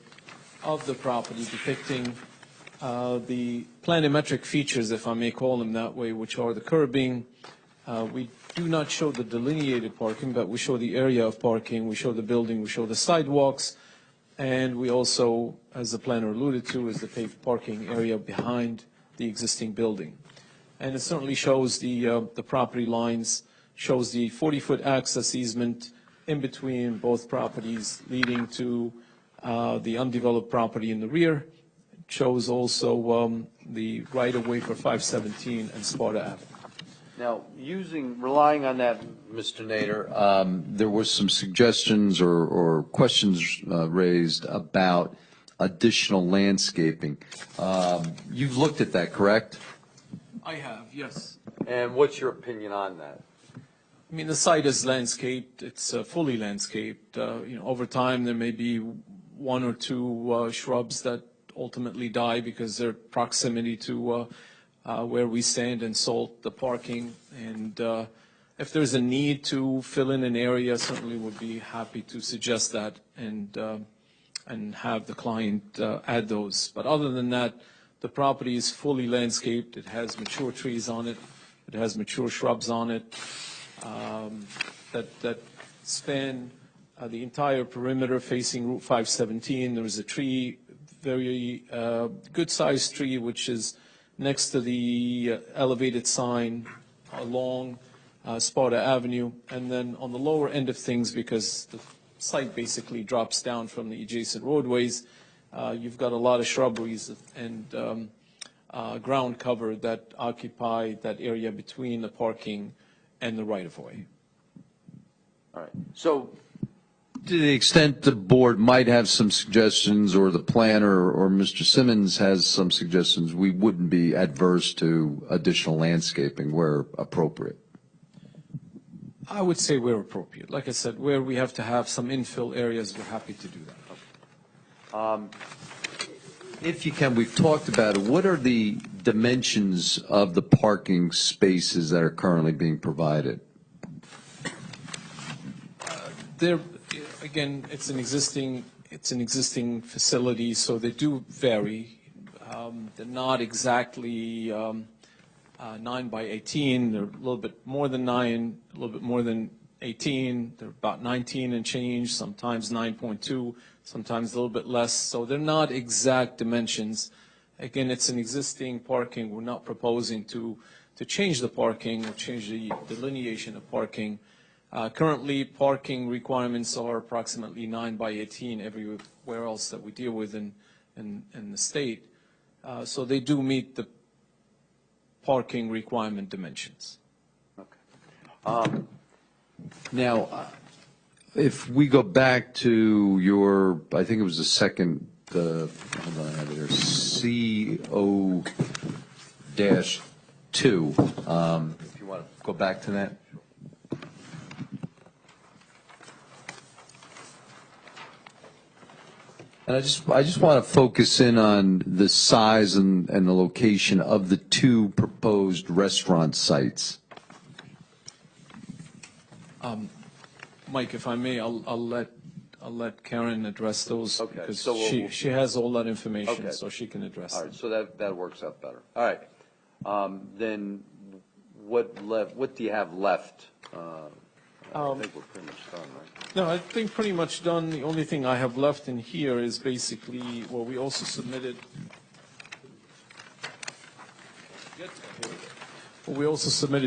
of the property depicting the planimetric features, if I may call them that way, which are the curbing. We do not show the delineated parking, but we show the area of parking, we show the building, we show the sidewalks, and we also, as the planner alluded to, is the paved parking area behind the existing building. And it certainly shows the property lines, shows the 40-foot access easement in between both properties leading to the undeveloped property in the rear. It shows also the right-of-way for 517 and Sparta Avenue. Now, relying on that, Mr. Nader, there was some suggestions or questions raised about additional landscaping. You've looked at that, correct? I have, yes. And what's your opinion on that? I mean, the site is landscaped. It's fully landscaped. Over time, there may be one or two shrubs that ultimately die because their proximity to where we stand and salt the parking. And if there's a need to fill in an area, certainly would be happy to suggest that and have the client add those. But other than that, the property is fully landscaped. It has mature trees on it. It has mature shrubs on it that span the entire perimeter facing Route 517. There is a tree, very good-sized tree, which is next to the elevated sign along Sparta Avenue. And then on the lower end of things, because the site basically drops down from the adjacent roadways, you've got a lot of shrubberies and ground cover that occupy that area between the parking and the right-of-way. All right. So to the extent the board might have some suggestions, or the planner or Mr. Simmons has some suggestions, we wouldn't be adverse to additional landscaping where appropriate. I would say where appropriate. Like I said, where we have to have some infill areas, we're happy to do that. If you can, we've talked about it. What are the dimensions of the parking spaces that are currently being provided? Again, it's an existing facility, so they do vary. They're not exactly 9 by 18. They're a little bit more than 9, a little bit more than 18. They're about 19 and change, sometimes 9.2, sometimes a little bit less. So they're not exact dimensions. Again, it's an existing parking. We're not proposing to change the parking or change the delineation of parking. Currently, parking requirements are approximately 9 by 18 everywhere else that we deal with in the state. So they do meet the parking requirement dimensions. Okay. Now, if we go back to your, I think it was the second, hold on, I have it here, CO-2, if you want to go back to that. And I just want to focus in on the size and the location of the two proposed restaurant sites. Mike, if I may, I'll let Karen address those. Okay, because so she has all that information, Okay. so she can address All them. right, so that works out better. All right. Then what do you have left? I think we're pretty much done, right? No, I think pretty much done. The only thing I have left in here is basically, well, we also submitted,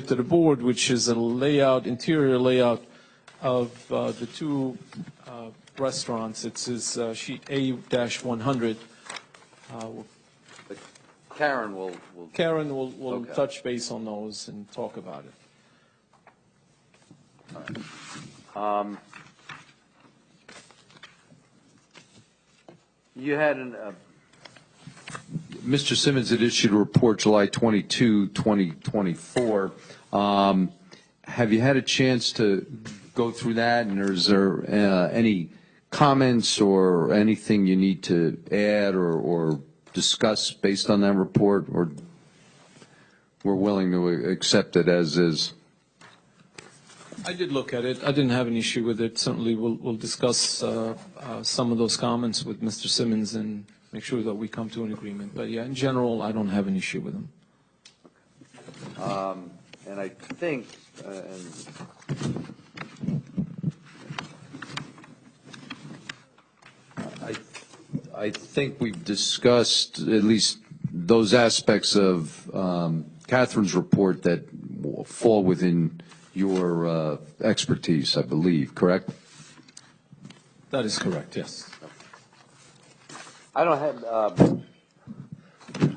to the board, which is a layout, interior layout of the two restaurants. It's sheet A-100. Karen will. Karen will Okay. touch base on those and talk about it. You had Mr. Simmons had issued a report July 22, 2024. Have you had a chance to go through that, and is there any comments or anything you need to add or discuss based on that report, or we're willing to accept it as is? I did look at it. I didn't have an issue with it. Certainly, we'll discuss some of those comments with Mr. Simmons and make sure that we come to an agreement. But yeah, in general, I don't have an issue with them. And I think, I think we've discussed at least those aspects of Catherine's report that fall within your expertise, I believe, correct? That is correct, yes. I don't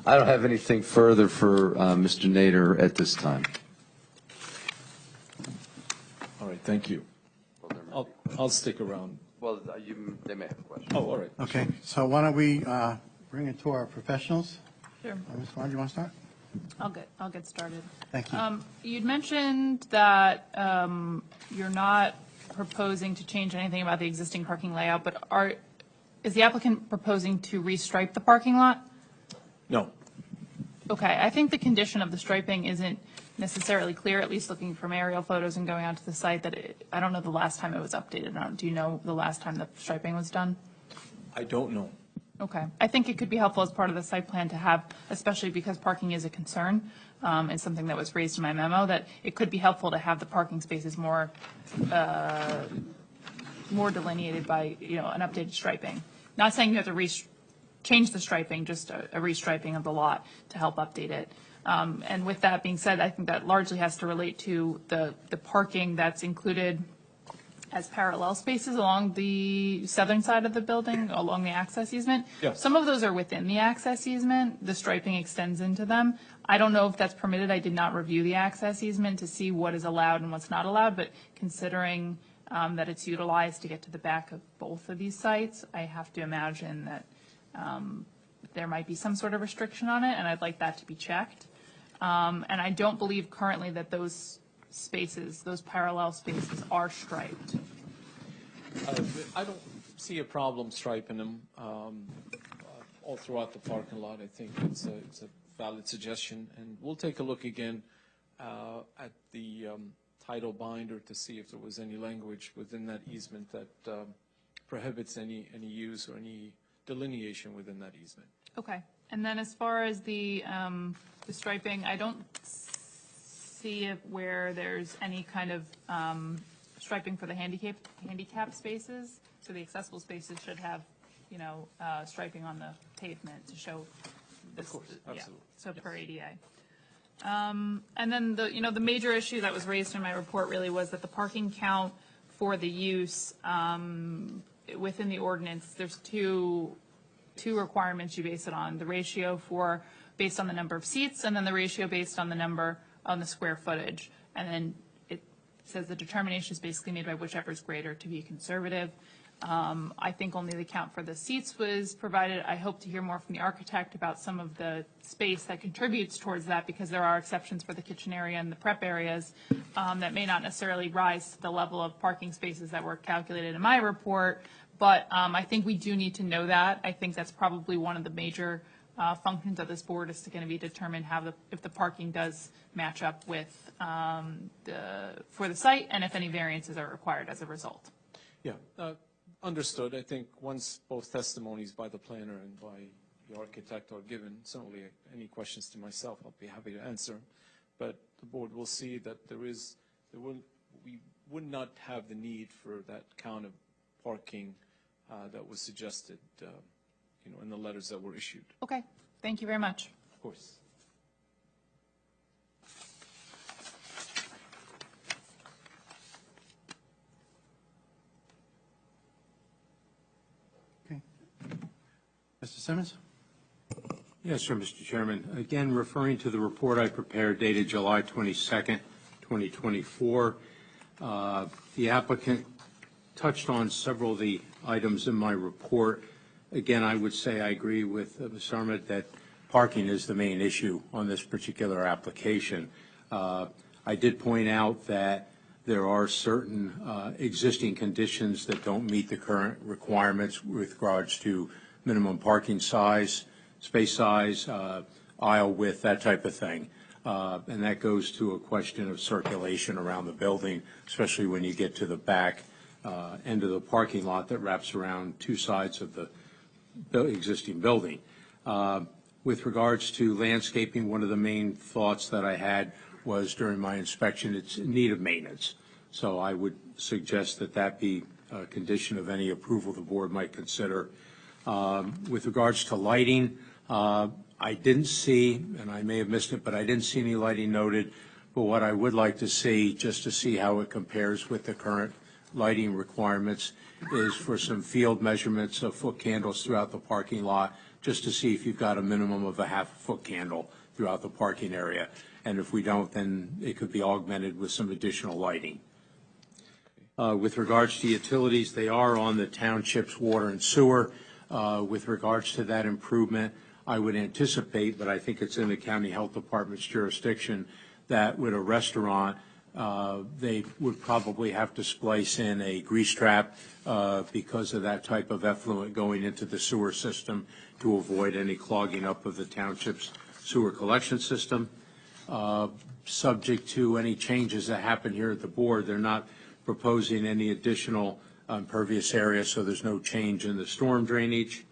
have anything further for Mr. Nader at this time. All right, thank you. I'll stick around. Well, they may have a question. Oh, all right. Okay, so why don't we bring it to our professionals? Sure. Ms. Warren, you want to start? I'll get started. Thank you. You'd mentioned that you're not proposing to change anything about the existing parking layout, but is the applicant proposing to restripe the parking lot? No. Okay, I think the condition of the striping isn't necessarily clear, at least looking from aerial photos and going onto the site, that I don't know the last time it was updated. Do you know the last time the striping was done? I don't know. Okay. I think it could be helpful as part of the site plan to have, especially because parking is a concern, and something that was raised in my memo, that it could be helpful to have the parking spaces more delineated by, an updated striping. Not saying you have to change the striping, just a restriping of the lot to help update it. And with that being said, I think that largely has to relate to the parking that's included as parallel spaces along the southern side of the building, along the access easement. Yeah. Some of those are within the access easement. The striping extends into them. I don't know if that's permitted. I did not review the access easement to see what is allowed and what's not allowed, but considering that it's utilized to get to the back of both of these sites, I have to imagine that there might be some sort of restriction on it, and I'd like that to be checked. And I don't believe currently that those spaces, those parallel spaces, are striped. I don't see a problem striping them all throughout the parking lot. I think it's a valid suggestion, and we'll take a look again at the title binder to see if there was any language within that easement that prohibits any use or any delineation within that easement. Okay. And then as far as the striping, I don't see where there's any kind of striping for the handicap spaces. So the accessible spaces should have, striping on the pavement to show this. Of course, absolutely. Yeah, so per ADA. And then the major issue that was raised in my report really was that the parking count for the use within the ordinance, there's two requirements you base it on: the ratio based on the number of seats, and then the ratio based on the square footage. And then it says the determination is basically made by whichever is greater, to be conservative. I think only the count for the seats was provided. I hope to hear more from the architect about some of the space that contributes towards that, because there are exceptions for the kitchen area and the prep areas that may not necessarily rise to the level of parking spaces that were calculated in my report. But I think we do need to know that. I think that's probably one of the major functions of this board, is to going to be determined if the parking does match up with for the site, and if any variances are required as a result. Yeah, understood. I think once both testimonies by the planner and by the architect are given, certainly any questions to myself, I'll be happy to answer. But the board will see that we would not have the need for that count of parking that was suggested, in the letters that were issued. Okay, thank you very much. Of course. Okay. Mr. Simmons? Yes, sir, Mr. Chairman. Again, referring to the report I prepared dated July 22nd, 2024, the applicant touched on several of the items in my report. Again, I would say I agree with Ms. Armit that parking is the main issue on this particular application. I did point out that there are certain existing conditions that don't meet the current requirements with regards to minimum parking size, space size, aisle width, that type of thing. And that goes to a question of circulation around the building, especially when you get to the back end of the parking lot that wraps around two sides of the existing building. With regards to landscaping, one of the main thoughts that I had was during my inspection, it's in need of maintenance. So I would suggest that that be a condition of any approval the board might consider. With regards to lighting, I didn't see, and I may have missed it, but I didn't see any lighting noted. But what I would like to see, just to see how it compares with the current lighting requirements, is for some field measurements of foot candles throughout the parking lot, just to see if you've got a minimum of a half-foot candle throughout the parking area. And if we don't, then it could be augmented with some additional lighting. With regards to utilities, they are on the township's water and sewer. With regards to that improvement, I would anticipate, but I think it's in the county health department's jurisdiction, that with a restaurant, they would probably have to splice in a grease trap because of that type of effluent going into the sewer system to avoid any clogging up of the township's sewer collection system. Subject to any changes that happen here at the board, they're not proposing any additional impervious area, so there's no change in the storm drainage.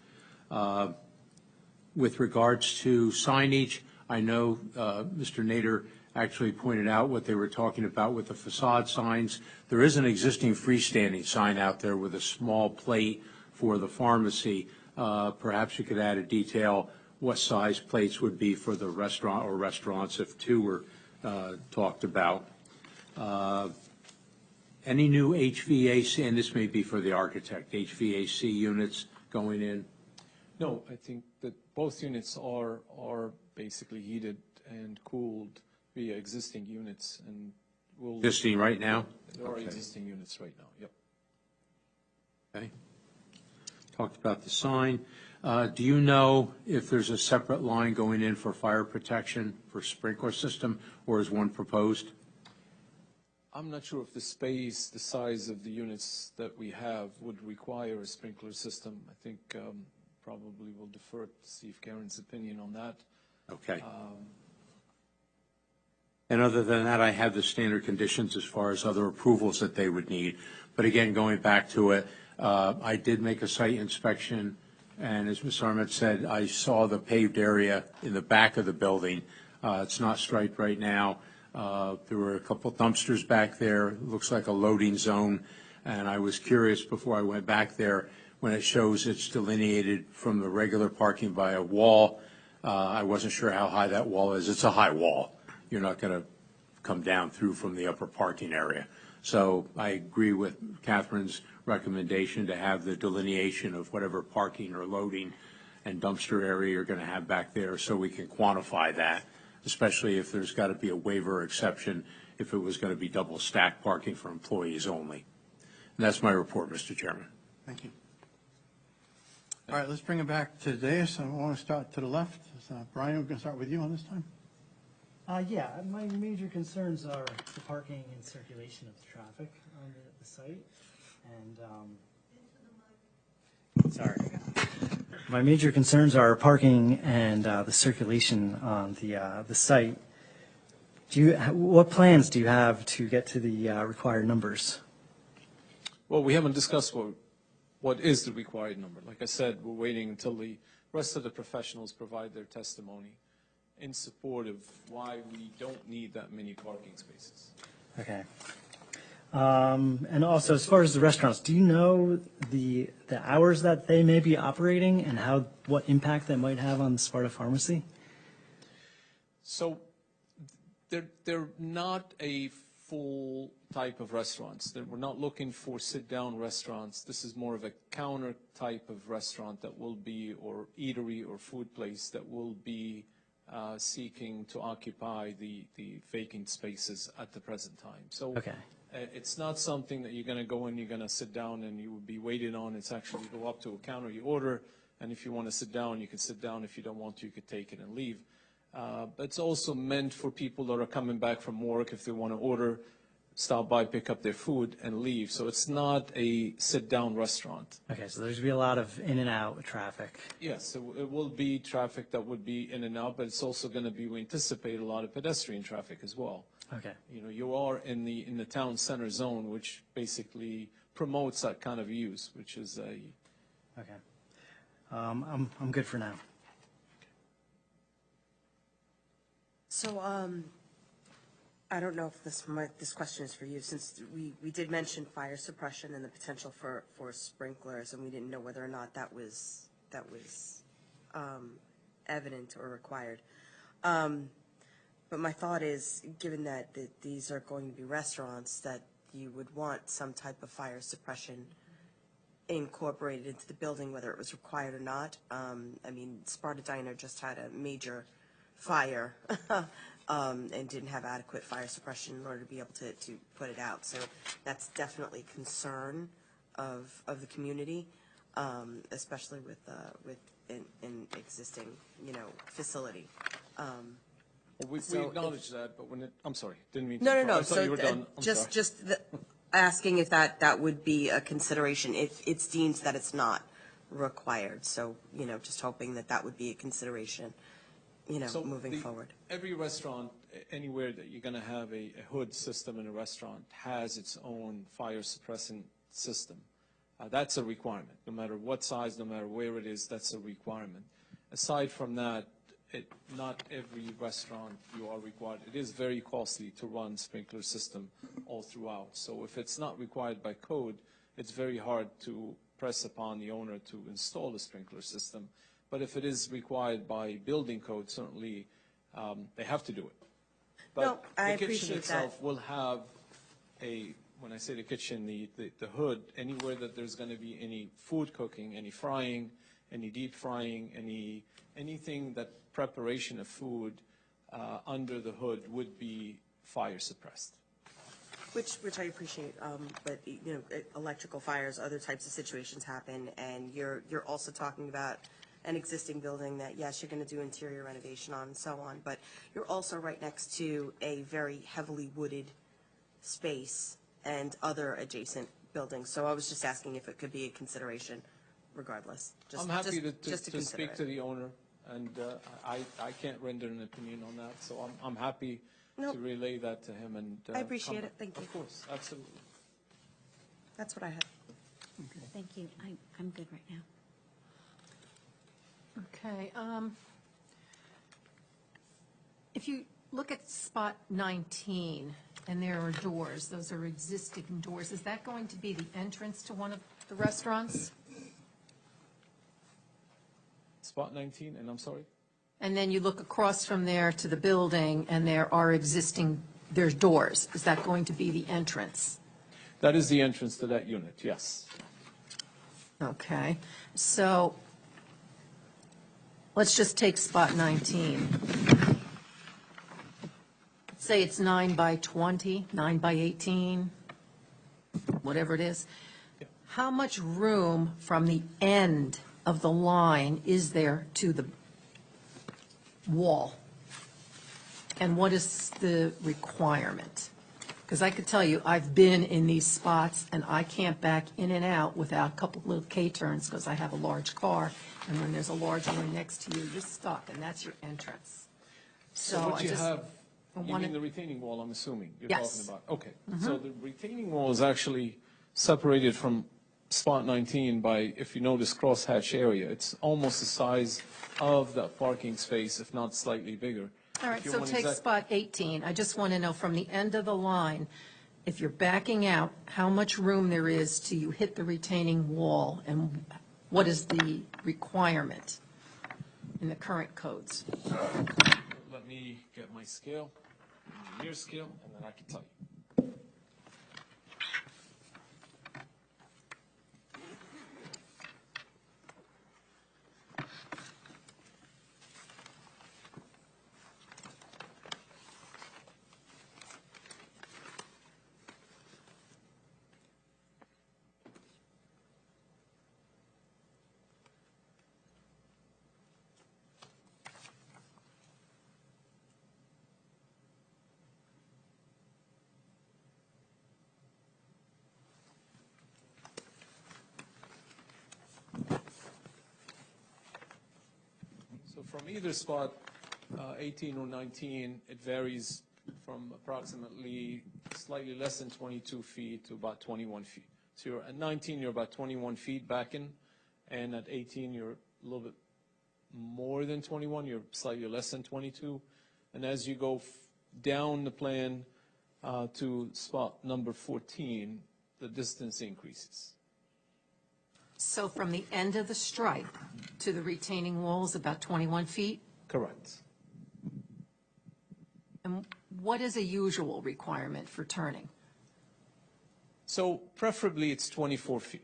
With regards to signage, I know Mr. Nader actually pointed out what they were talking about with the facade signs. There is an existing freestanding sign out there with a small plate for the pharmacy. Perhaps you could add a detail what size plates would be for the restaurant or restaurants if two were talked about. Any new HVAC, and this may be for the architect, HVAC units going in? No, I think that both units are basically heated and cooled via existing units, and will. Existing right now? There are existing units right now, yep. Okay. Talked about the sign. Do you know if there's a separate line going in for fire protection for sprinkler system, or is one proposed? I'm not sure if the space, the size of the units that we have would require a sprinkler system. I think probably we'll defer to Steve Karen's opinion on that. Okay. And other than that, I have the standard conditions as far as other approvals that they would need. But again, going back to it, I did make a site inspection, and as Ms. Armit said, I saw the paved area in the back of the building. It's not striped right now. There were a couple dumpsters back there. It looks like a loading zone. And I was curious before I went back there, when it shows it's delineated from the regular parking by a wall. I wasn't sure how high that wall is. It's a high wall. You're not going to come down through from the upper parking area. So I agree with Catherine's recommendation to have the delineation of whatever parking or loading and dumpster area you're going to have back there so we can quantify that, especially if there's got to be a waiver exception if it was going to be double stack parking for employees only. And that's my report, Mr. Chairman. Thank you. All right, let's bring it back to the dais. I want to start to the left. Brian, we're going to start with you on this time. Yeah, my major concerns are the parking and circulation of the traffic on the site. And, sorry. My major concerns are parking and the circulation on the site. What plans do you have to get to the required numbers? Well, we haven't discussed what is the required number. Like I said, we're waiting until the rest of the professionals provide their testimony in support of why we don't need that many parking spaces. Okay. And also, as far as the restaurants, do you know the hours that they may be operating and what impact that might have on the Sparta pharmacy? So they're not a full type of restaurants. We're not looking for sit-down restaurants. This is more of a counter type of restaurant that will be, or eatery or food place that will be seeking to occupy the vacant spaces at the present time. So Okay. it's not something that you're going to go in, you're going to sit down and you will be waited on. It's actually you go up to a counter, you order, and if you want to sit down, you can sit down. If you don't want to, you could take it and leave. But it's also meant for people that are coming back from work, if they want to order, stop by, pick up their food, and leave. So it's not a sit-down restaurant. Okay, so there's going to be a lot of in and out traffic. Yes, it will be traffic that would be in and out, but it's also going to be, we anticipate a lot of pedestrian traffic as well. Okay. You know, you are in the town center zone, which basically promotes that kind of use, which is a. Okay. I'm good for now. So, I don't know if this question is for you, since we did mention fire suppression and the potential for sprinklers, and we didn't know whether or not that was evident or required. But my thought is, given that these are going to be restaurants, that you would want some type of fire suppression incorporated into the building, whether it was required or not. I mean, Sparta Diner just had a major fire and didn't have adequate fire suppression in order to be able to put it out. So that's definitely a concern of the community, especially with an existing, facility. We acknowledge that, but when I'm sorry, didn't mean to. No. I thought you were done. I'm sorry. Just asking if that would be a consideration if it's deemed that it's not required. So, just hoping that would be a consideration, So moving forward. Every restaurant, anywhere that you're going to have a hood system in a restaurant has its own fire suppressant system. That's a requirement. No matter what size, no matter where it is, that's a requirement. Aside from that, not every restaurant you are required. It is very costly to run sprinkler system all throughout. So if it's not required by code, it's very hard to press upon the owner to install the sprinkler system. But if it is required by building code, certainly they have to do it. But No, I the kitchen appreciate itself that. will have when I say the kitchen, the hood, anywhere that there's going to be any food cooking, any frying, any deep frying, anything that preparation of food under the hood would be fire suppressed. Which I appreciate, but electrical fires, other types of situations happen, and you're also talking about an existing building that, yes, you're going to do interior renovation on and so on, but you're also right next to a very heavily wooded space and other adjacent buildings. So I was just asking if it could be a consideration regardless. I'm happy to consider speak it. to the owner, and I can't render an opinion on that, so I'm happy Nope. to relay that to him. And I appreciate it. Thank you. Of course, absolutely. That's what I had. Thank you. I'm good right now. Okay. If you look at spot 19, and there are doors, those are existing doors, is that going to be the entrance to one of the restaurants? Spot 19, and I'm sorry? And then you look across from there to the building, and there's doors. Is that going to be the entrance? That is the entrance to that unit, yes. Okay. So let's just take spot 19. Say it's 9 by 20, 9 by 18, whatever it is. How much room from the end of the line is there to the wall? And what is the requirement? Because I could tell you, I've been in these spots, and I can't back in and out without a couple little K-turns because I have a large car, and when there's a large one next to you, you're stuck, and that's your entrance. So what you have, you mean the retaining wall, I'm assuming you're Yes. talking about? Okay. So the retaining wall is actually separated from spot 19 by, if you notice, crosshatch area. It's almost the size of that parking space, if not slightly bigger. All right, If you so want take spot 18. I just want to know from the end of the line, if you're backing out, how much room there is till you hit the retaining wall, and what is the requirement in the current codes? Let me get my scale, engineer scale, and then I can tell you. So from either spot, 18 or 19, it varies from approximately slightly less than 22 feet to about 21 feet. So you're at 19, you're about 21 feet back in, and at 18, you're a little bit more than 21, you're slightly less than 22. And as you go down the plan to spot number 14, the distance increases. So from the end of the stripe to the retaining wall is about 21 feet? Correct. And what is a usual requirement for turning? So preferably it's 24 feet.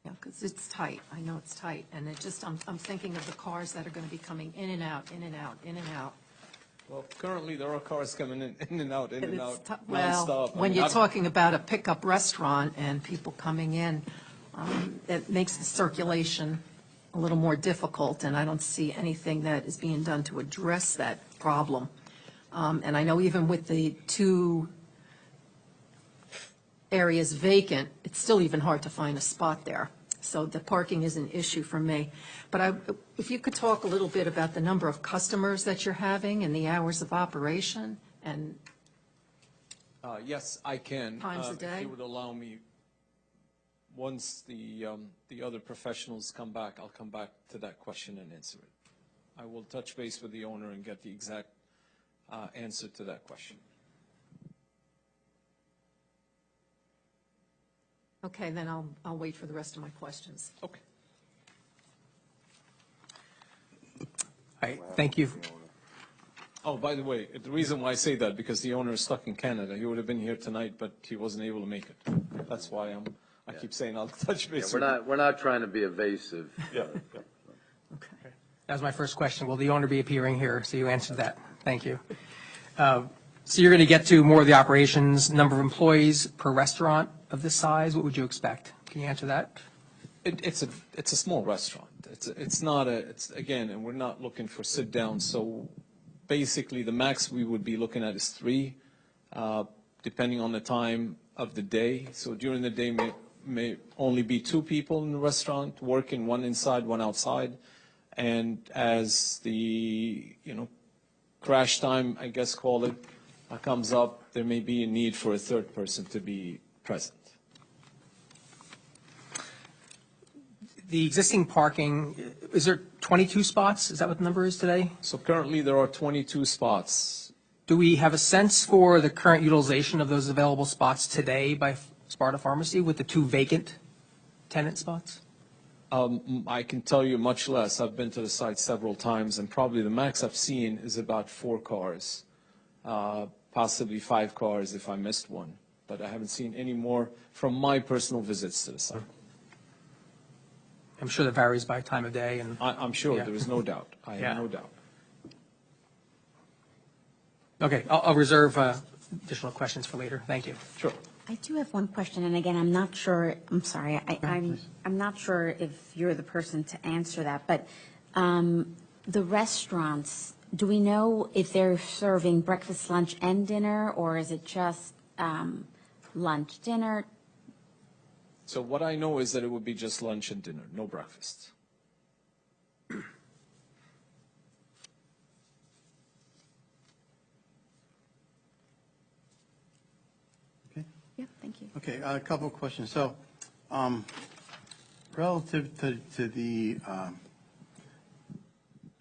Yeah, because it's tight. I know it's tight. And it just, I'm thinking of the cars that are going to be coming in and out, in and out, in and out. Well, currently there are cars coming in and out, in and out, Well, nonstop. when you're talking about a pickup restaurant and people coming in, it makes the circulation a little more difficult, and I don't see anything that is being done to address that problem. And I know even with the two areas vacant, it's still even hard to find a spot there. So the parking is an issue for me. But if you could talk a little bit about the number of customers that you're having and the hours of operation and Yes, I can. Times a If day? you would allow me, once the other professionals come back, I'll come back to that question and answer it. I will touch base with the owner and get the exact answer to that question. Okay, then I'll wait for the rest of my questions. Okay. All right, thank you. Oh, by the way, the reason why I say that, because the owner is stuck in Canada. He would have been here tonight, but he wasn't able to make it. That's why I keep saying I'll touch base with you. We're not trying to be evasive. Yeah. That was my first question. Will the owner be appearing here? So you answered that. Thank you. So you're going to get to more of the operations, number of employees per restaurant of this size. What would you expect? Can you answer that? It's a small restaurant. It's not again, and we're not looking for sit down. So basically, the max we would be looking at is 3, depending on the time of the day. So during the day may only be 2 people in the restaurant working, one inside, one outside. And as the crash time, I guess call it, comes up, there may be a need for a third person to be present. The existing parking, is there 22 spots? Is that what the number is today? So currently there are 22 spots. Do we have a sense for the current utilization of those available spots today by Sparta Pharmacy with the 2 vacant tenant spots? I can tell you much less. I've been to the site several times, and probably the max I've seen is about 4 cars, possibly 5 cars if I missed one. But I haven't seen any more from my personal visits to the site. I'm sure that varies by time of day. And I'm sure, Yeah. there is no doubt. I Yeah. have no doubt. Okay, I'll reserve additional questions for later. Thank you. Sure. I do have one question, and again, I'm not sure, I'm sorry, I'm not sure if you're the person to answer that, but the restaurants, do we know if they're serving breakfast, lunch, and dinner, or is it just lunch, dinner? So what I know is that it would be just lunch and dinner, no breakfast. Yeah, thank you. Okay, a couple of questions. So, relative to the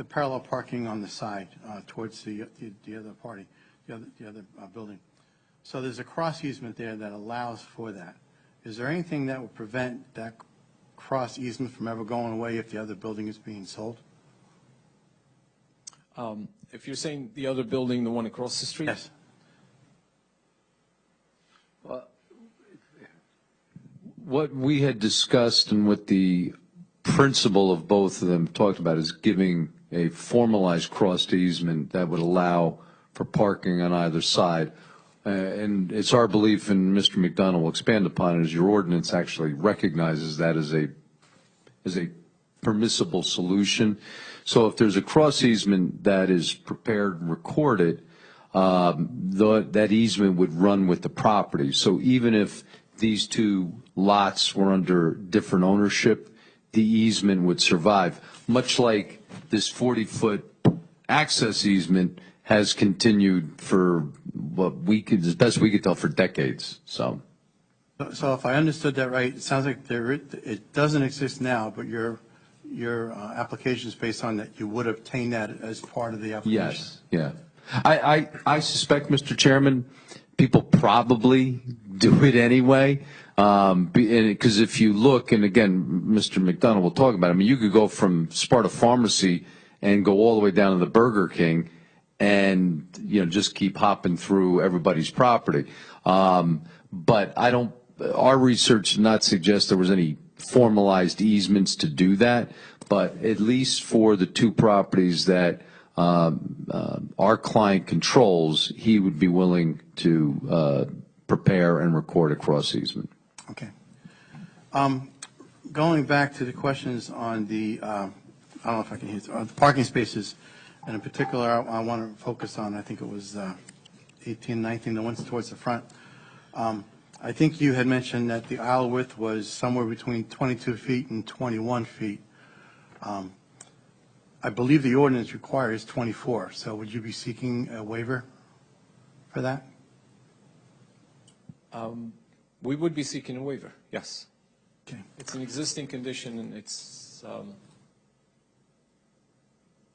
parallel parking on the side towards the other party, the other building. So there's a cross easement there that allows for that. Is there anything that would prevent that cross easement from ever going away if the other building is being sold? If you're saying the other building, the one across the street? Yes. What we had discussed and what the principal of both of them talked about is giving a formalized cross easement that would allow for parking on either side. And it's our belief, and Mr. McDonald will expand upon it, is your ordinance actually recognizes that as a permissible solution. So if there's a cross easement that is prepared and recorded, that easement would run with the property. So even if these 2 lots were under different ownership, the easement would survive, much like this 40-foot access easement has continued for what we could, as best we could tell, for decades, so. So if I understood that right, it sounds like it doesn't exist now, but your application is based on that you would obtain that as part of the application? Yes, yeah. I suspect, Mr. Chairman, people probably do it anyway, because if you look, and again, Mr. McDonough will talk about it, I mean, you could go from Sparta Pharmacy and go all the way down to the Burger King and, just keep hopping through everybody's property. But our research did not suggest there was any formalized easements to do that, but at least for the two properties that our client controls, he would be willing to prepare and record a cross easement. Okay. Going back to the questions on the, I don't know if I can hear, on the parking spaces, and in particular, I want to focus on, I think it was 18, 19, the ones towards the front. I think you had mentioned that the aisle width was somewhere between 22 feet and 21 feet. I believe the ordinance requires 24, so would you be seeking a waiver for that? We would be seeking a waiver, yes. Okay. It's an existing condition, and it's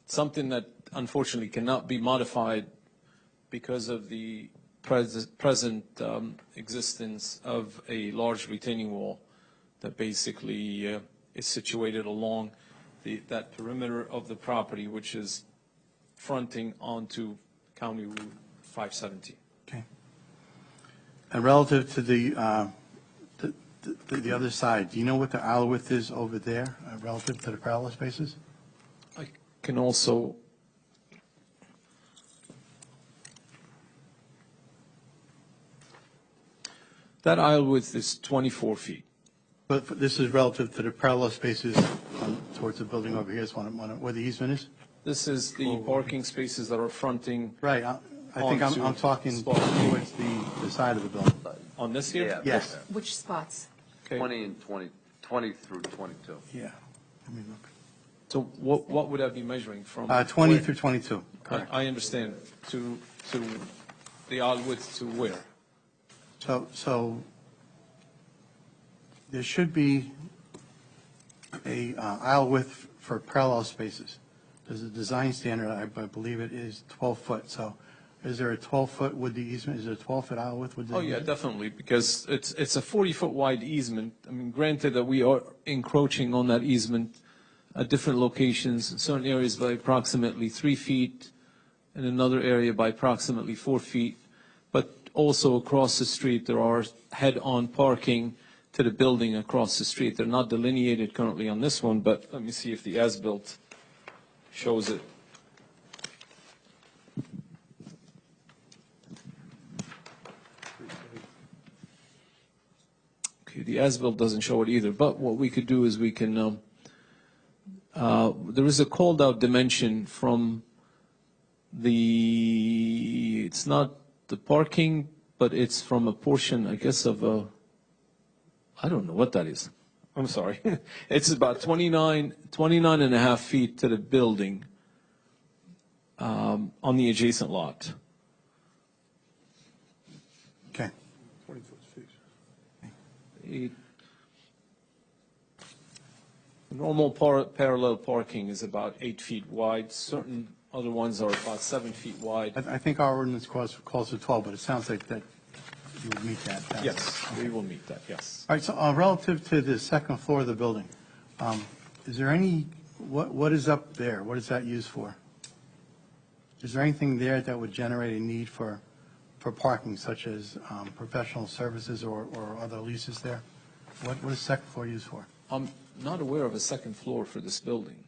something that unfortunately cannot be modified because of the present existence of a large retaining wall that basically is situated along that perimeter of the property, which is fronting onto County Route 517. Okay. And relative to the other side, do you know what the aisle width is over there relative to the parallel spaces? I can also that aisle width is 24 feet. But this is relative to the parallel spaces towards the building over here, is where the easement is? This is the parking spaces that are fronting. Right. I think I'm talking towards the side of the building. On this here? Yes. Which spots? 20 and 20 through 22. Yeah. Let me look. So what would I be measuring from? 20 where? through 22. Correct. I understand. To the aisle width to where? So there should be a aisle width for parallel spaces. There's a design standard, I believe it is 12 foot. So is there a 12 foot with the easement? Is there a 12 foot aisle width with the Oh, yeah, definitely, because it's a 40-foot wide easement. I mean, granted that we are encroaching on that easement at different locations, in certain areas by approximately 3 feet, in another area by approximately 4 feet. But also across the street, there are head-on parking to the building across the street. They're not delineated currently on this one, but let me see if the as-built shows it. Okay, the as-built doesn't show it either, but what we could do is we can, there is a called-out dimension from it's not the parking, but it's from a portion, I guess, of I don't know what that is. I'm sorry. It's about 29 and a half feet to the building on the adjacent lot. Okay. Normal parallel parking is about 8 feet wide. Certain other ones are about 7 feet wide. I think our ordinance calls for 12, but it sounds like that you would meet that. Yes, we will meet that, yes. All right, so relative to the second floor of the building, is there what is up there? What is that used for? Is there anything there that would generate a need for parking, such as professional services or other leases there? What is second floor used for? I'm not aware of a second floor for this building.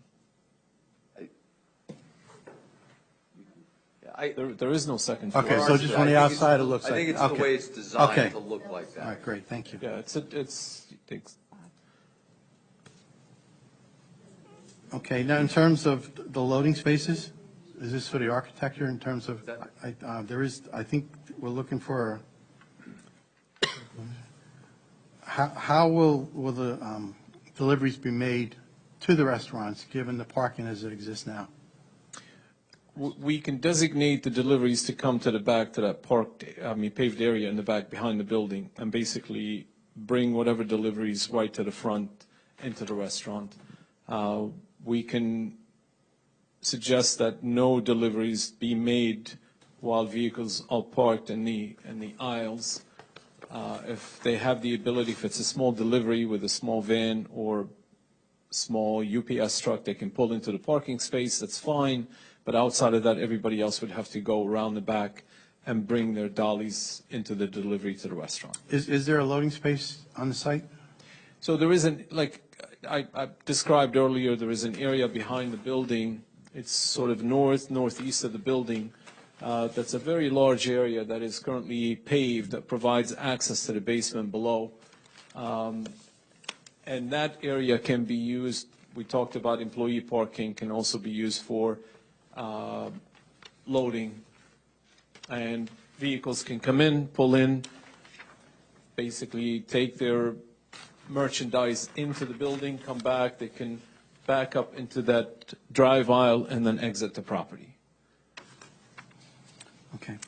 There is no second floor. Okay, so just from the outside, it looks like. I think it's okay. the way it's designed Okay. to look like that. All right, great, thank you. Yeah, it's Okay, now in terms of the loading spaces, is this for the architecture in terms of, I think we're looking for, how will the deliveries be made to the restaurants, given the parking as it exists now? We can designate the deliveries to come to the back, to that paved area in the back behind the building, and basically bring whatever deliveries right to the front into the restaurant. We can suggest that no deliveries be made while vehicles are parked in the aisles. If they have the ability, if it's a small delivery with a small van or small UPS truck, they can pull into the parking space, that's fine. But outside of that, everybody else would have to go around the back and bring their dollies into the delivery to the restaurant. Is there a loading space on the site? So there isn't, like I described earlier, there is an area behind the building. It's sort of northeast of the building. That's a very large area that is currently paved that provides access to the basement below. And that area can be used, we talked about employee parking, can also be used for loading. And vehicles can come in, pull in, basically take their merchandise into the building, come back, they can back up into that drive aisle and then exit the property. Okay.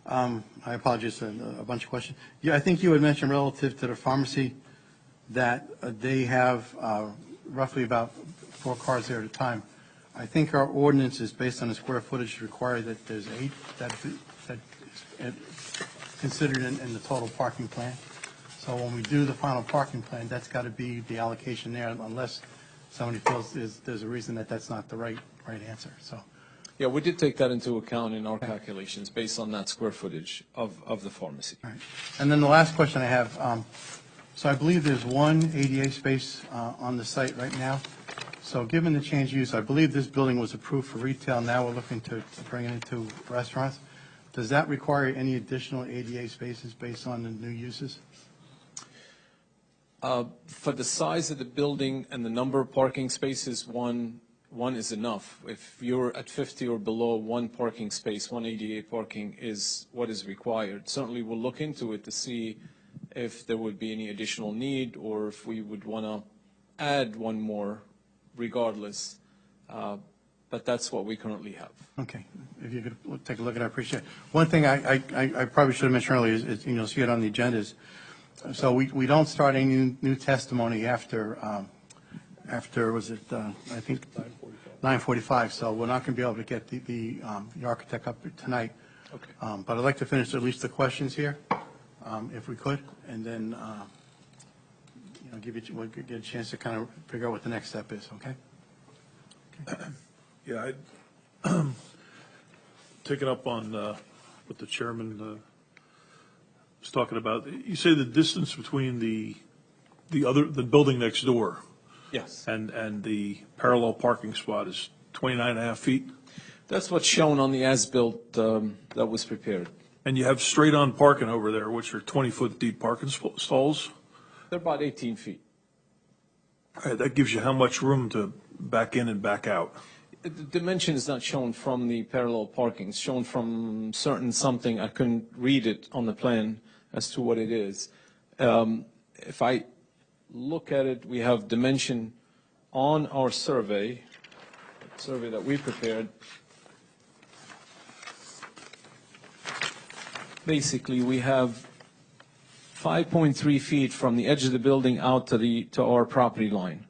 I apologize for a bunch of questions. Yeah, I think you had mentioned relative to the pharmacy that they have roughly about 4 cars there at a time. I think our ordinance is based on the square footage required that there's 8 that is considered in the total parking plan. So when we do the final parking plan, that's got to be the allocation there, unless somebody feels there's a reason that that's not the right answer. So. Yeah, we did take that into account in our calculations based on that square footage of the pharmacy. All right. And then the last question I have, so I believe there's 1 ADA space on the site right now. So given the change use, I believe this building was approved for retail. Now we're looking to bring it into restaurants. Does that require any additional ADA spaces based on the new uses? For the size of the building and the number of parking spaces, one is enough. If you're at 50 or below, 1 parking space, 1 ADA parking is what is required. Certainly we'll look into it to see if there would be any additional need or if we would want to add 1 more regardless. But that's what we currently have. Okay. If you could take a look at it, I appreciate it. One thing I probably should have mentioned earlier is you'll see it on the agenda is, so we don't start any new testimony after was it, I think 9:45. So we're not going to be able to get the architect up tonight. Okay. But I'd like to finish at least the questions here, if we could, and then we'll get a chance to kind of figure out what the next step is. Okay. Yeah, I'd take it up on what the chairman was talking about. You say the distance between the building next door. Yes. And the parallel parking spot is 29 and a half feet? That's what's shown on the as-built that was prepared. And you have straight-on parking over there, which are 20-foot deep parking stalls? They're about 18 feet. All right, that gives you how much room to back in and back out? The dimension is not shown from the parallel parking. It's shown from certain something. I couldn't read it on the plan as to what it is. If I look at it, we have dimension on our survey that we prepared. Basically, we have 5.3 feet from the edge of the building out to our property line.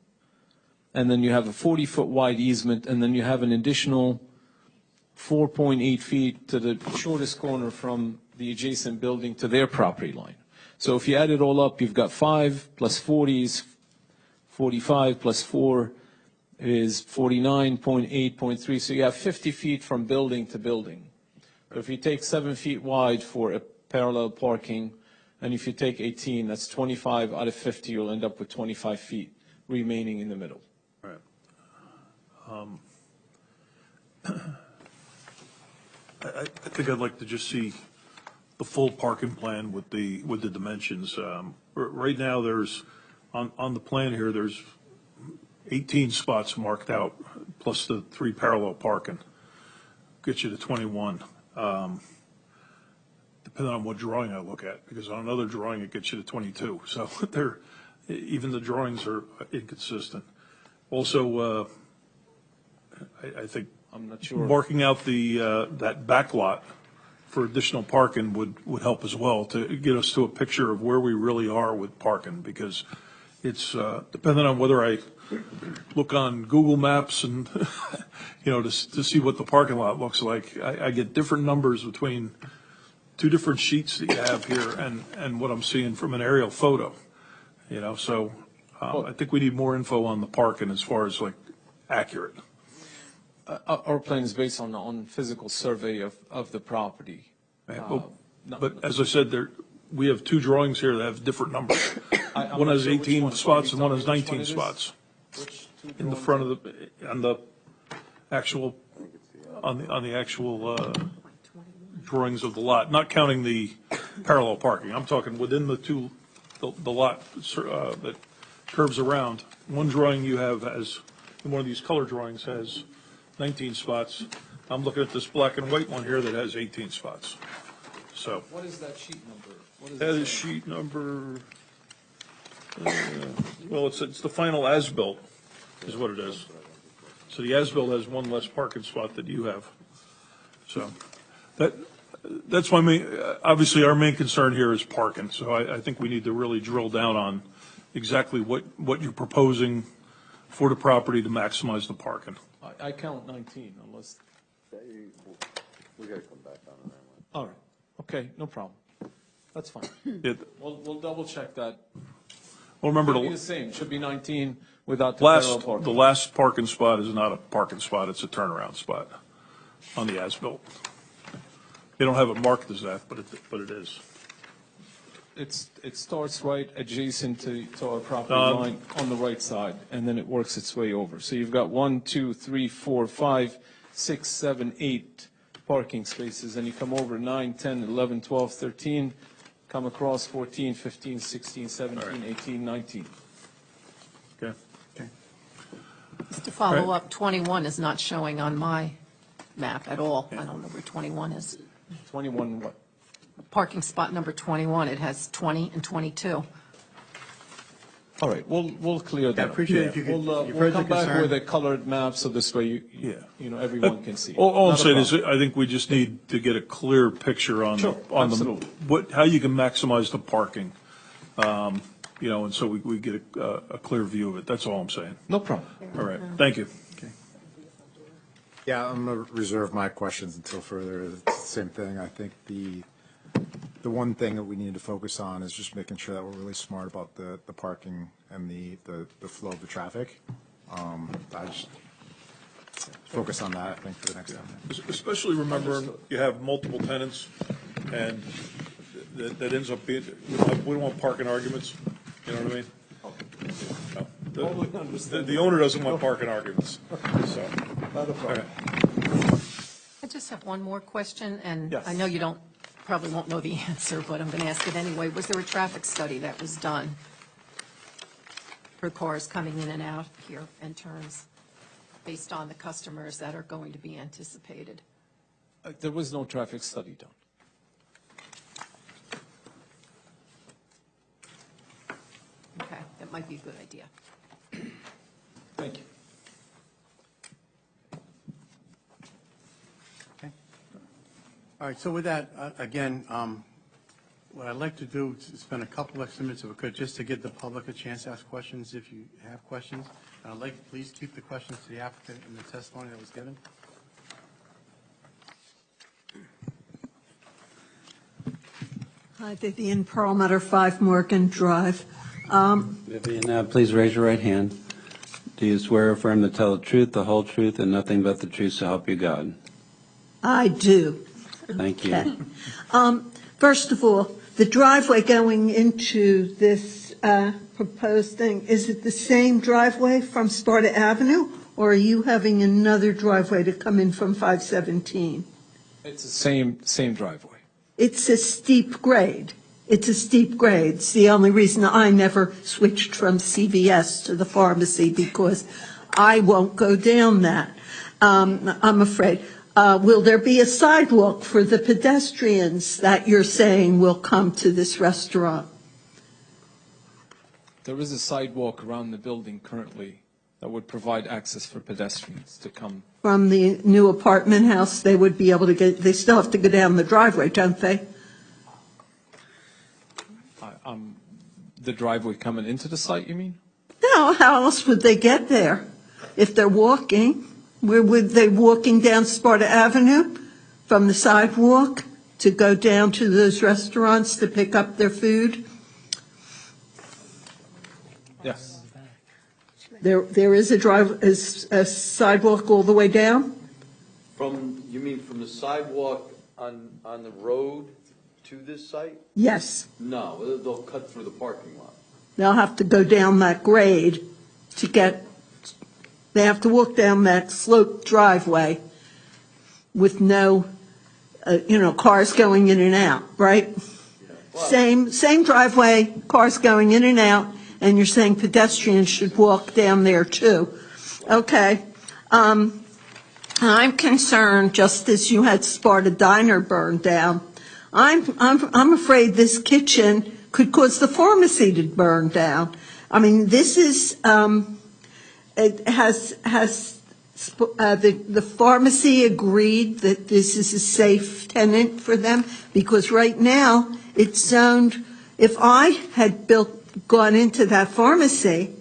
And then you have a 40-foot wide easement, and then you have an additional 4.8 feet to the shortest corner from the adjacent building to their property line. So if you add it all up, you've got 5 plus 40 is 45 plus 4 is 49.8.3. So you have 50 feet from building to building. But if you take 7 feet wide for a parallel parking, and if you take 18, that's 25 out of 50, you'll end up with 25 feet remaining in the middle. Right. I think I'd like to just see the full parking plan with the dimensions. Right now, there's on the plan here, there's 18 spots marked out, plus the 3 parallel parking. Gets you to 21. Depending on what drawing I look at, because on another drawing it gets you to 22. So even the drawings are inconsistent. Also, I think I'm not sure. marking out that back lot for additional parking would help as well to get us to a picture of where we really are with parking, because it's, depending on whether I look on Google Maps and, to see what the parking lot looks like, I get different numbers between two different sheets that you have here and what I'm seeing from an aerial photo, so I think we need more info on the parking as far as like accurate. Our plan is based on physical survey of the property. But as I said, we have two drawings here that have different numbers. I'm One not has sure which 18 one. spots Can and you one tell has me which one 19 it is? spots. Which two In the drawings? front on the actual drawings of the lot, not counting the parallel parking. I'm talking within the lot that curves around. One drawing you have one of these color drawings has 19 spots. I'm looking at this black and white one here that has 18 spots. So What is that sheet number? What that is say? sheet number, well, it's the final as-built is what it is. So the as-built has one less parking spot that you have. So that's my main, obviously our main concern here is parking. So I think we need to really drill down on exactly what you're proposing for the property to maximize the parking. I count 19 unless. We got to come back on that one. All right. Okay, no problem. That's fine. We'll double check that. Well, remember It'll be the same. It should be 19 without the parallel parking. the last parking spot is not a parking spot, it's a turnaround spot on the as-built. They don't have it marked as that, but it is. It starts right adjacent to our property line on the right side, and then it works its way over. So you've got 1, 2, 3, 4, 5, 6, 7, 8 parking spaces, and you come over 9, 10, 11, 12, 13, come across 14, 15, 16, 17, 18, 19. Okay. Just to follow up, 21 is not showing on my map at all. I don't know where 21 is. 21 what? Parking spot number 21, it has 20 and 22. All right, we'll clear that. I appreciate it if you could. We'll you've heard the come back concern. with a colored map, so this way everyone can see. All I'm Not a saying is, problem. I think we just need to get a clear picture on Sure, absolutely. how you can maximize the parking, and so we get a clear view of it. That's all I'm saying. No problem. All right, thank you. Yeah, I'm going to reserve my questions until further. It's the same thing. I think the one thing that we need to focus on is just making sure that we're really smart about the parking and the flow of the traffic. I just focus on that, I think, for the next time. Especially remembering you have multiple tenants, and that ends up being, we don't want parking arguments, you know what I mean? No. The owner doesn't want parking arguments, so. Not a problem. I just have one more question, and Yes. I know you probably won't know the answer, but I'm going to ask it anyway. Was there a traffic study that was done for cars coming in and out here and turns based on the customers that are going to be anticipated? There was no traffic study done. Okay, that might be a good idea. Thank you. All right, so with that, again, what I'd like to do is spend a couple extra minutes, if we could, just to give the public a chance to ask questions if you have questions. And I'd like to please keep the questions to the applicant and the testimony that was given. Hi, Vivian Perlmutter, 5 Morgan Drive. Vivian, please raise your right hand. Do you swear or affirm to tell the truth, the whole truth, and nothing but the truth so help you God? I do. Thank you. Okay. First of all, the driveway going into this proposed thing, is it the same driveway from Sparta Avenue, or are you having another driveway to come in from 517? It's the same driveway. It's a steep grade. It's a steep grade. It's the only reason I never switched from CVS to the pharmacy, because I won't go down that, I'm afraid. Will there be a sidewalk for the pedestrians that you're saying will come to this restaurant? There is a sidewalk around the building currently that would provide access for pedestrians to come. From the new apartment house, they would be able to they still have to go down the driveway, don't they? The driveway coming into the site, you mean? No, how else would they get there? If they're walking, where would they walking down Sparta Avenue from the sidewalk to go down to those restaurants to pick up their food? Yes. There is a sidewalk all the way down? You mean from the sidewalk on the road to this site? Yes. No, they'll cut through the parking lot. They'll have to go down that grade to get, they have to walk down that sloped driveway with no, cars going in and out, right? Same driveway, cars going in and out, and you're saying pedestrians should walk down there too. Okay. I'm concerned, just as you had Sparta Diner burned down, I'm afraid this kitchen could cause the pharmacy to burn down. I mean, this is, it has the pharmacy agreed that this is a safe tenant for them? Because right now, it's zoned, if I had gone into that pharmacy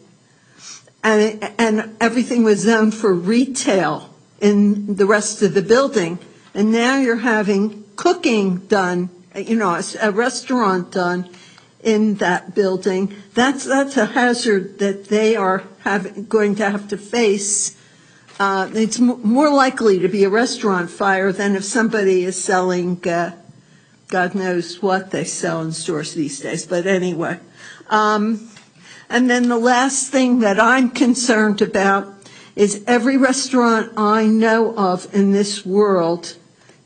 and everything was zoned for retail in the rest of the building, and now you're having cooking done, a restaurant done in that building, that's a hazard that they are going to have to face. It's more likely to be a restaurant fire than if somebody is selling, God knows what they sell in stores these days, but anyway. And then the last thing that I'm concerned about is every restaurant I know of in this world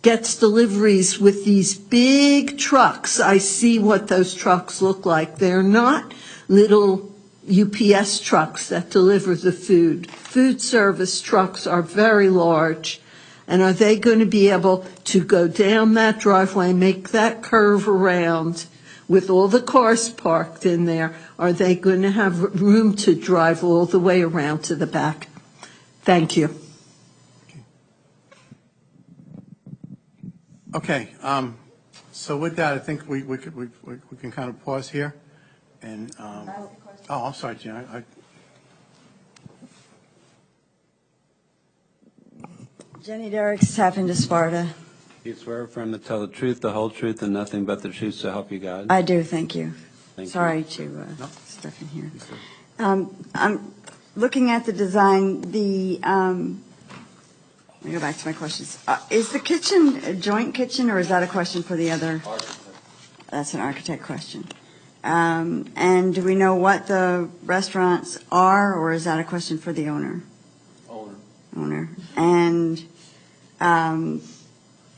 gets deliveries with these big trucks. I see what those trucks look like. They're not little UPS trucks that deliver the food. Food service trucks are very large. And are they going to be able to go down that driveway, make that curve around with all the cars parked in there? Are they going to have room to drive all the way around to the back? Thank you. Okay, so with that, I think we can kind of pause here. And, I'm sorry, Jan. Jenny Derricks, Tappan to Sparta. Do you swear affirm to tell the truth, the whole truth, and nothing but the truth, so help you God? I do, thank you. Thank you. Sorry to step in here. I'm looking at the design, let me go back to my questions. Is the kitchen a joint kitchen, or is that a question for the other? Architect. That's an architect question. And do we know what the restaurants are, or is that a question for the owner? Owner. And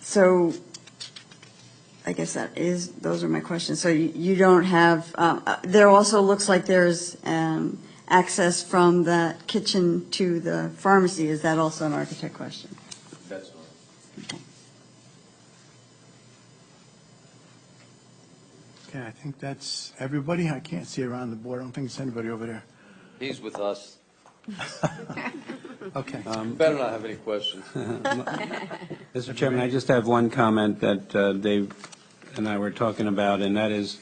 so I guess those are my questions. So you don't have, there also looks like there's access from the kitchen to the pharmacy. Is that also an architect question? That's right. Okay. Okay, I think that's everybody. I can't see around the board. I don't think it's anybody over there. He's with us. Okay. Better not have any questions. Mr. Chairman, I just have one comment that Dave and I were talking about, and that is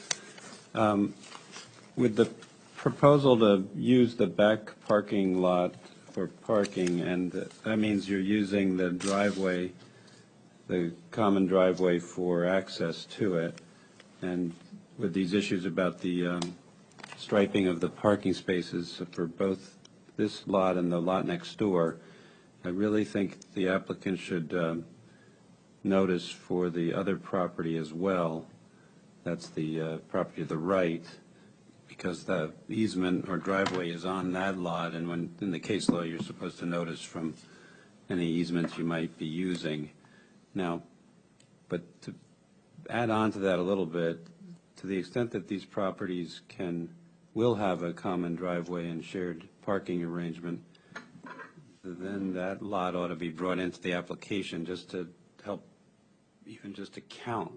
with the proposal to use the back parking lot for parking, and that means you're using the driveway, the common driveway for access to it, and with these issues about the striping of the parking spaces for both this lot and the lot next door, I really think the applicant should notice for the other property as well. That's the property to the right, because the easement or driveway is on that lot, and when in the case law you're supposed to notice from any easements you might be using. Now, but to add on to that a little bit, to the extent that these properties will have a common driveway and shared parking arrangement, then that lot ought to be brought into the application just to help, even just to count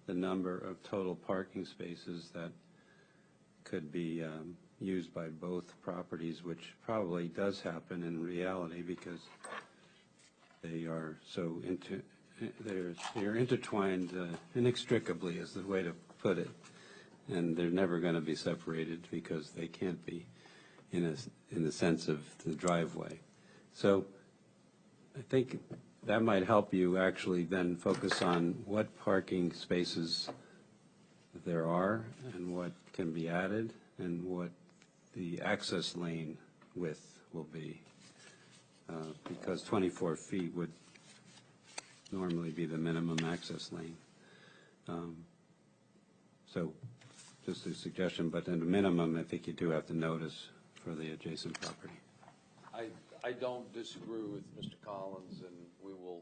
the number of total parking spaces that could be used by both properties, which probably does happen in reality because they are so they're intertwined inextricably is the way to put it. And they're never going to be separated because they can't be in the sense of the driveway. So I think that might help you actually then focus on what parking spaces there are and what can be added and what the access lane width will be, because 24 feet would normally be the minimum access lane. So just a suggestion, but at a minimum, I think you do have to notice for the adjacent property. I don't disagree with Mr. Collins, and we will.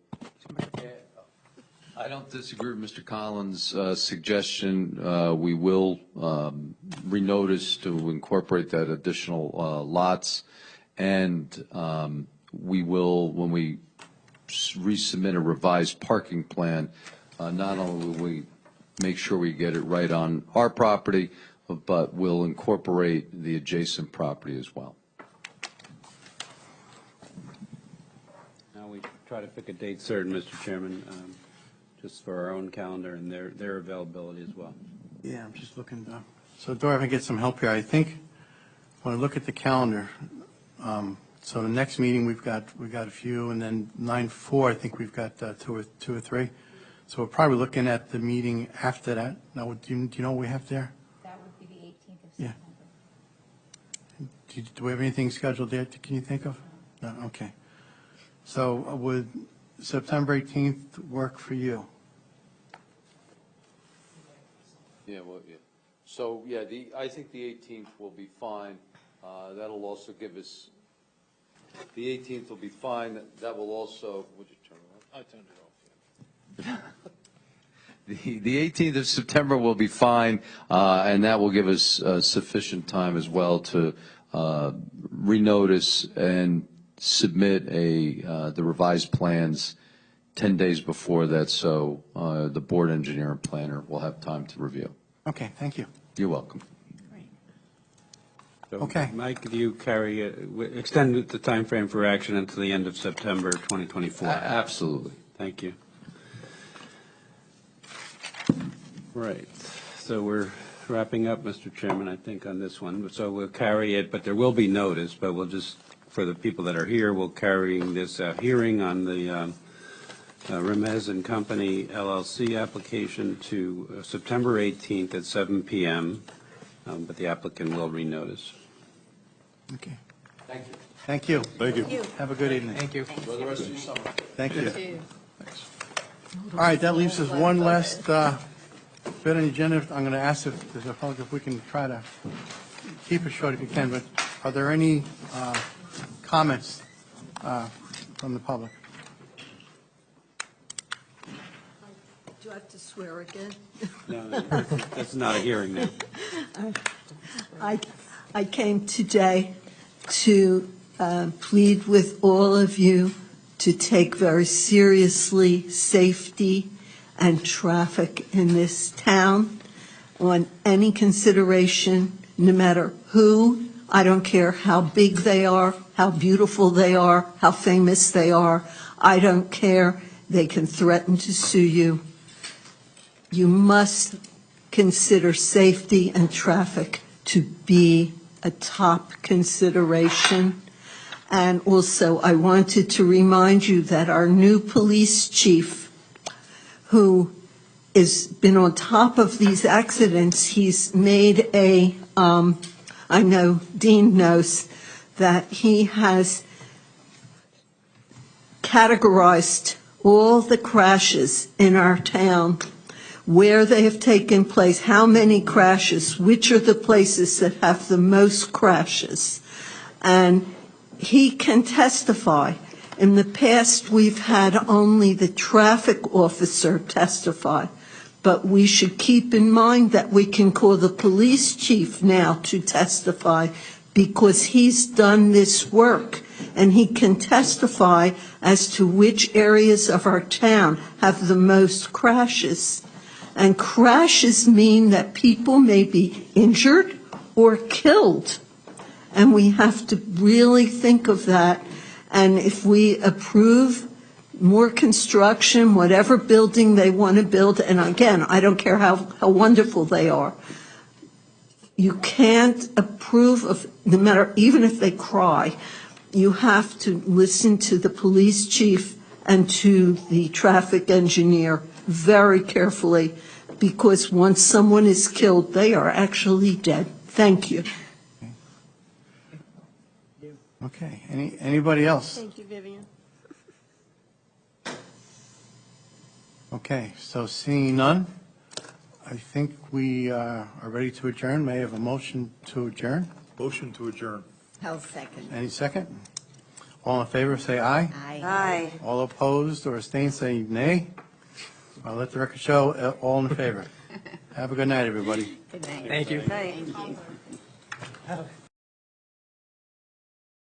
I don't disagree with Mr. Collins' suggestion. We will renotice to incorporate that additional lots, and we will, when we resubmit a revised parking plan, not only will we make sure we get it right on our property, but we'll incorporate the adjacent property as well. Now we try to pick a date certain, Mr. Chairman, just for our own calendar and their availability as well. Yeah, I'm just looking. So Dora, if I get some help here, I think when I look at the calendar, so the next meeting we've got a few, and then 9/4, I think we've got two or three. So we're probably looking at the meeting after that. Now, do you know what we have there? That would be the 18th of Yeah. September. Do we have anything scheduled there? Can you think of? No. Okay. So would September 18th work for you? Yeah, well, yeah. So, yeah, I think the 18th will be fine. That'll also give us, the 18th will be fine. That will also, would you turn it off? I turned it off, yeah. The 18th of September will be fine, and that will give us sufficient time as well to renotice and submit the revised plans 10 days before that, so the board engineer and planner will have time to review. Okay, thank you. You're welcome. So, Okay. Mike, do you extend the time frame for action until the end of September 2024? Absolutely. Thank you. Right. So we're wrapping up, Mr. Chairman, I think, on this one. So we'll carry it, but there will be notice, but we'll just, for the people that are here, we'll carry this hearing on the Remez and Company LLC application to September 18th at 7 p.m., but the applicant will renotice. Okay. Thank you. Thank you. Thank you. Have a good evening. Thank you. Enjoy the rest of your summer. Thank you. All right, that leaves us one last bit on the agenda. I'm going to ask if we can try to keep it short if you can, but are there any comments from the public? Do I have to swear again? No, that's not a hearing now. I came today to plead with all of you to take very seriously safety and traffic in this town on any consideration, no matter who. I don't care how big they are, how beautiful they are, how famous they are. I don't care. They can threaten to sue you. You must consider safety and traffic to be a top consideration. And also, I wanted to remind you that our new police chief, who has been on top of these accidents, he's made I know Dean knows that he has categorized all the crashes in our town, where they have taken place, how many crashes, which are the places that have the most crashes. And he can testify. In the past, we've had only the traffic officer testify, but we should keep in mind that we can call the police chief now to testify because he's done this work, and he can testify as to which areas of our town have the most crashes. And crashes mean that people may be injured or killed And we have to really think of that. And if we approve more construction, whatever building they want to build, and again, I don't care how wonderful they are, you can't approve of, no matter, even if they cry, you have to listen to the police chief and to the traffic engineer very carefully, because once someone is killed, they are actually dead. Thank you. Okay, anybody else? Thank you, Vivian. Okay, so seeing none, I think we are ready to adjourn. May I have a motion to adjourn? Motion to adjourn. I'll second. Any second? All in favor, say aye. Aye. All opposed or abstained, say nay. I'll let the record show, all in favor. Have a good night, everybody. Good night. Thank you. Thank you.